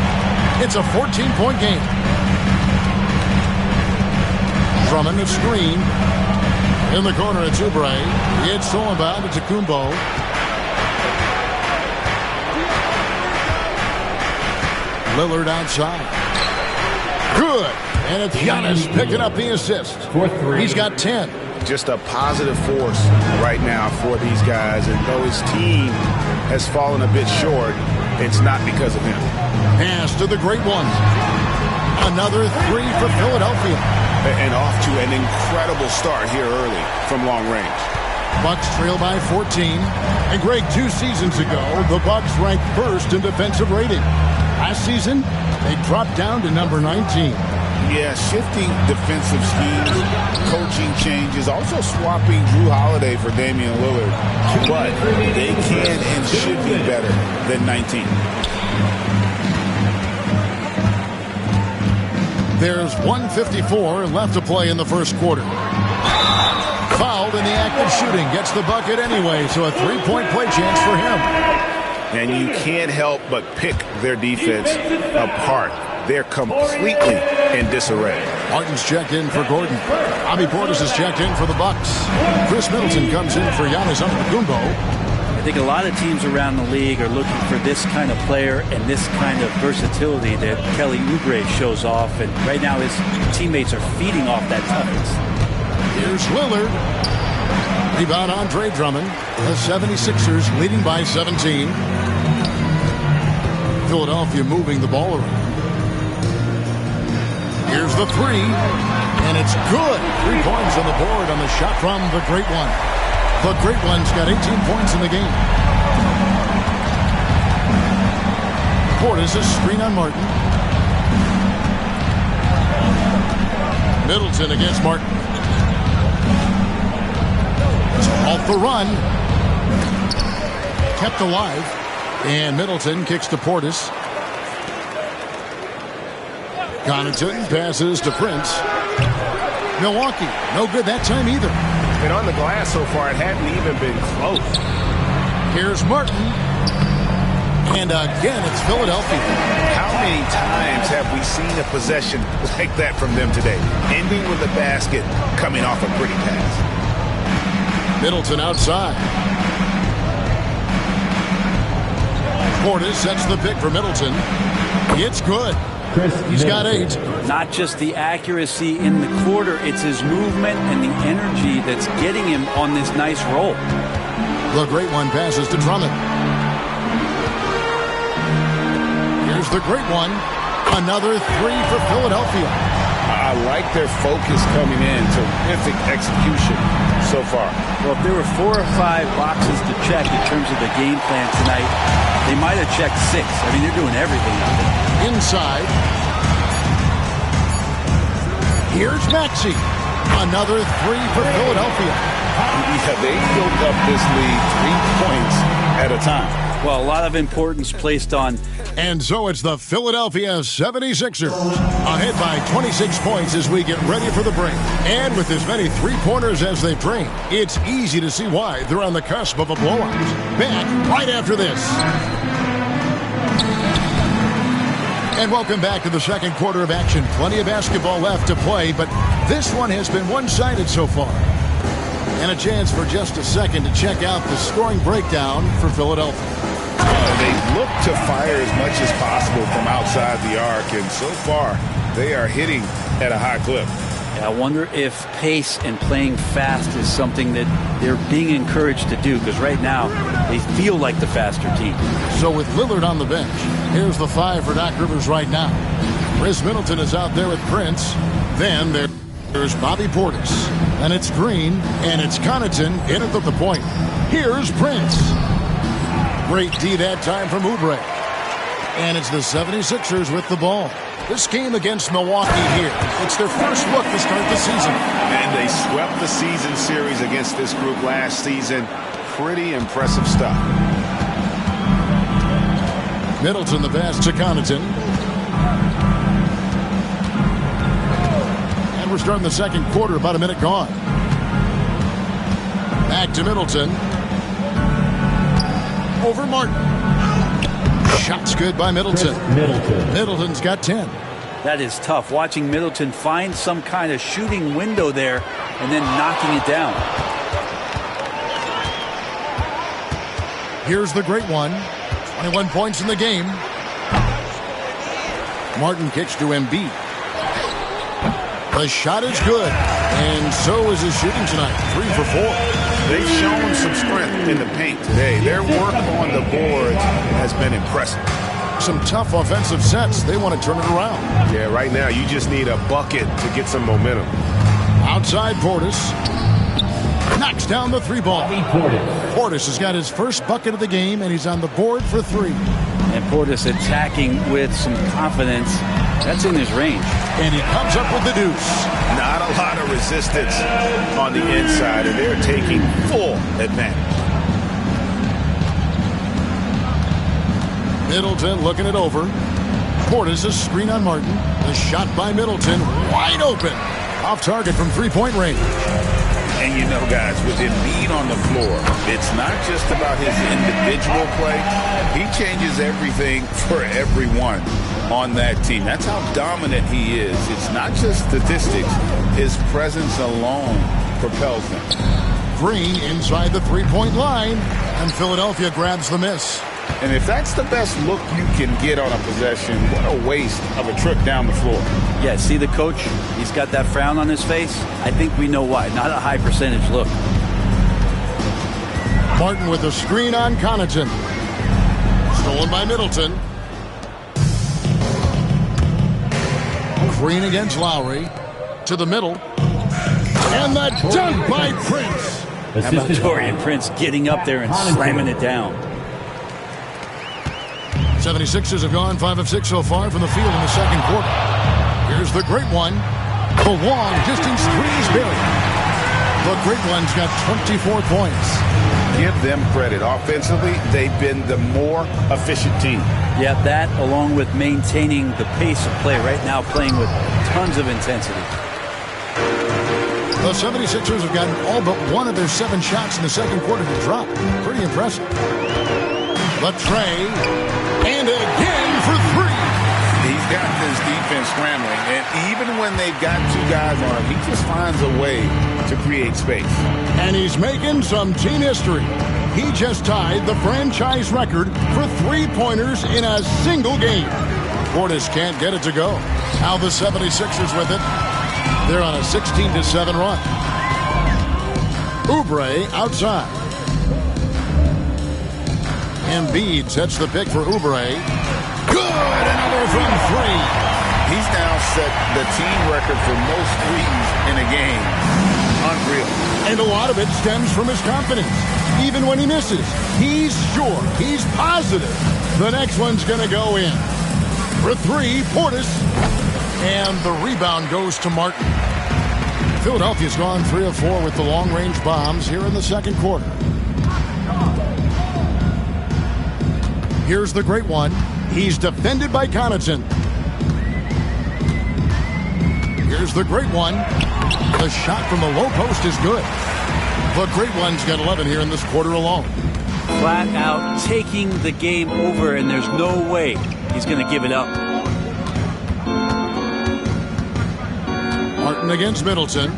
It's a 14-point game. Drummond, a screen. In the corner, it's Oubre. It's stolen by Antetokounmpo. Lillard outside. Good. And it's Giannis picking up the assist. He's got 10. Just a positive force right now for these guys. And though his team has fallen a bit short, it's not because of him. Pass to the great one. Another three for Philadelphia. And off to an incredible start here early from long range. Bucks trail by 14. And Greg, 2 seasons ago, the Bucks ranked first in defensive rating. Last season, they dropped down to number 19. Yeah, shifting defensive schemes, coaching changes, also swapping Drew Holiday for Damian Lillard. But they can and should be better than 19. There's 1:54 left to play in the first quarter. Fouled in the act of shooting. Gets the bucket anyway, so a 3-point play chance for him. And you can't help but pick their defense apart. They're completely in disarray. Martin's checked in for Gordon. Bobby Portis is checked in for the Bucks. Chris Middleton comes in for Giannis Antetokounmpo. I think a lot of teams around the league are looking for this kind of player and this kind of versatility that Kelly Oubre shows off. And right now his teammates are feeding off that toughness. Here's Lillard. Rebound Andre Drummond. The 76ers leading by 17. Philadelphia moving the ball around. Here's the three, and it's good. 3 points on the board on the shot from the Great One. The Great One's got 18 points in the game. Portis is screen on Martin. Middleton against Martin. It's off the run. Kept alive. And Middleton kicks to Portis. Connaughton passes to Prince. Milwaukee, no good that time either. And on the glass so far, it hadn't even been close. Here's Martin. And again, it's Philadelphia. How many times have we seen a possession like that from them today? Ending with a basket, coming off a pretty pass. Middleton outside. Portis sets the pick for Middleton. It's good. He's got 8. Not just the accuracy in the quarter, it's his movement and the energy that's getting him on this nice roll. The Great One passes to Drummond. Here's the Great One. Another 3 for Philadelphia. I like their focus coming in. Terrific execution so far. Well, if there were 4 or 5 boxes to check in terms of the game plan tonight, they might have checked 6. I mean, they're doing everything out there. Inside. Here's Maxey. Another 3 for Philadelphia. Yeah, they built up this lead 3 points at a time. Well, a lot of importance placed on. And so it's the Philadelphia 76ers ahead by 26 points as we get ready for the break. And with as many 3-pointers as they've drained, it's easy to see why they're on the cusp of a blowout. Back right after this. And welcome back to the second quarter of action. Plenty of basketball left to play, but this one has been one-sided so far. And a chance for just a second to check out the scoring breakdown for Philadelphia. They look to fire as much as possible from outside the arc, and so far they are hitting at a high clip. I wonder if pace and playing fast is something that they're being encouraged to do, because right now they feel like the faster team. So with Lillard on the bench, here's the 5 for Doc Rivers right now. Chris Middleton is out there with Prince. Then they're There's Bobby Portis, and it's Green, and it's Connaughton in at the point. Here's Prince. Great D that time from Oubre. And it's the 76ers with the ball. This game against Milwaukee here, it's their first look to start the season. And they swept the season series against this group last season. Pretty impressive stuff. Middleton the pass to Connaughton. And we're starting the second quarter, about a minute gone. Back to Middleton. Over Martin. Shots good by Middleton. Middleton's got 10. That is tough. Watching Middleton find some kind of shooting window there and then knocking it down. Here's the great one. 21 points in the game. Martin kicks to Embiid. The shot is good. And so is his shooting tonight. 3 for 4. They've shown some strength in the paint today. Their work on the boards has been impressive. Some tough offensive sets. They want to turn it around. Yeah, right now you just need a bucket to get some momentum. Outside Portis. Knocks down the 3 ball. Portis has got his first bucket of the game, and he's on the board for 3. And Portis attacking with some confidence. That's in his range. And he comes up with the deuce. Not a lot of resistance on the inside, and they're taking full advantage. Middleton looking it over. Portis a screen on Martin. The shot by Middleton, wide open. Off target from 3-point range. And you know, guys, with Embiid on the floor, it's not just about his individual play. He changes everything for everyone on that team. That's how dominant he is. It's not just statistics. His presence alone propels them. Green inside the 3-point line, and Philadelphia grabs the miss. And if that's the best look you can get on a possession, what a waste of a trip down the floor. Yeah, see the coach? He's got that frown on his face. I think we know why. Not a high percentage look. Martin with a screen on Connaughton. Stolen by Middleton. Green against Lowry. To the middle. And that dunk by Prince. How about Taurean Prince getting up there and slamming it down? 76ers have gone 5 of 6 so far from the field in the second quarter. Here's the great one. The long distance 3 is buried. The great one's got 24 points. Give them credit. Offensively, they've been the more efficient team. Yeah, that along with maintaining the pace of play right now, playing with tons of intensity. The 76ers have gotten all but one of their 7 shots in the second quarter to drop. Pretty impressive. But Trey, and again for 3. He's got this defense scrambling, and even when they've got 2 guys on him, he just finds a way to create space. And he's making some team history. He just tied the franchise record for 3-pointers in a single game. Portis can't get it to go. Now the 76ers with it. They're on a 16-7 run. Oubre outside. Embiid sets the pick for Oubre. Good! Another from 3. He's now set the team record for most threes in a game. Unreal. And a lot of it stems from his confidence. Even when he misses, he's sure, he's positive the next one's going to go in. For 3, Portis. And the rebound goes to Martin. Philadelphia's gone 3 of 4 with the long-range bombs here in the second quarter. Here's the great one. He's defended by Connaughton. Here's the great one. The shot from the low post is good. The great one's got 11 here in this quarter alone. Flat out taking the game over, and there's no way he's going to give it up. Martin against Middleton.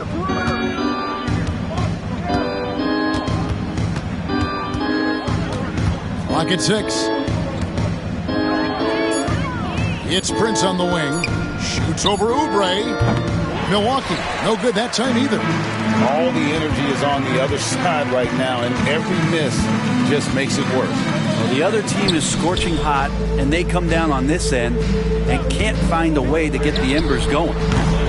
Clock at 6. It's Prince on the wing. Shoots over Oubre. Milwaukee, no good that time either. All the energy is on the other side right now, and every miss just makes it worse. Well, the other team is scorching hot, and they come down on this end and can't find a way to get the embers going.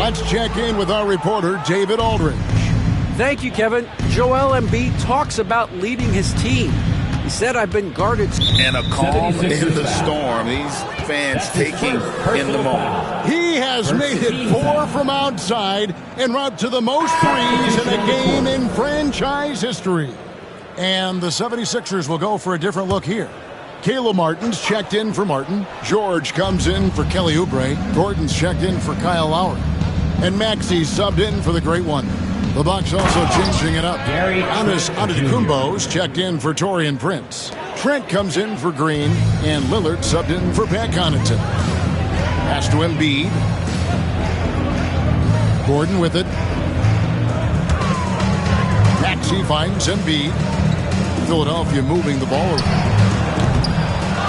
Let's check in with our reporter, David Aldridge. Thank you, Kevin. Joel Embiid talks about leading his team. He said, I've been guarded. And a calm in the storm. These fans taking in the moment. He has made it 4 from outside en route to the most threes in a game in franchise history. And the 76ers will go for a different look here. Caleb Martin's checked in for Martin. George comes in for Kelly Oubre. Gordon's checked in for Kyle Lowry. And Maxey's subbed in for the great one. The Bucks also changing it up. Giannis Antetokounmpo's checked in for Taurean Prince. Trent comes in for Green. And Lillard subbed in for Pat Connaughton. Pass to Embiid. Gordon with it. Maxey finds Embiid. Philadelphia moving the ball around.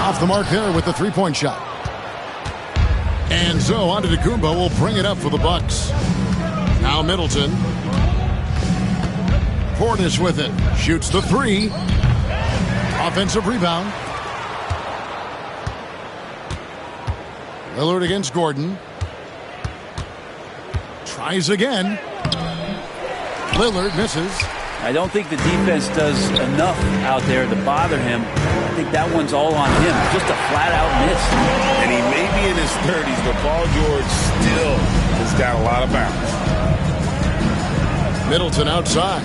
Off the mark there with the three-point shot. And so Antetokounmpo will bring it up for the Bucks. Now Middleton. Portis with it. Shoots the three. Offensive rebound. Lillard against Gordon. Tries again. Lillard misses. I don't think the defense does enough out there to bother him. I think that one's all on him. Just a flat-out miss. And he may be in his 30s, but Paul George still has got a lot of bounce. Middleton outside.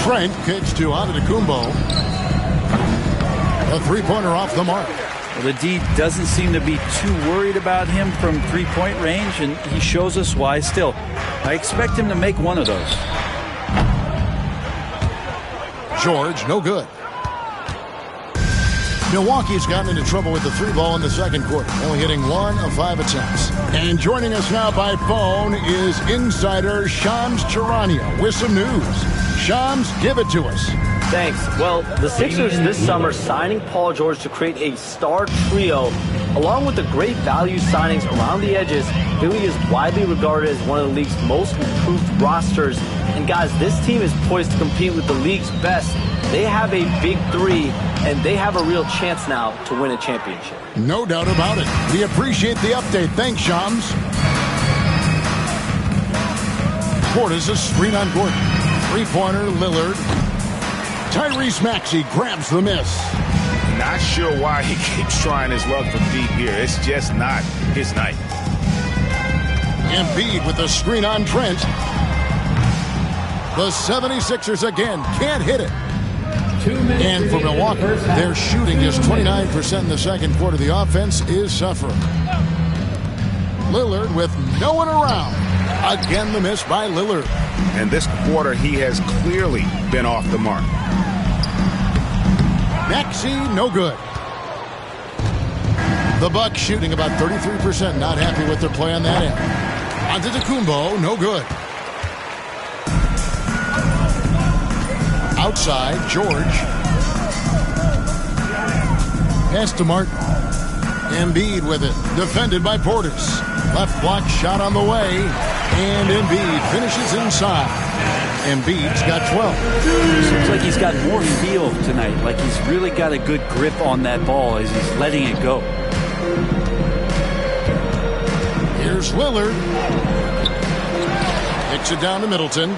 Trent kicks to Antetokounmpo. A three-pointer off the mark. Well, the D doesn't seem to be too worried about him from three-point range, and he shows us why still. I expect him to make one of those. George, no good. Milwaukee's gotten into trouble with the three ball in the second quarter, only hitting 1 of 5 attempts. And joining us now by phone is insider Shams Charania with some news. Shams, give it to us. Thanks. Well, the Sixers this summer signing Paul George to create a star trio, along with the great value signings around the edges, Philly is widely regarded as one of the league's most improved rosters. And guys, this team is poised to compete with the league's best. They have a big three, and they have a real chance now to win a championship. No doubt about it. We appreciate the update. Thanks, Shams. Portis a screen on Gordon. Three-pointer, Lillard. Tyrese Maxey grabs the miss. Not sure why he keeps trying his luck from deep here. It's just not his night. Embiid with the screen on Trent. The 76ers again can't hit it. And for Milwaukee, they're shooting just 29% in the second quarter. The offense is suffering. Lillard with no one around. Again, the miss by Lillard. And this quarter, he has clearly been off the mark. Maxey, no good. The Bucks shooting about 33%. Not happy with their play on that end. Antetokounmpo, no good. Outside, George. Pass to Martin. Embiid with it. Defended by Portis. Left block shot on the way. And Embiid finishes inside. Embiid's got 12. Seems like he's got more feel tonight. Like he's really got a good grip on that ball as he's letting it go. Here's Lillard. Kicks it down to Middleton.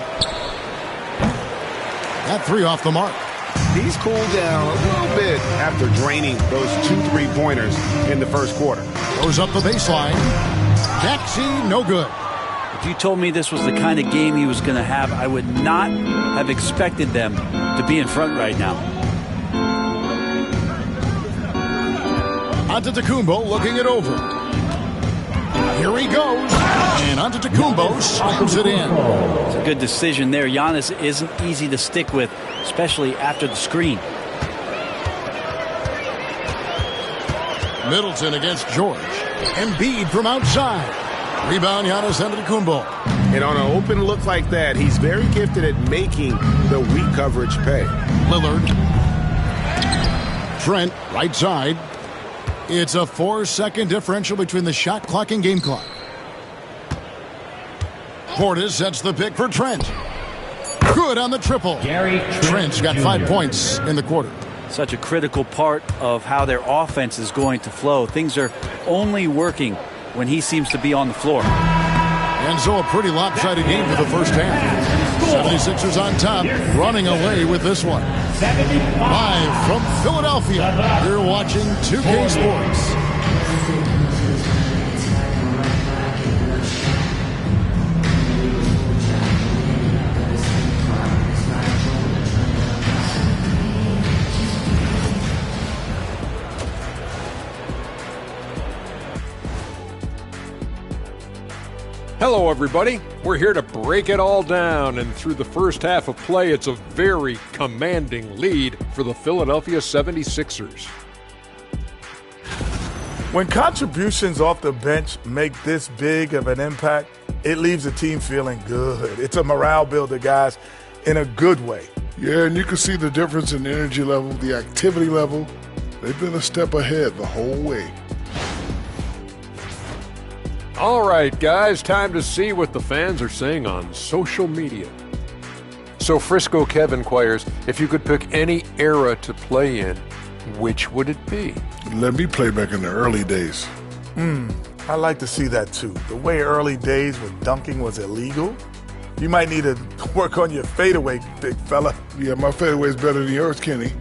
That three off the mark. He's cooled down a little bit after draining those 2 3-pointers in the first quarter. Goes up the baseline. Maxey, no good. If you told me this was the kind of game he was going to have, I would not have expected them to be in front right now. Antetokounmpo looking it over. Here he goes. And Antetokounmpo slams it in. It's a good decision there. Giannis isn't easy to stick with, especially after the screen. Middleton against George. Embiid from outside. Rebound, Giannis Antetokounmpo. And on an open look like that, he's very gifted at making the weak coverage pay. Lillard. Trent, right side. It's a 4-second differential between the shot clock and game clock. Portis sets the pick for Trent. Good on the triple. Trent's got 5 points in the quarter. Such a critical part of how their offense is going to flow. Things are only working when he seems to be on the floor. And so a pretty lopsided game for the first half. 76ers on top, running away with this one. Live from Philadelphia, you're watching 2K Sports. Hello, everybody. We're here to break it all down, and through the first half of play, it's a very commanding lead for the Philadelphia 76ers. When contributions off the bench make this big of an impact, it leaves the team feeling good. It's a morale builder, guys, in a good way. Yeah, and you can see the difference in the energy level, the activity level. They've been a step ahead the whole way. All right, guys, time to see what the fans are saying on social media. So Frisco Kev inquires, if you could pick any era to play in, which would it be? Let me play back in the early days. I like to see that too. The way early days when dunking was illegal. You might need to work on your fadeaway, big fella. Yeah, my fadeaway's better than yours, Kenny.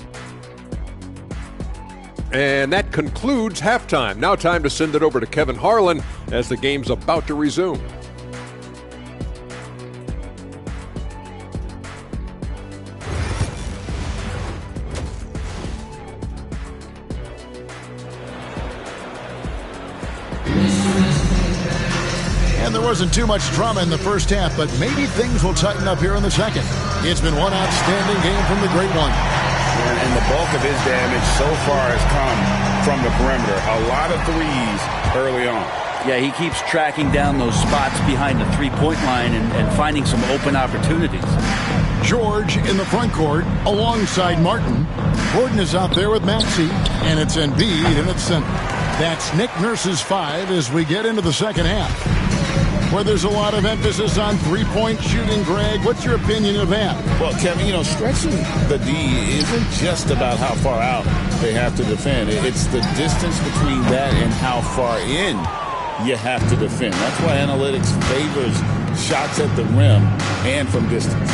And that concludes halftime. Now time to send it over to Kevin Harlan as the game's about to resume. And there wasn't too much drama in the first half, but maybe things will tighten up here in the second. It's been one outstanding game from the Great One. And the bulk of his damage so far has come from the perimeter. A lot of threes early on. Yeah, he keeps tracking down those spots behind the three-point line and finding some open opportunities. George in the front court alongside Martin. Gordon is out there with Maxey, and it's Embiid in its center. That's Nick Nurse's 5 as we get into the second half, where there's a lot of emphasis on three-point shooting. Greg, what's your opinion of that? Well, Kevin, stretching the D isn't just about how far out they have to defend. It's the distance between that and how far in you have to defend. That's why analytics favors shots at the rim and from distance.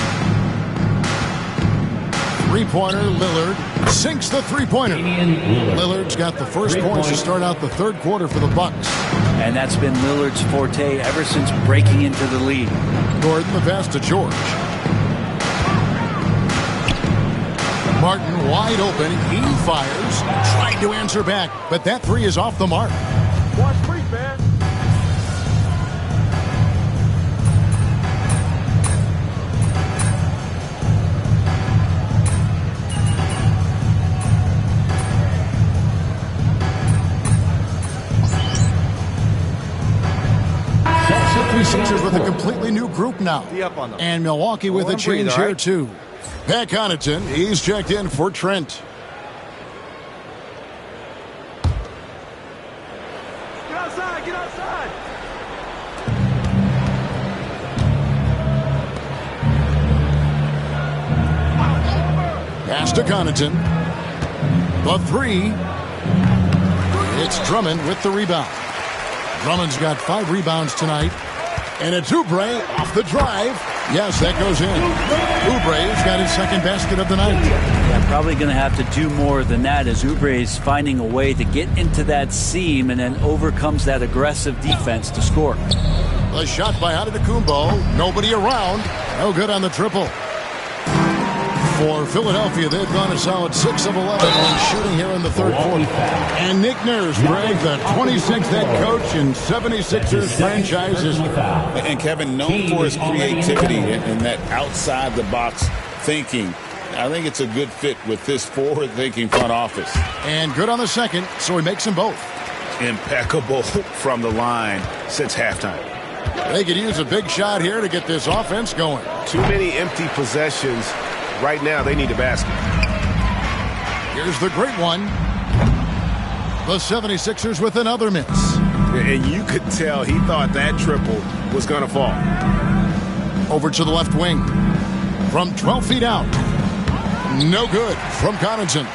Three-pointer, Lillard sinks the three-pointer. Lillard's got the first points to start out the third quarter for the Bucks. And that's been Lillard's forte ever since breaking into the league. Gordon the pass to George. Martin wide open. He fires. Tried to answer back, but that three is off the mark. Watch free, man. Sixers with a completely new group now. And Milwaukee with a change here, too. Pat Connaughton, he's checked in for Trent. Get outside, get outside. Pass to Connaughton. The three. It's Drummond with the rebound. Drummond's got 5 rebounds tonight. And it's Oubre off the drive. Yes, that goes in. Oubre's got his second basket of the night. Yeah, probably going to have to do more than that as Oubre's finding a way to get into that seam and then overcomes that aggressive defense to score. The shot by Antetokounmpo. Nobody around. No good on the triple. For Philadelphia, they've gone a solid 6 of 11 on shooting here in the third quarter. And Nick Nurse, Greg, the 26th head coach in 76ers franchise history. And Kevin, known for his creativity and that outside-the-box thinking. I think it's a good fit with this forward-thinking front office. And good on the second, so he makes them both. Impeccable from the line since halftime. They could use a big shot here to get this offense going. Too many empty possessions. Right now, they need a basket. Here's the great one. The 76ers with another miss. And you could tell he thought that triple was going to fall. Over to the left wing. From 12 feet out. No good from Connaughton.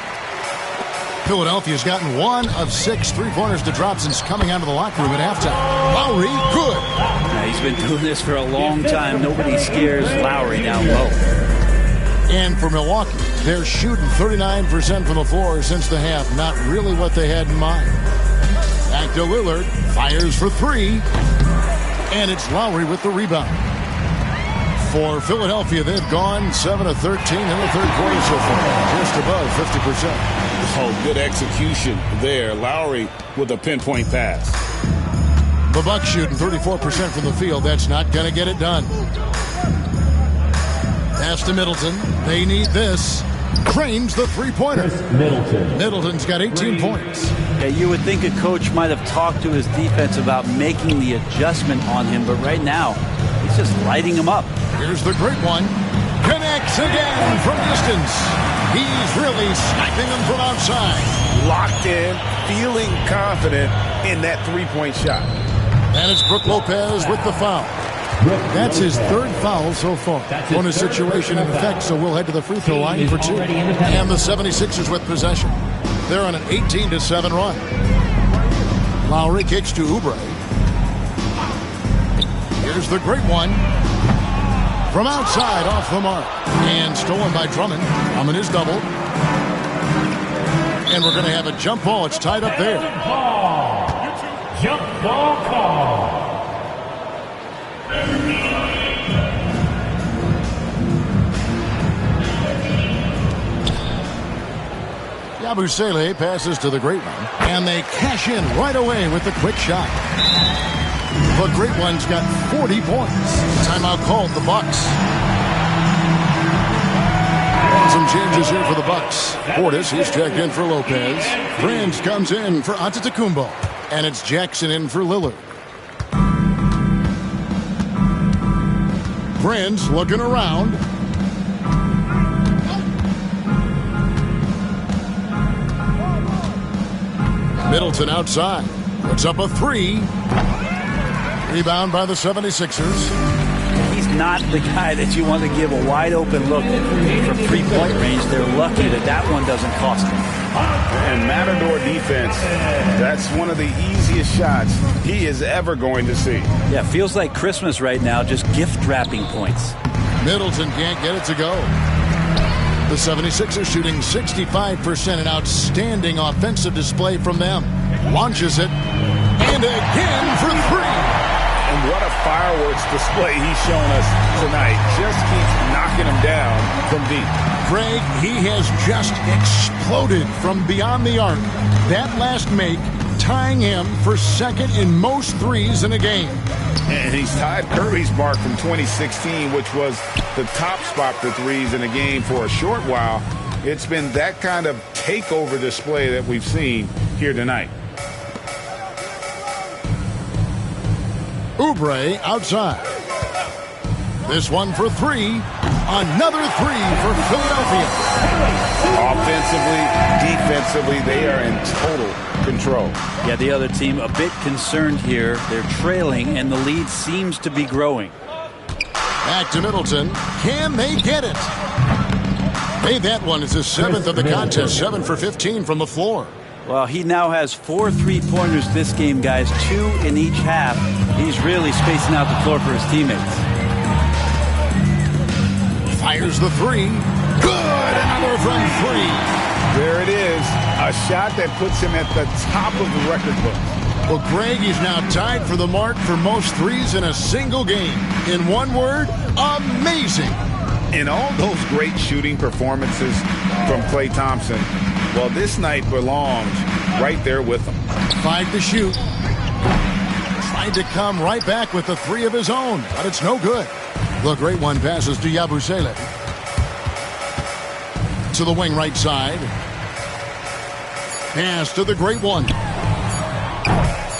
Philadelphia's gotten 1 of 6 3-pointers to drop since coming out of the locker room at halftime. Lowry, good. Yeah, he's been doing this for a long time. Nobody scares Lowry down low. And for Milwaukee, they're shooting 39% from the floor since the half. Not really what they had in mind. Back to Lillard, fires for 3. And it's Lowry with the rebound. For Philadelphia, they've gone 7 of 13 in the third quarter so far, just above 50%. Oh, good execution there. Lowry with a pinpoint pass. The Bucks shooting 34% from the field. That's not going to get it done. Pass to Middleton. They need this. Cranes the three-pointer. Middleton's got 18 points. Yeah, you would think a coach might have talked to his defense about making the adjustment on him, but right now, he's just lighting him up. Here's the great one. Connects again from distance. He's really sniping them from outside. Locked in, feeling confident in that three-point shot. And it's Brook Lopez with the foul. That's his third foul so far. Bonus situation in effect, so we'll head to the free throw line for 2. And the 76ers with possession. They're on an 18-7 run. Lowry kicks to Oubre. Here's the great one. From outside, off the mark. And stolen by Drummond. Drummond is doubled. And we're going to have a jump ball. It's tied up there. Jump ball call. Yabusele passes to the great one. And they cash in right away with the quick shot. The great one's got 40 points. Timeout called the Bucks. Some changes here for the Bucks. Portis, he's checked in for Lopez. Prince comes in for Antetokounmpo. And it's Jackson in for Lillard. Prince looking around. Middleton outside. Puts up a 3. Rebound by the 76ers. He's not the guy that you want to give a wide open look from 3-point range. They're lucky that one doesn't cost them. And Matador defense, that's one of the easiest shots he is ever going to see. Yeah, feels like Christmas right now, just gift wrapping points. Middleton can't get it to go. The 76ers shooting 65%, an outstanding offensive display from them. Launches it, and again for 3. And what a fireworks display he's shown us tonight. Just keeps knocking him down from deep. Greg, he has just exploded from beyond the arc. That last make tying him for second in most threes in a game. And he's tied Curry's mark from 2016, which was the top spot for threes in a game for a short while. It's been that kind of takeover display that we've seen here tonight. Oubre outside. This one for 3. Another 3 for Philadelphia. Offensively, defensively, they are in total control. Yeah, the other team a bit concerned here. They're trailing, and the lead seems to be growing. Back to Middleton. Can they get it? Hey, that one is his 7th of the contest. 7 for 15 from the floor. Well, he now has 4 3-pointers this game, guys. 2 in each half. He's really spacing out the floor for his teammates. Fires the 3. Good! Another from 3. There it is. A shot that puts him at the top of the record book. Well, Greg is now tied for the mark for most threes in a single game. In one word, amazing. In all those great shooting performances from Klay Thompson, well, this night belongs right there with him. 5 to shoot. Tried to come right back with the 3 of his own, but it's no good. The great one passes to Yabusele. To the wing right side. Pass to the great one.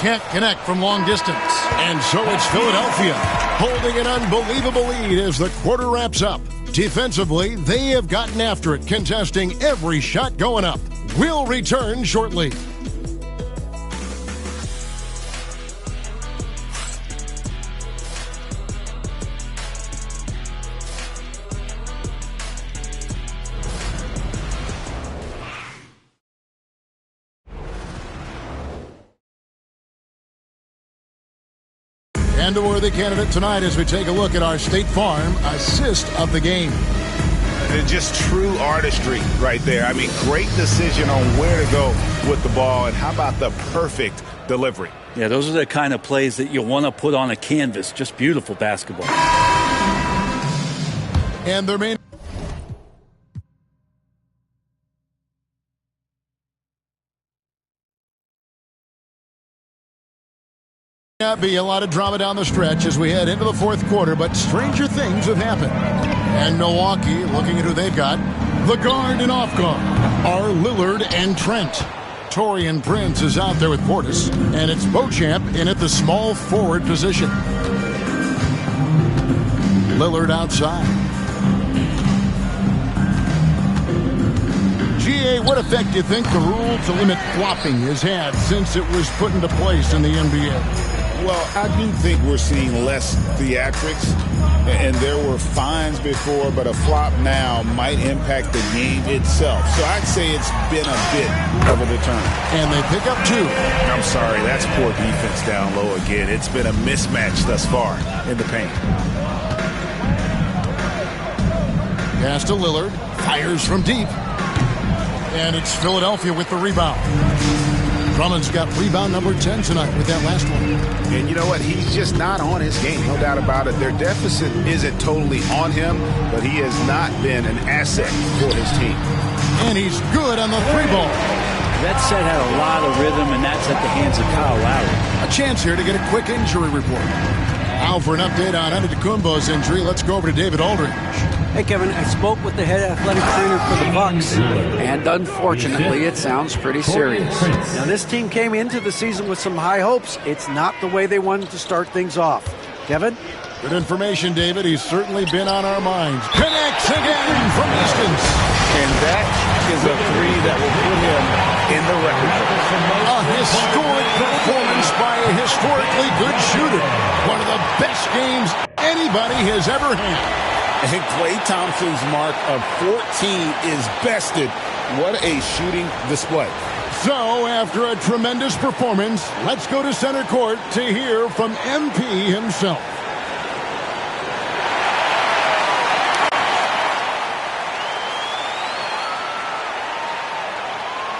Can't connect from long distance. And so it's Philadelphia holding an unbelievable lead as the quarter wraps up. Defensively, they have gotten after it, contesting every shot going up. We'll return shortly. And a worthy candidate tonight as we take a look at our State Farm assist of the game. Just true artistry right there. I mean, great decision on where to go with the ball, and how about the perfect delivery? Yeah, those are the kind of plays that you want to put on a canvas. Just beautiful basketball. And their main... Not be a lot of drama down the stretch as we head into the fourth quarter, but stranger things have happened. And Milwaukee, looking at who they've got, the guard and off guard are Lillard and Trent. Torian Prince is out there with Portis, and it's Beauchamp in at the small forward position. Lillard outside. GA, what effect do you think the rule to limit flopping has had since it was put into place in the NBA? Well, I do think we're seeing less theatrics, and there were fines before, but a flop now might impact the game itself. So I'd say it's been a bit of a deterrent. And they pick up 2. I'm sorry, that's poor defense down low again. It's been a mismatch thus far in the paint. Pass to Lillard, fires from deep. And it's Philadelphia with the rebound. Drummond's got rebound number 10 tonight with that last one. And you know what? He's just not on his game, no doubt about it. Their deficit isn't totally on him, but he has not been an asset for his team. And he's good on the 3-ball. That set had a lot of rhythm, and that's at the hands of Kyle Lowry. A chance here to get a quick injury report. Now for an update on Antetokounmpo's injury, let's go over to David Aldridge. Hey, Kevin, I spoke with the head athletic trainer for the Bucks, and unfortunately, it sounds pretty serious. Now, this team came into the season with some high hopes. It's not the way they wanted to start things off. Kevin? Good information, David. He's certainly been on our minds. Connects again from distance. And that is a 3 that will put him in the record book. A historic performance by a historically good shooter. One of the best games anybody has ever had. And Klay Thompson's mark of 14 is bested. What a shooting display. So, after a tremendous performance, let's go to center court to hear from MP himself.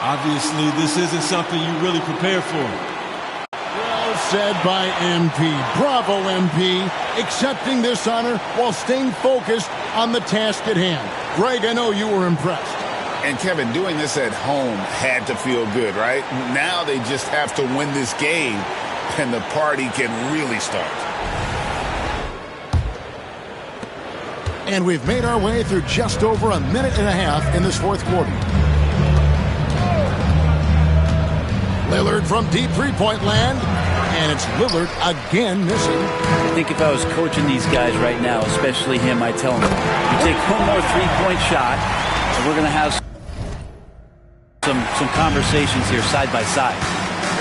Obviously, this isn't something you really prepare for. Well said by MP. Bravo, MP. Accepting this honor while staying focused on the task at hand. Greg, I know you were impressed. And Kevin, doing this at home had to feel good, right? Now they just have to win this game, and the party can really start. And we've made our way through just over a minute and a half in this fourth quarter. Lillard from deep three-point land, and it's Lillard again missing. I think if I was coaching these guys right now, especially him, I'd tell him, you take one more three-point shot, and we're going to have some conversations here side by side.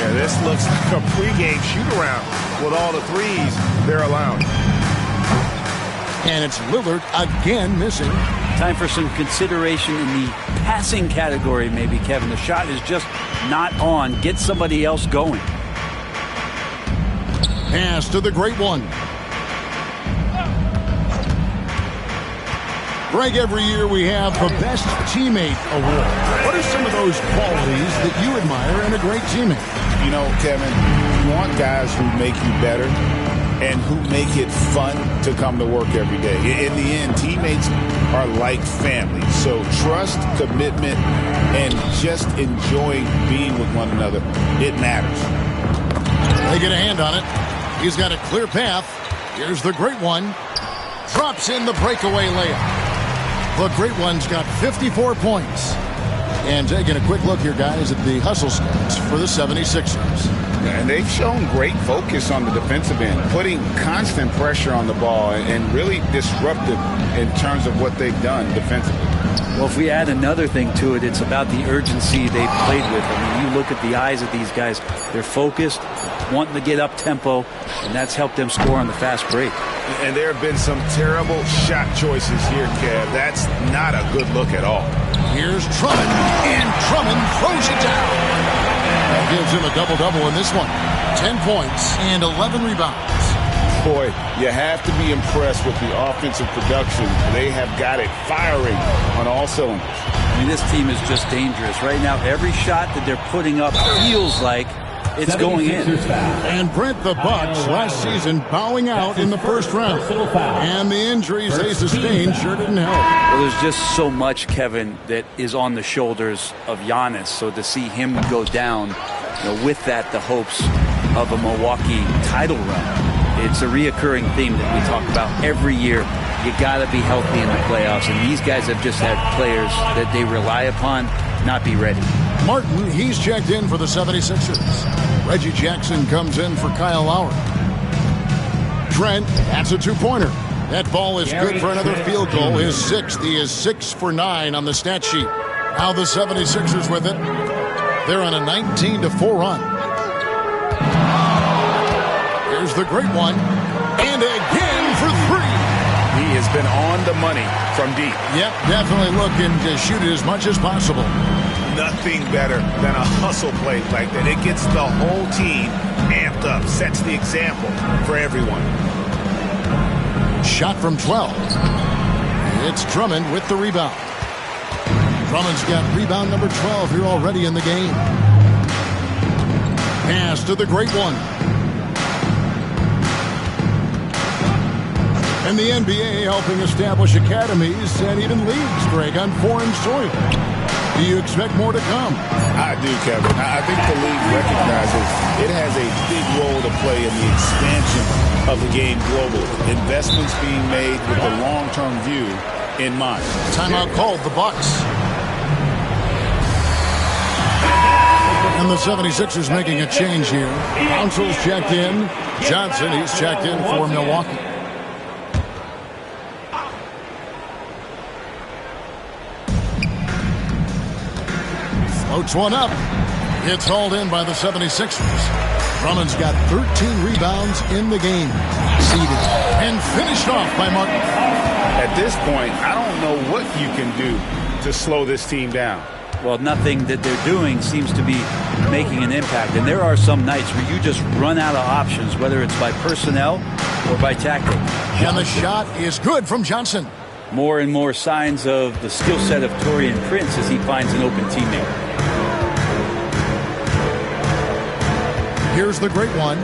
Yeah, this looks like a pregame shoot-around with all the threes they're allowing. And it's Lillard again missing. Time for some consideration in the passing category, maybe, Kevin. The shot is just not on. Get somebody else going. Pass to the great one. Greg, every year we have the Best Teammate Award. What are some of those qualities that you admire in a great teammate? You know, Kevin, you want guys who make you better and who make it fun to come to work every day. In the end, teammates are like family. So trust, commitment, and just enjoying being with one another, it matters. They get a hand on it. He's got a clear path. Here's the great one. Drops in the breakaway layup. The great one's got 54 points. And taking a quick look here, guys, at the hustle stats for the 76ers. And they've shown great focus on the defensive end, putting constant pressure on the ball and really disruptive in terms of what they've done defensively. Well, if we add another thing to it, it's about the urgency they've played with. I mean, you look at the eyes of these guys, they're focused, wanting to get up tempo, and that's helped them score on the fast break. And there have been some terrible shot choices here, Kev. That's not a good look at all. Here's Drummond, and Drummond throws it down. That gives him a double-double in this one. 10 points and 11 rebounds. Boy, you have to be impressed with the offensive production. They have got it firing on all cylinders. I mean, this team is just dangerous. Right now, every shot that they're putting up feels like it's going in. And Brent, the Bucks last season bowing out in the first round. And the injuries they sustained sure didn't help. Well, there's just so much, Kevin, that is on the shoulders of Giannis. So to see him go down, with that, the hopes of a Milwaukee title run. It's a reoccurring theme that we talk about every year. You got to be healthy in the playoffs. And these guys have just had players that they rely upon not be ready. Martin, he's checked in for the 76ers. Reggie Jackson comes in for Kyle Lowry. Trent, that's a two-pointer. That ball is good for another field goal. His sixth. He is 6 for 9 on the stat sheet. Now the 76ers with it. They're on a 19-4 run. Here's the great one. And again for 3. He has been on the money from deep. Yep, definitely looking to shoot it as much as possible. Nothing better than a hustle play like that. It gets the whole team amped up, sets the example for everyone. Shot from 12. It's Drummond with the rebound. Drummond's got rebound number 12 here already in the game. Pass to the great one. And the NBA helping establish academies and even leagues, Greg, on foreign soil. Do you expect more to come? I do, Kevin. I think the league recognizes it has a big role to play in the expansion of the game globally. Investments being made with the long-term view in mind. Timeout called, the Bucks. And the 76ers making a change here. Council's checked in. Johnson, he's checked in for Milwaukee. Floats one up. It's hauled in by the 76ers. Drummond's got 13 rebounds in the game. Seeded and finished off by Martin. At this point, I don't know what you can do to slow this team down. Well, nothing that they're doing seems to be making an impact. And there are some nights where you just run out of options, whether it's by personnel or by tactic. And the shot is good from Johnson. More and more signs of the skill set of Taurean Prince as he finds an open teammate. Here's the great one.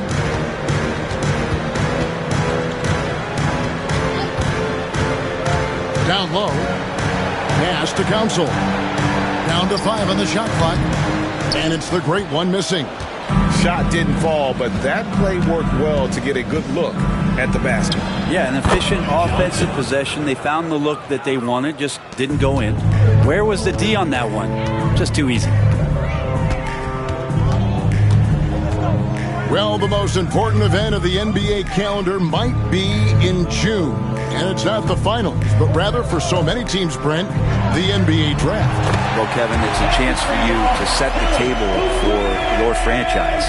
Down low. Pass to Council. Down to 5 on the shot clock. And it's the great one missing. Shot didn't fall, but that play worked well to get a good look at the basket. Yeah, an efficient offensive possession. They found the look that they wanted, just didn't go in. Where was the D on that one? Just too easy. Well, the most important event of the NBA calendar might be in June. And it's not the finals, but rather for so many teams, Brent, the NBA draft. Well, Kevin, it's a chance for you to set the table for your franchise.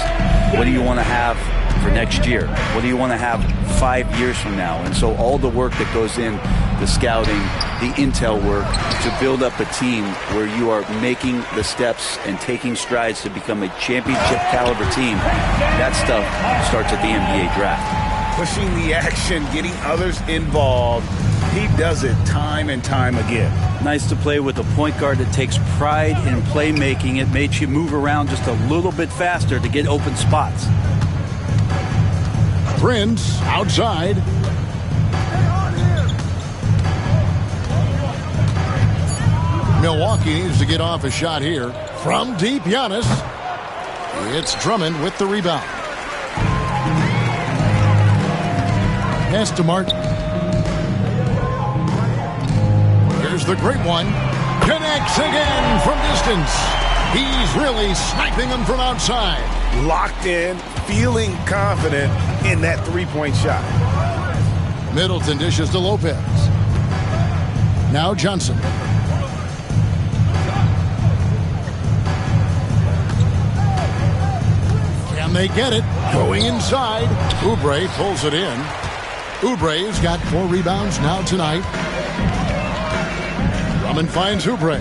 What do you want to have for next year? What do you want to have 5 years from now? And so all the work that goes in, the scouting, the intel work, to build up a team where you are making the steps and taking strides to become a championship caliber team, that stuff starts at the NBA draft. Pushing the action, getting others involved. He does it time and time again. Nice to play with a point guard that takes pride in playmaking. It makes you move around just a little bit faster to get open spots. Prince outside. Milwaukee needs to get off a shot here. From deep, Giannis. It's Drummond with the rebound. Pass to Martin. Here's the great one. Connects again from distance. He's really sniping them from outside. Locked in, feeling confident in that three-point shot. Middleton dishes to Lopez. Now Johnson. Can they get it? Going inside. Oubre pulls it in. Oubre's got 4 rebounds now tonight. Drummond finds Oubre.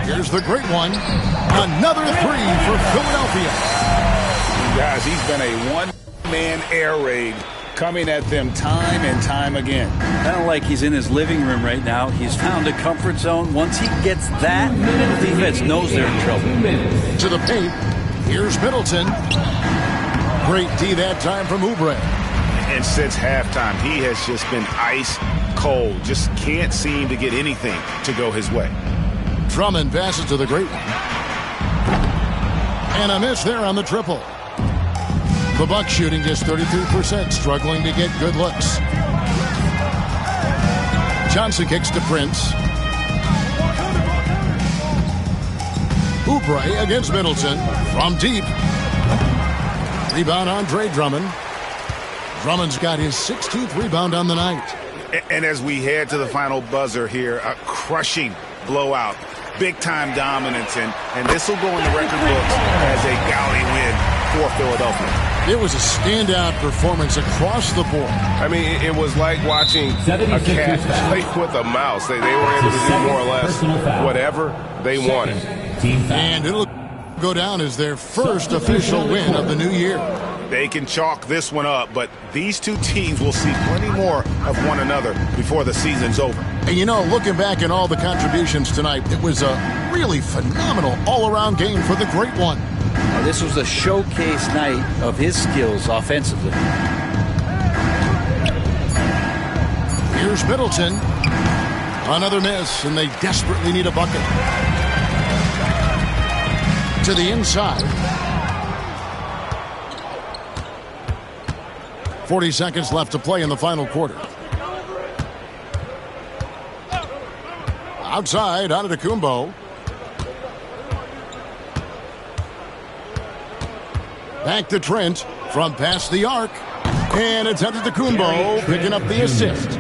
Here's the great one. Another 3 for Philadelphia. Guys, he's been a one-man air raid coming at them time and time again. Kind of like he's in his living room right now. He's found a comfort zone. Once he gets that, the defense knows they're in trouble. To the paint. Here's Middleton. Great D that time from Oubre. And since halftime, he has just been ice cold. Just can't seem to get anything to go his way. Drummond passes to the great one. And a miss there on the triple. The Bucks shooting just 33%, struggling to get good looks. Johnson kicks to Prince. Oubre against Middleton from deep. Rebound Andre Drummond. Drummond's got his 16th rebound on the night. And as we head to the final buzzer here, a crushing blowout. Big-time dominance, and this will go in the record books as a gaudy win for Philadelphia. It was a standout performance across the board. I mean, it was like watching a cat play with a mouse. They were able to do more or less whatever they wanted. And it'll go down as their first official win of the new year. They can chalk this one up, but these two teams will see plenty more of one another before the season's over. And you know, looking back at all the contributions tonight, it was a really phenomenal all-around game for the Great One. Now, this was a showcase night of his skills offensively. Here's Middleton. Another miss, and they desperately need a bucket. To the inside. 40 seconds left to play in the final quarter. Outside, Antetokounmpo. Back to Trent from past the arc. And it's Antetokounmpo picking up the assist.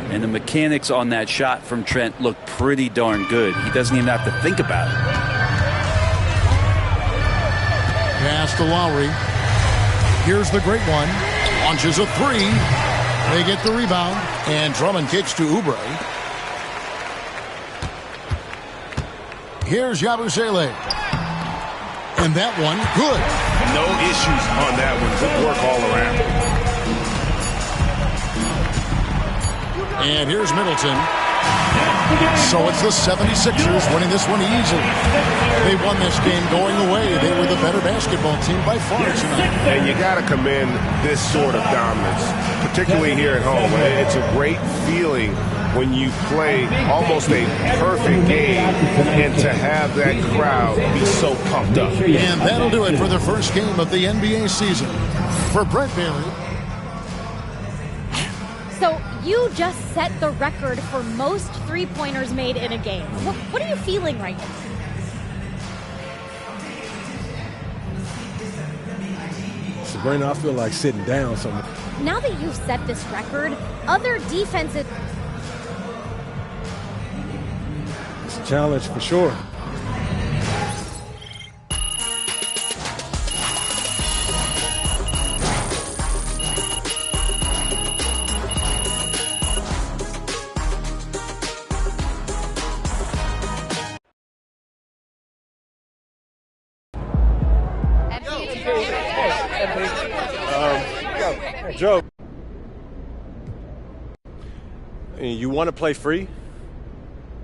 And the mechanics on that shot from Trent look pretty darn good. He doesn't even have to think about it. Pass to Lowry. Here's the great one. Launches a three. They get the rebound. And Drummond kicks to Oubre. Here's Yabusele. And that one, good. No issues on that one. Good work all around. And here's Middleton. So it's the 76ers winning this one easily. They won this game going away. They were the better basketball team by far tonight. And you got to commend this sort of dominance, particularly here at home. It's a great feeling when you play almost a perfect game and to have that crowd be so pumped up. And that'll do it for the first game of the NBA season. For Brent Barry. So you just set the record for most three-pointers made in a game. What are you feeling right now? Sabrina, I feel like sitting down somewhere. Now that you've set this record, other defensive... It's a challenge for sure. Joe, you want to play free,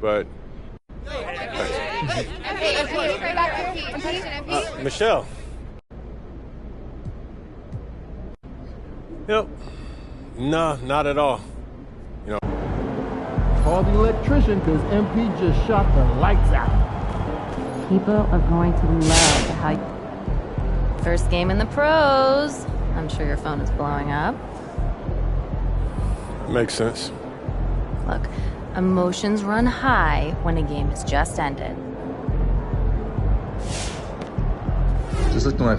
but Michelle. Yep. Nah, not at all. You know. Call the electrician because MP just shot the lights out. People are going to love how... First game in the pros. I'm sure your phone is blowing up. Makes sense. Look, emotions run high when a game has just ended. Just look to my...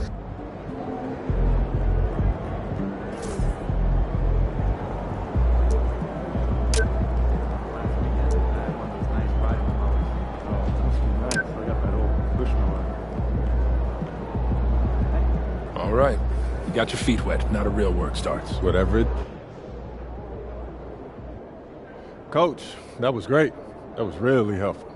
All right. You got your feet wet. Now the real work starts. Whatever it... Coach, that was great. That was really helpful.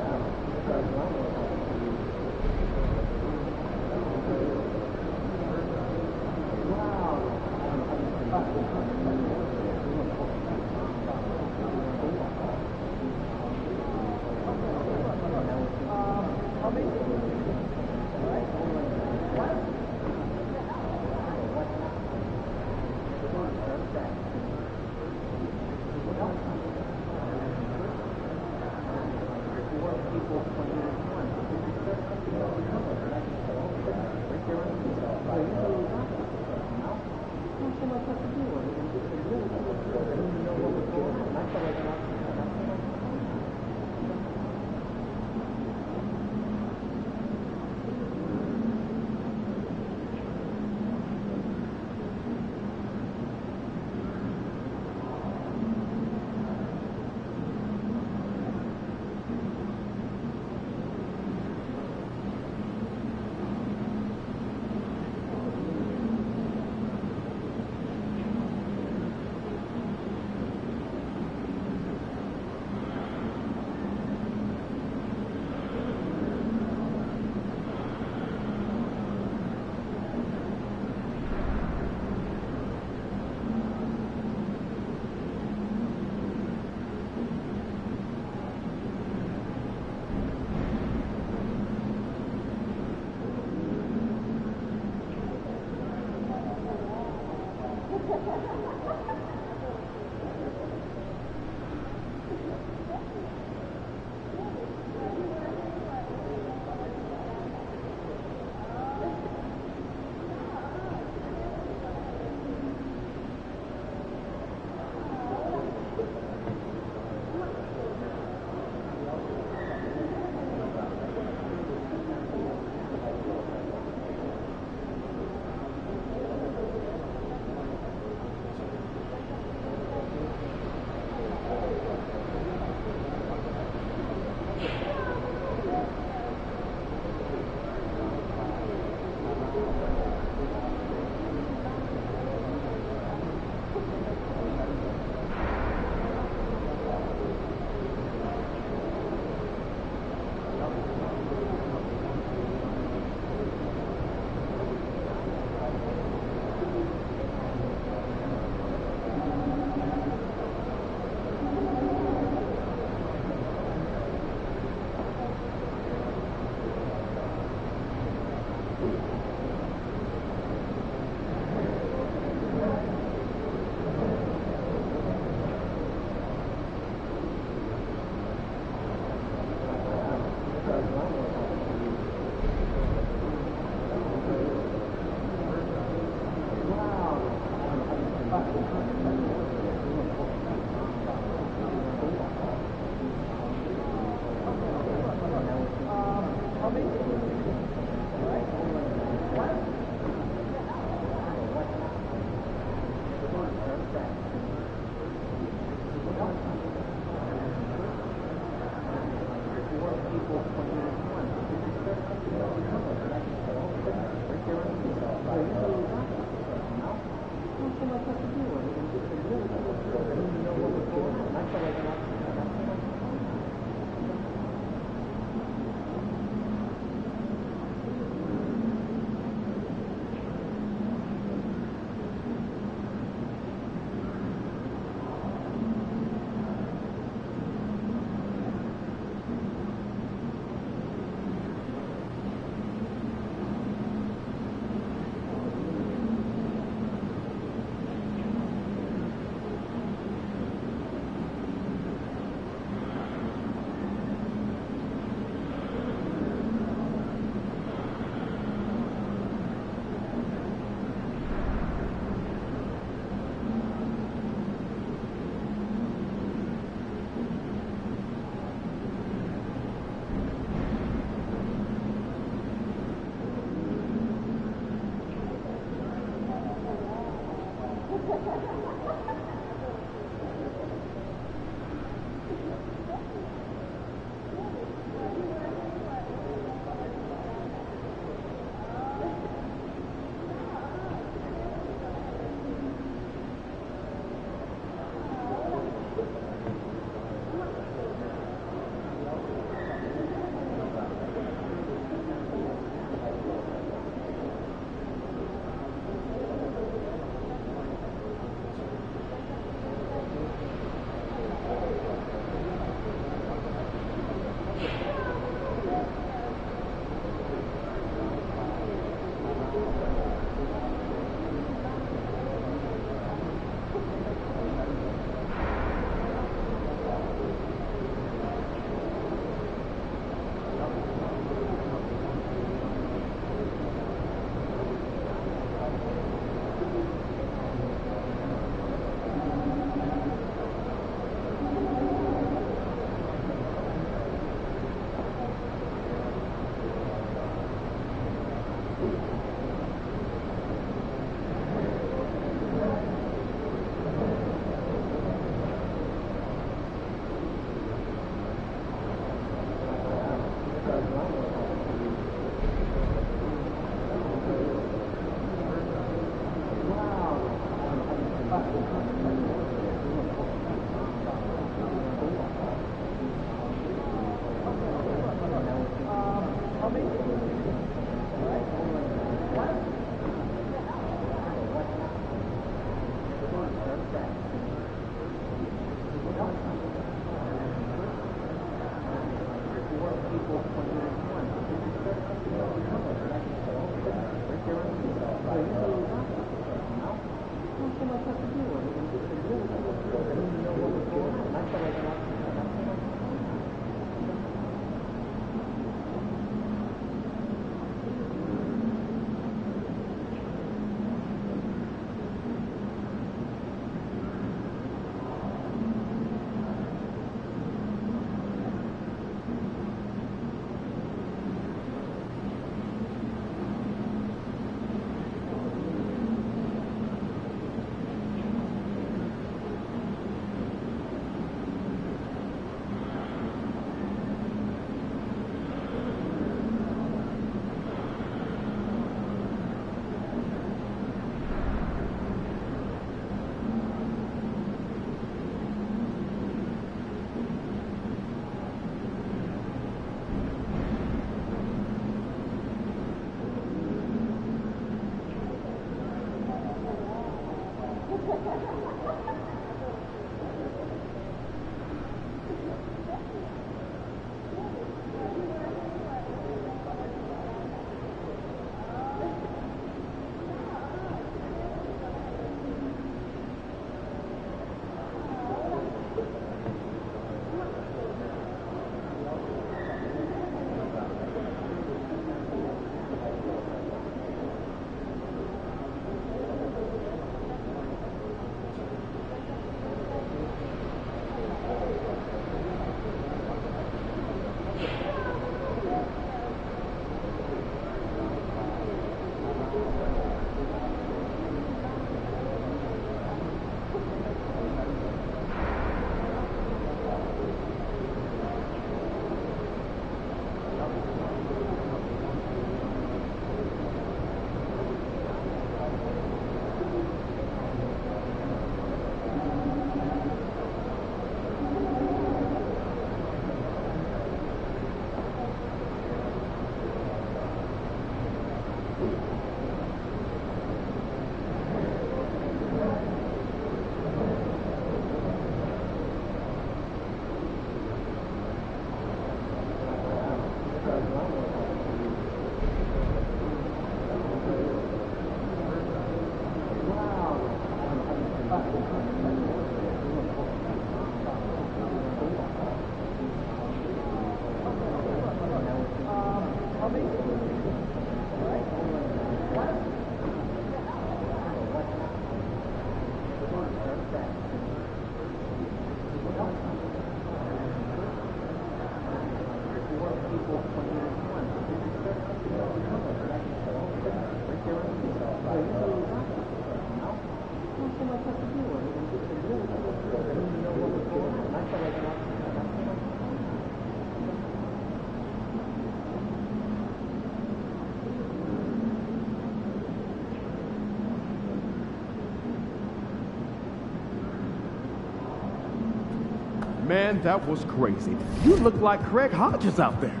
man, that was crazy. You look like Craig Hodges out there.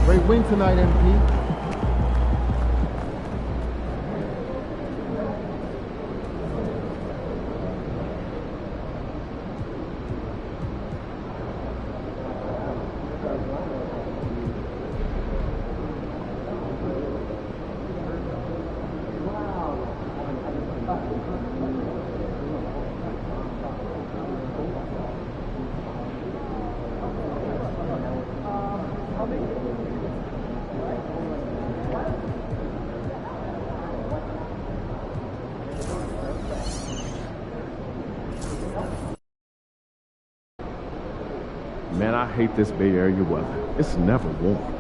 Great win tonight, MP. Man, I hate this Bay Area weather. It's never warm.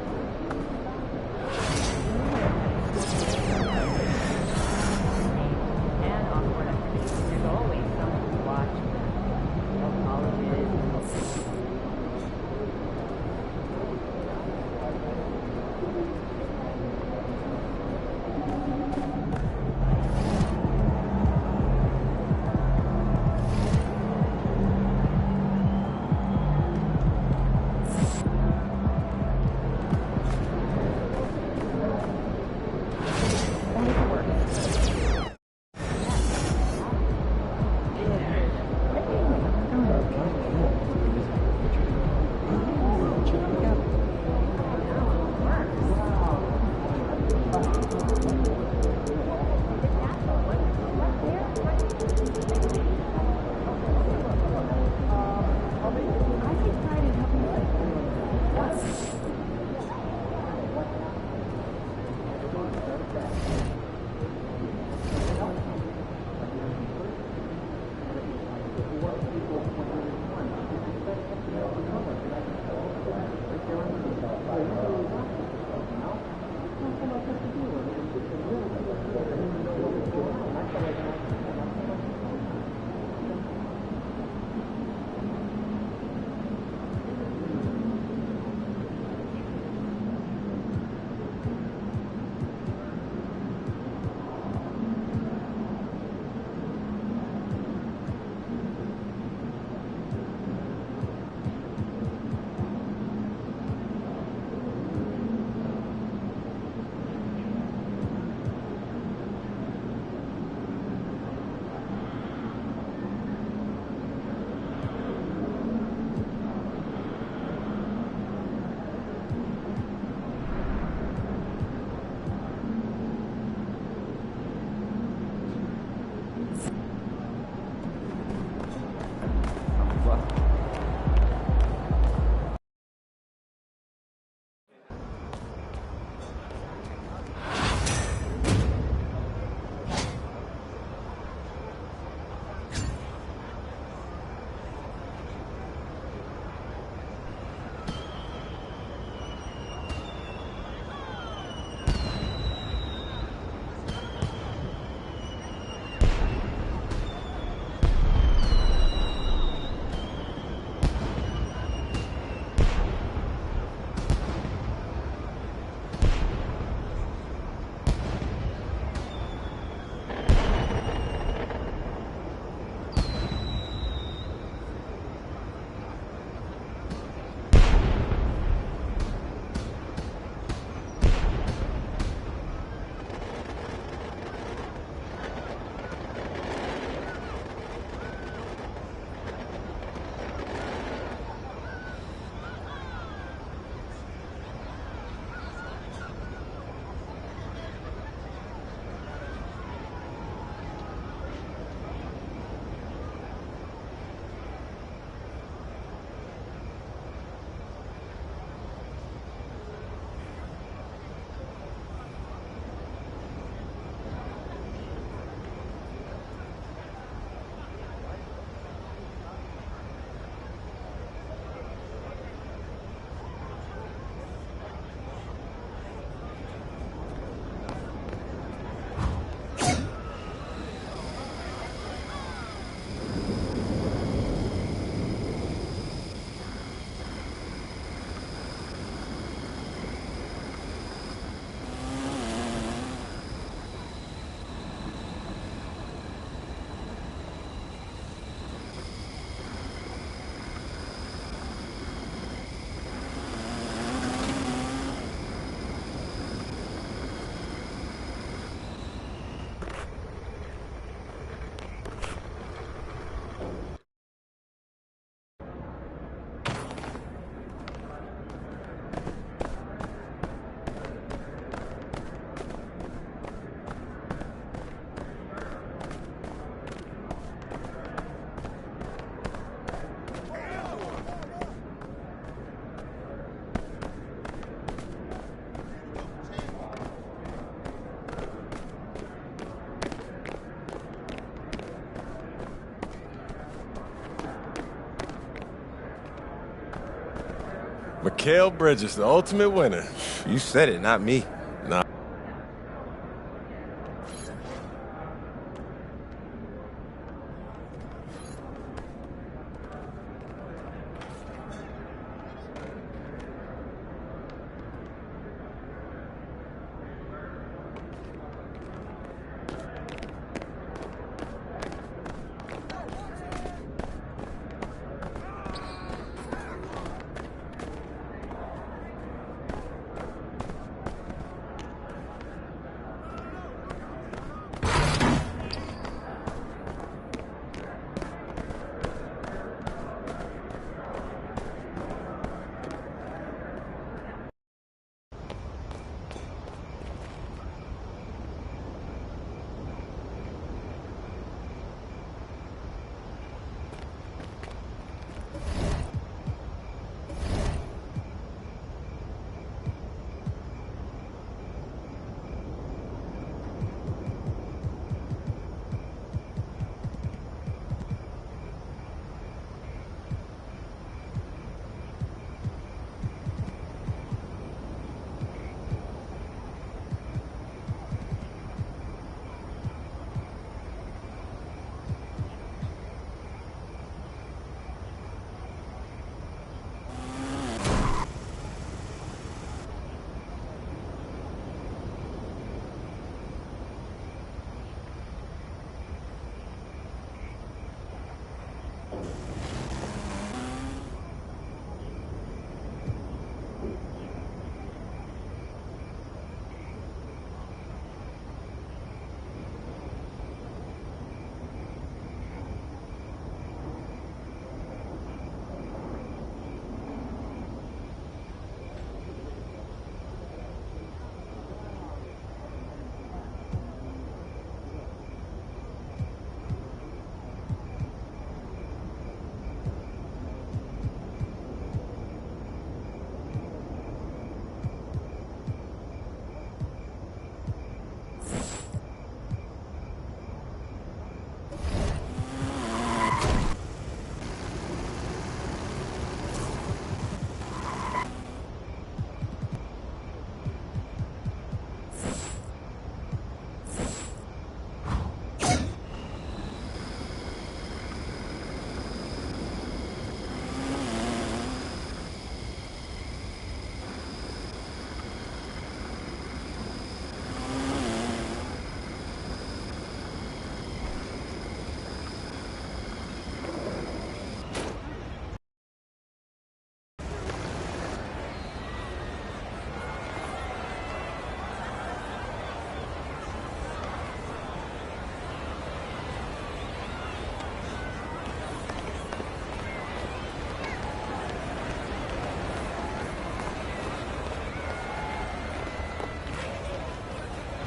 Mikal Bridges, the ultimate winner. You said it, not me. Nah.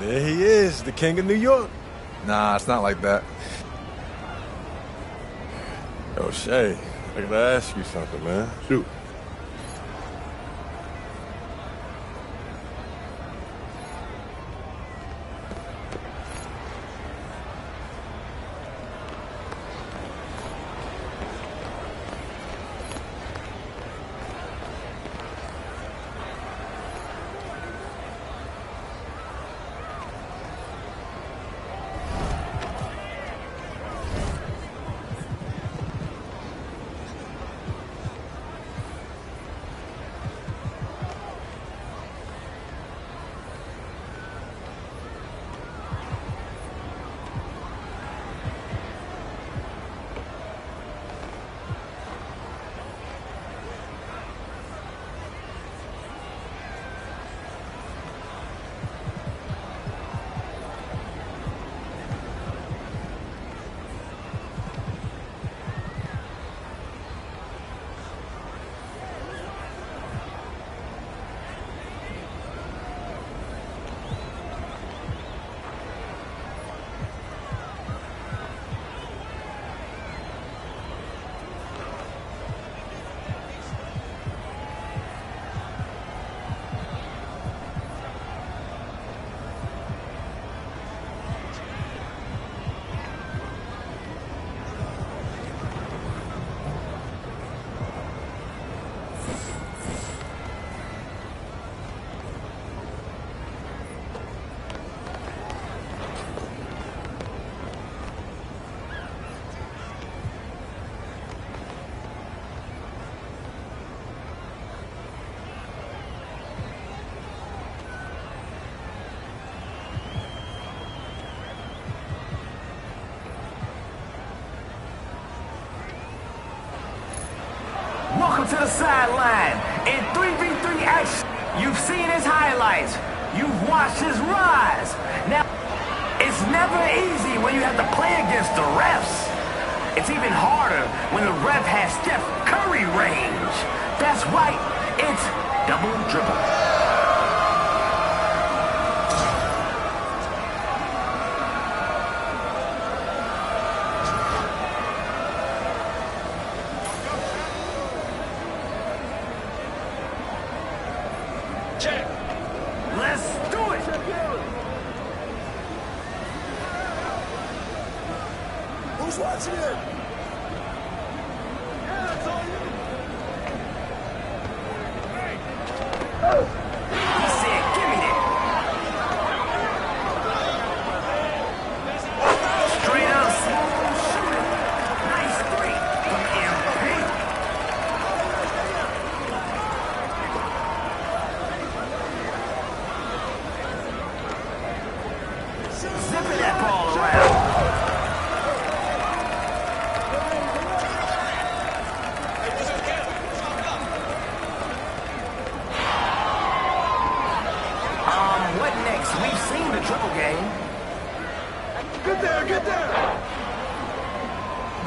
There he is, the king of New York. Nah, it's not like that. Yo, Shay, I gotta ask you something, man. Shoot. to the sideline. In 3v3 action, you've seen his highlights. You've watched his rise. Now, it's never easy when you have to play against the refs. It's even harder when the ref has Steph Curry range. That's right, it's double dribble. Watching it. He said, give me that. Straight up smooth shooting. Nice three from MP. Zipping that ball around. We've seen the triple game. Get there, get there!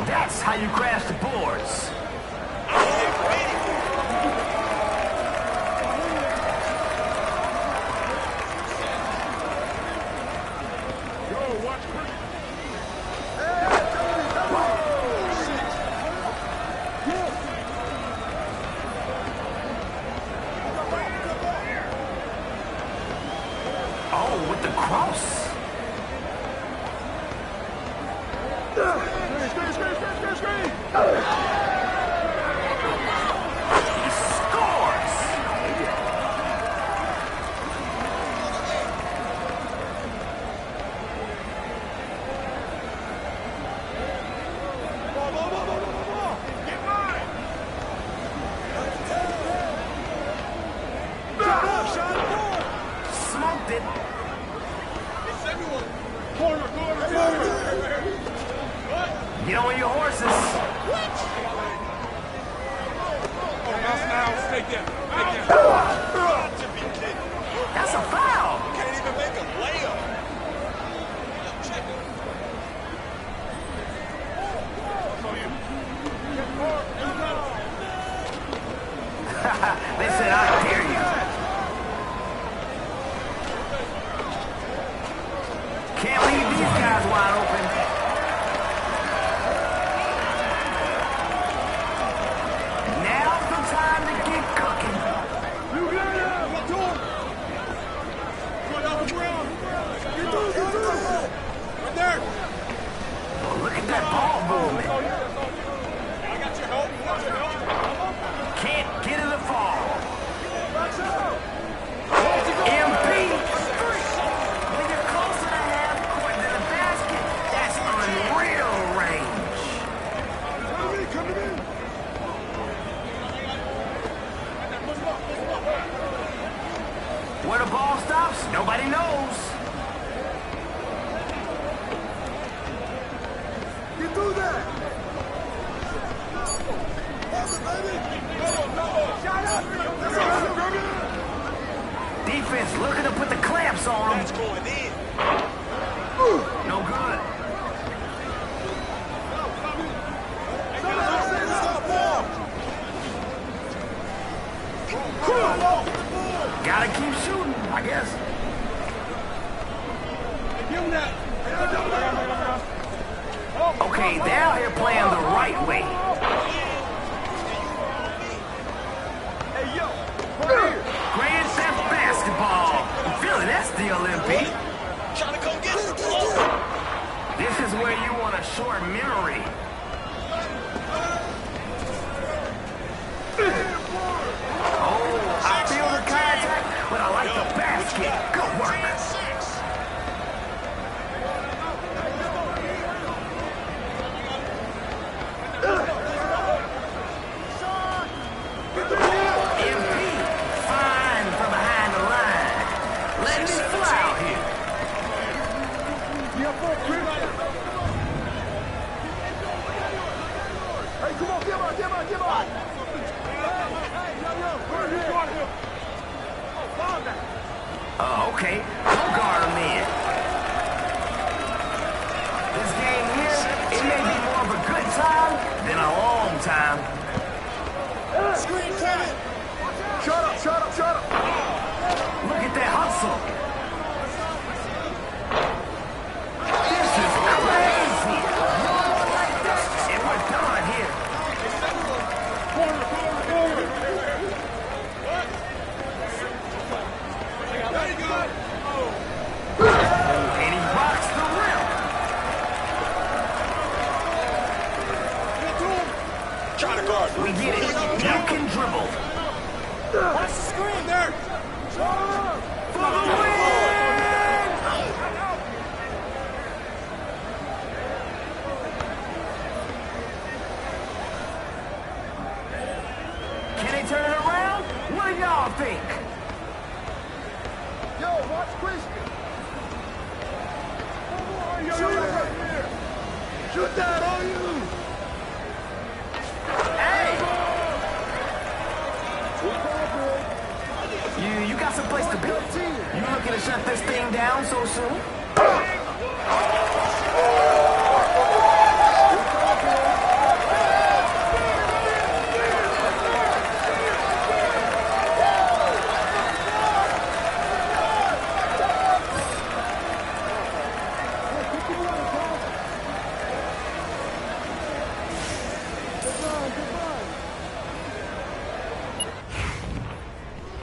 That's how you crash the boards. With the cross. Screen. He scores. Get mine. Smoked it. Get on your horses. That's a foul. Can't even make a layup. They said, I dare you. Can't leave these guys wide open. Now's the time to get cooking. Right there. Oh, look at that ball movement. I got your help. Can't get it to fall. MP. When you're closer to half court than the basket, that's unreal range. Come to me. Where the ball stops, nobody knows. Get through that. Defense looking to put the clamps on him. That's going in. No good. Gotta keep shooting, I guess. Okay, they're out here playing the right way. Grand Theft Basketball. I'm feeling that steal, MP. Trying to go get it. This is where you want a short memory. Oh, I feel the contact, but I like the basket. Good work. MP, fine from behind the line. Letting it fly out here. Okay, don't guard him in. This game here, it may be more of a good time than a long time. Screen coming! Shut up, shut up, shut up! Look at that hustle. This is crazy. And we're done here. And he rocks the rim. Try to guard. We get it. You can dribble. Watch the screen there! For the win! Can they turn it around? What do y'all think? Yo, watch Christian! Shoot it! Shoot that on you! You got some place to be. You looking to shut this thing down so soon?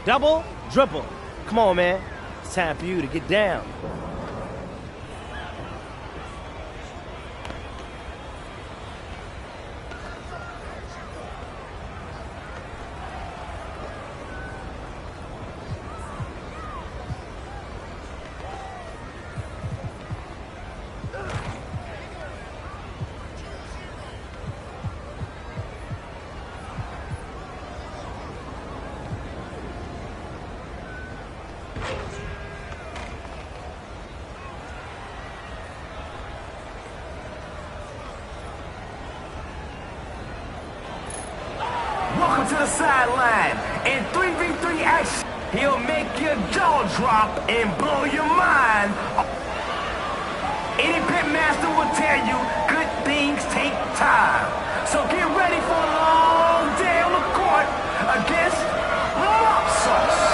Double, dribble. Come on, man. It's time for you to get down. Welcome to the sideline. In 3v3 action, he'll make your jaw drop and blow your mind. Any pitmaster will tell you good things take time. So get ready for a long day on the court against Mop Sauce.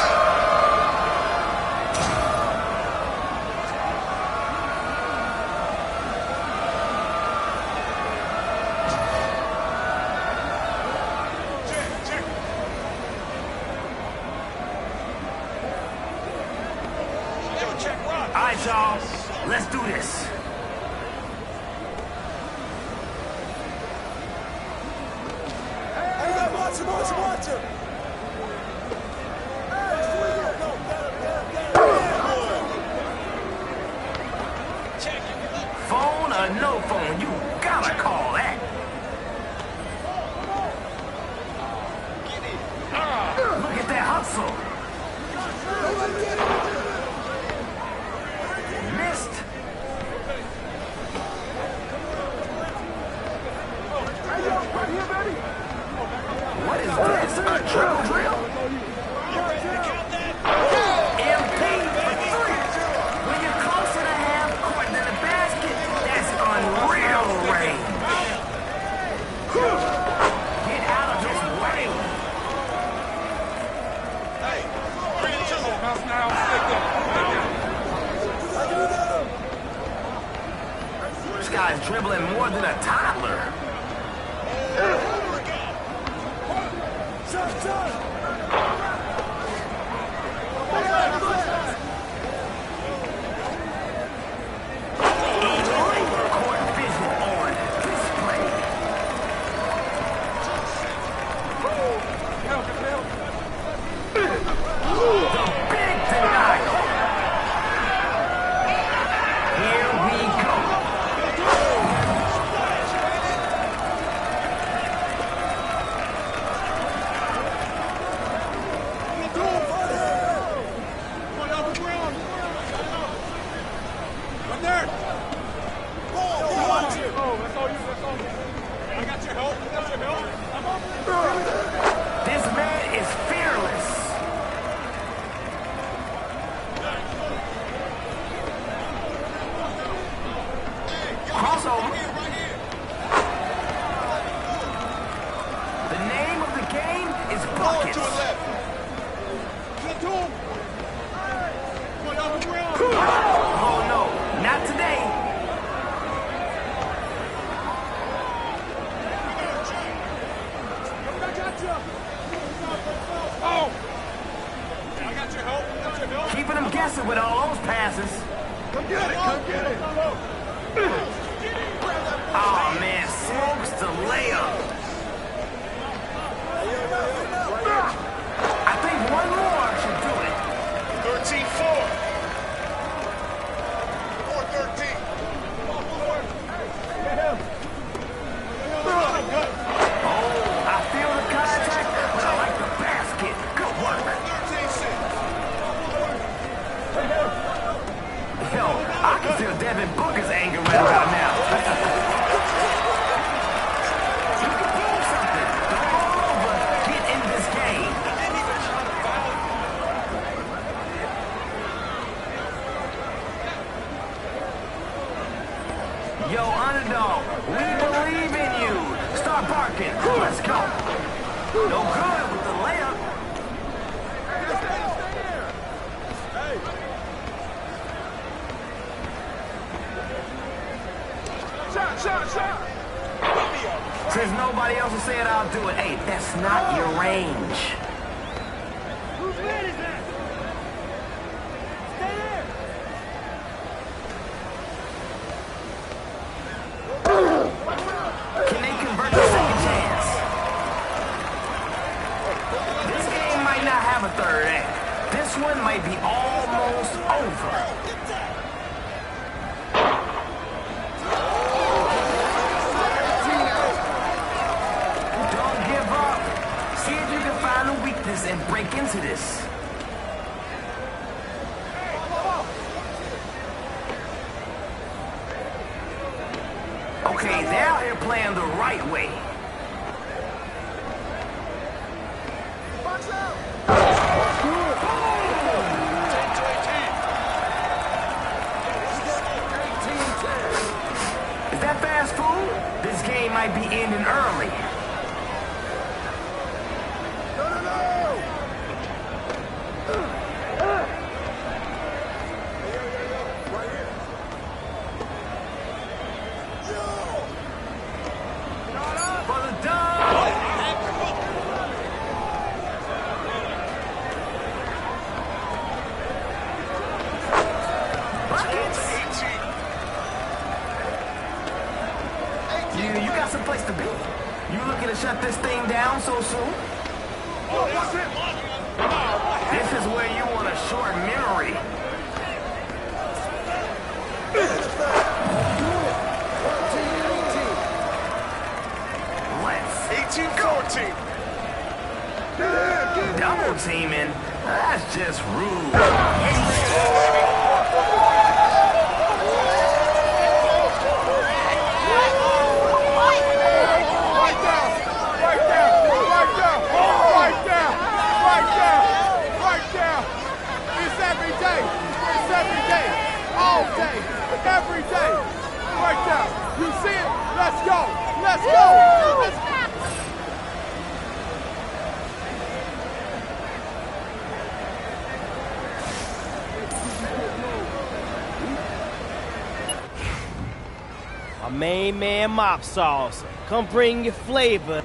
All right, y'all, let's do this. Hey, watch him! Phone or no phone, you gotta call that. Look at that hustle. Missed. What is this? A triple drill? MP for 3. When you're closer to half court than the basket, that's unreal range. Get out of his way. Hey, bring it to him. Now, This guy's dribbling more than a toddler. Elite court vision on display. The big denial. Here we go. faster with all those passes. Come get it, come get it. Oh, man, smokes the layup. I think one more should do it. 13-4. 4-13. Oh, I feel the contact, but I like the basket. Good work. 13-6. Yo, I can feel Devin Booker's anger right about now. You can prove something. Don't roll over. Get in this game. Yo, underdog, we believe in you. Start barking. Let's go. No good with the layup. Shot. Since nobody else will say it, I'll do it. Hey, that's not your range. Whose man is that? Stay there. Can they convert the second chance? This game might not have a third act. This one might be almost over. And break into this. Okay, they're out here playing the right way. Is that fast food? This game might be ending early. You got some place to be. You looking to shut this thing down so soon? This is where you want a short memory. Let's 18-14. double teaming. That's just rude. Every day. Right there. You see it? Let's go. Let's go. Let's go. My main man, Mop Sauce. Come bring your flavor.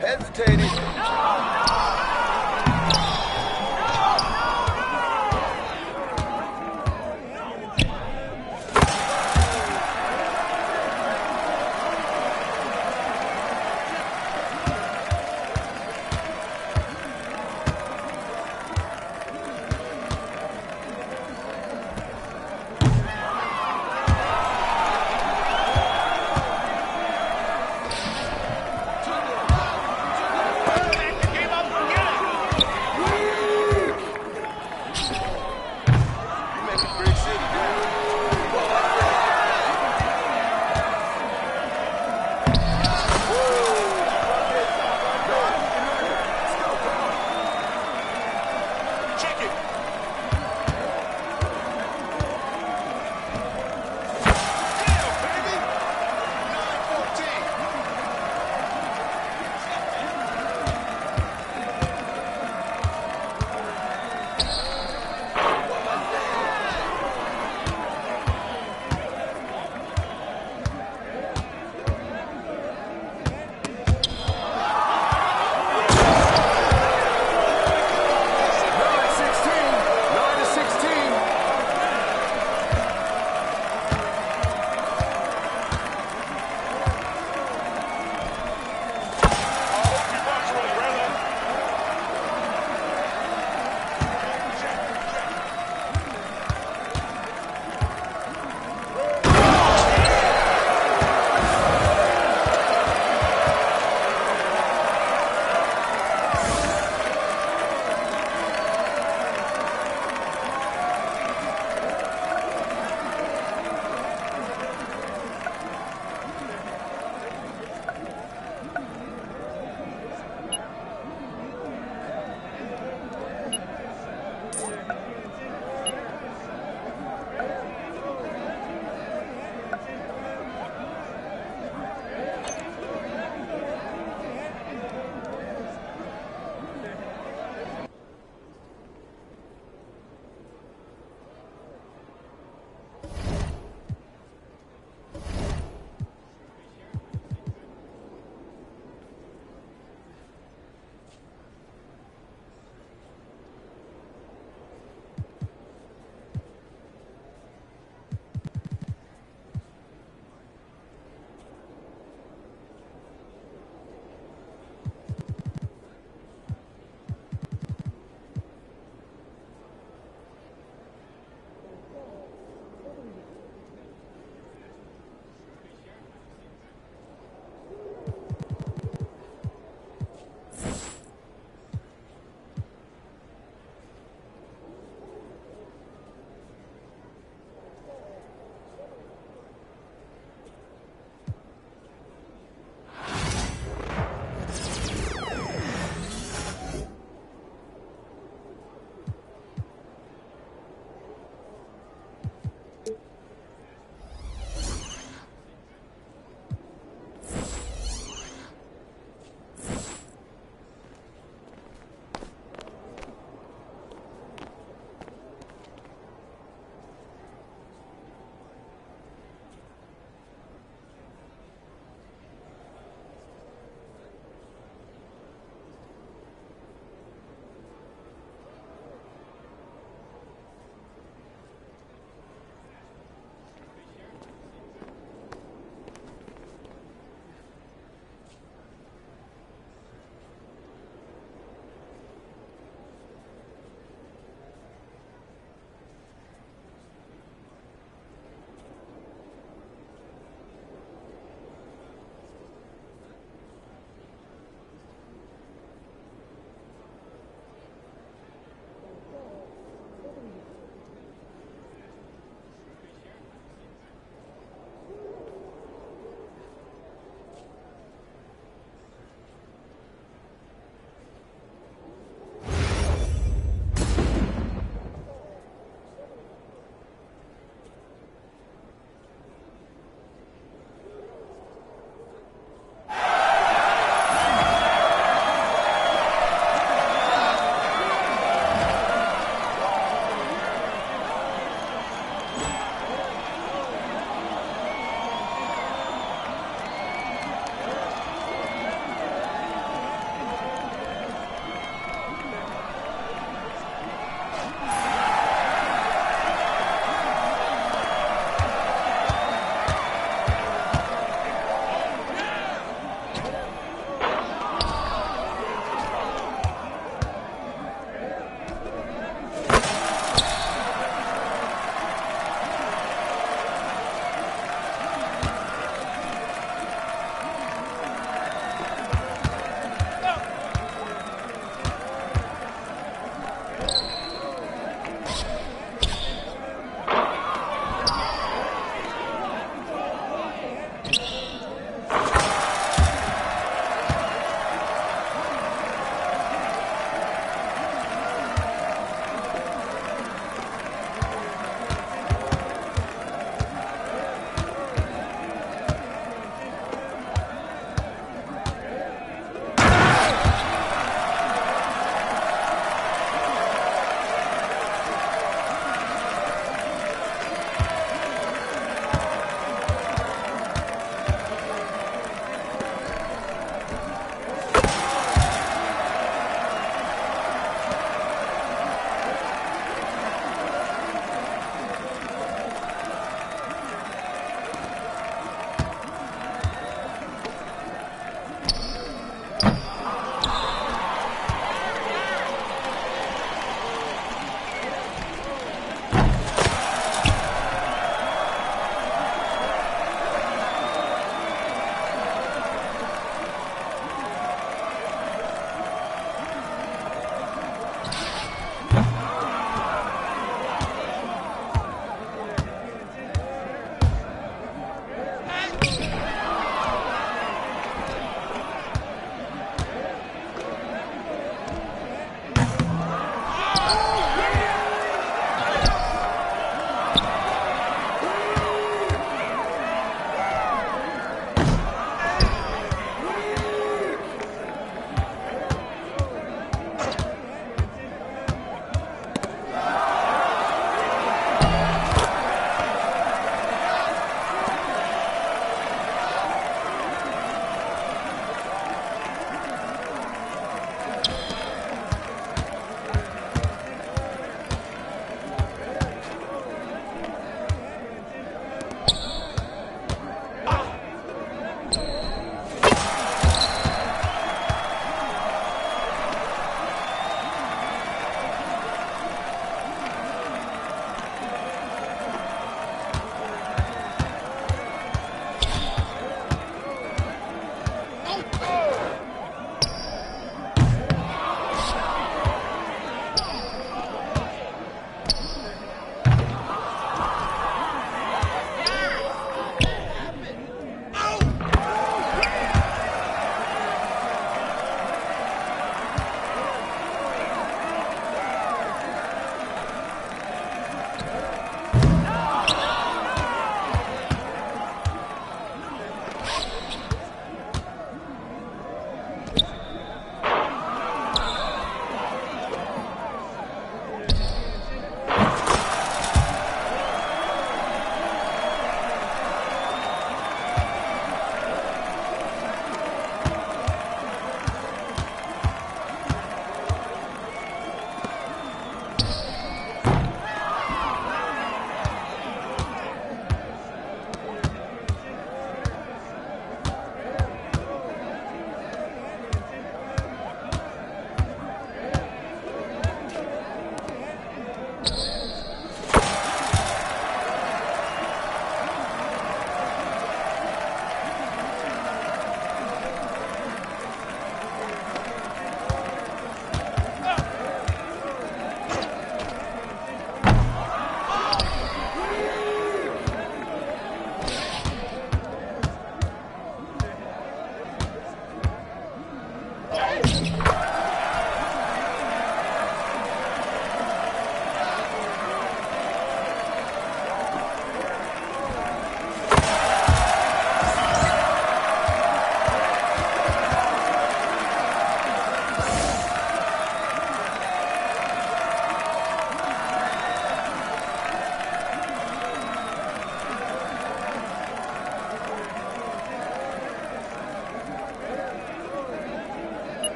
Hesitated.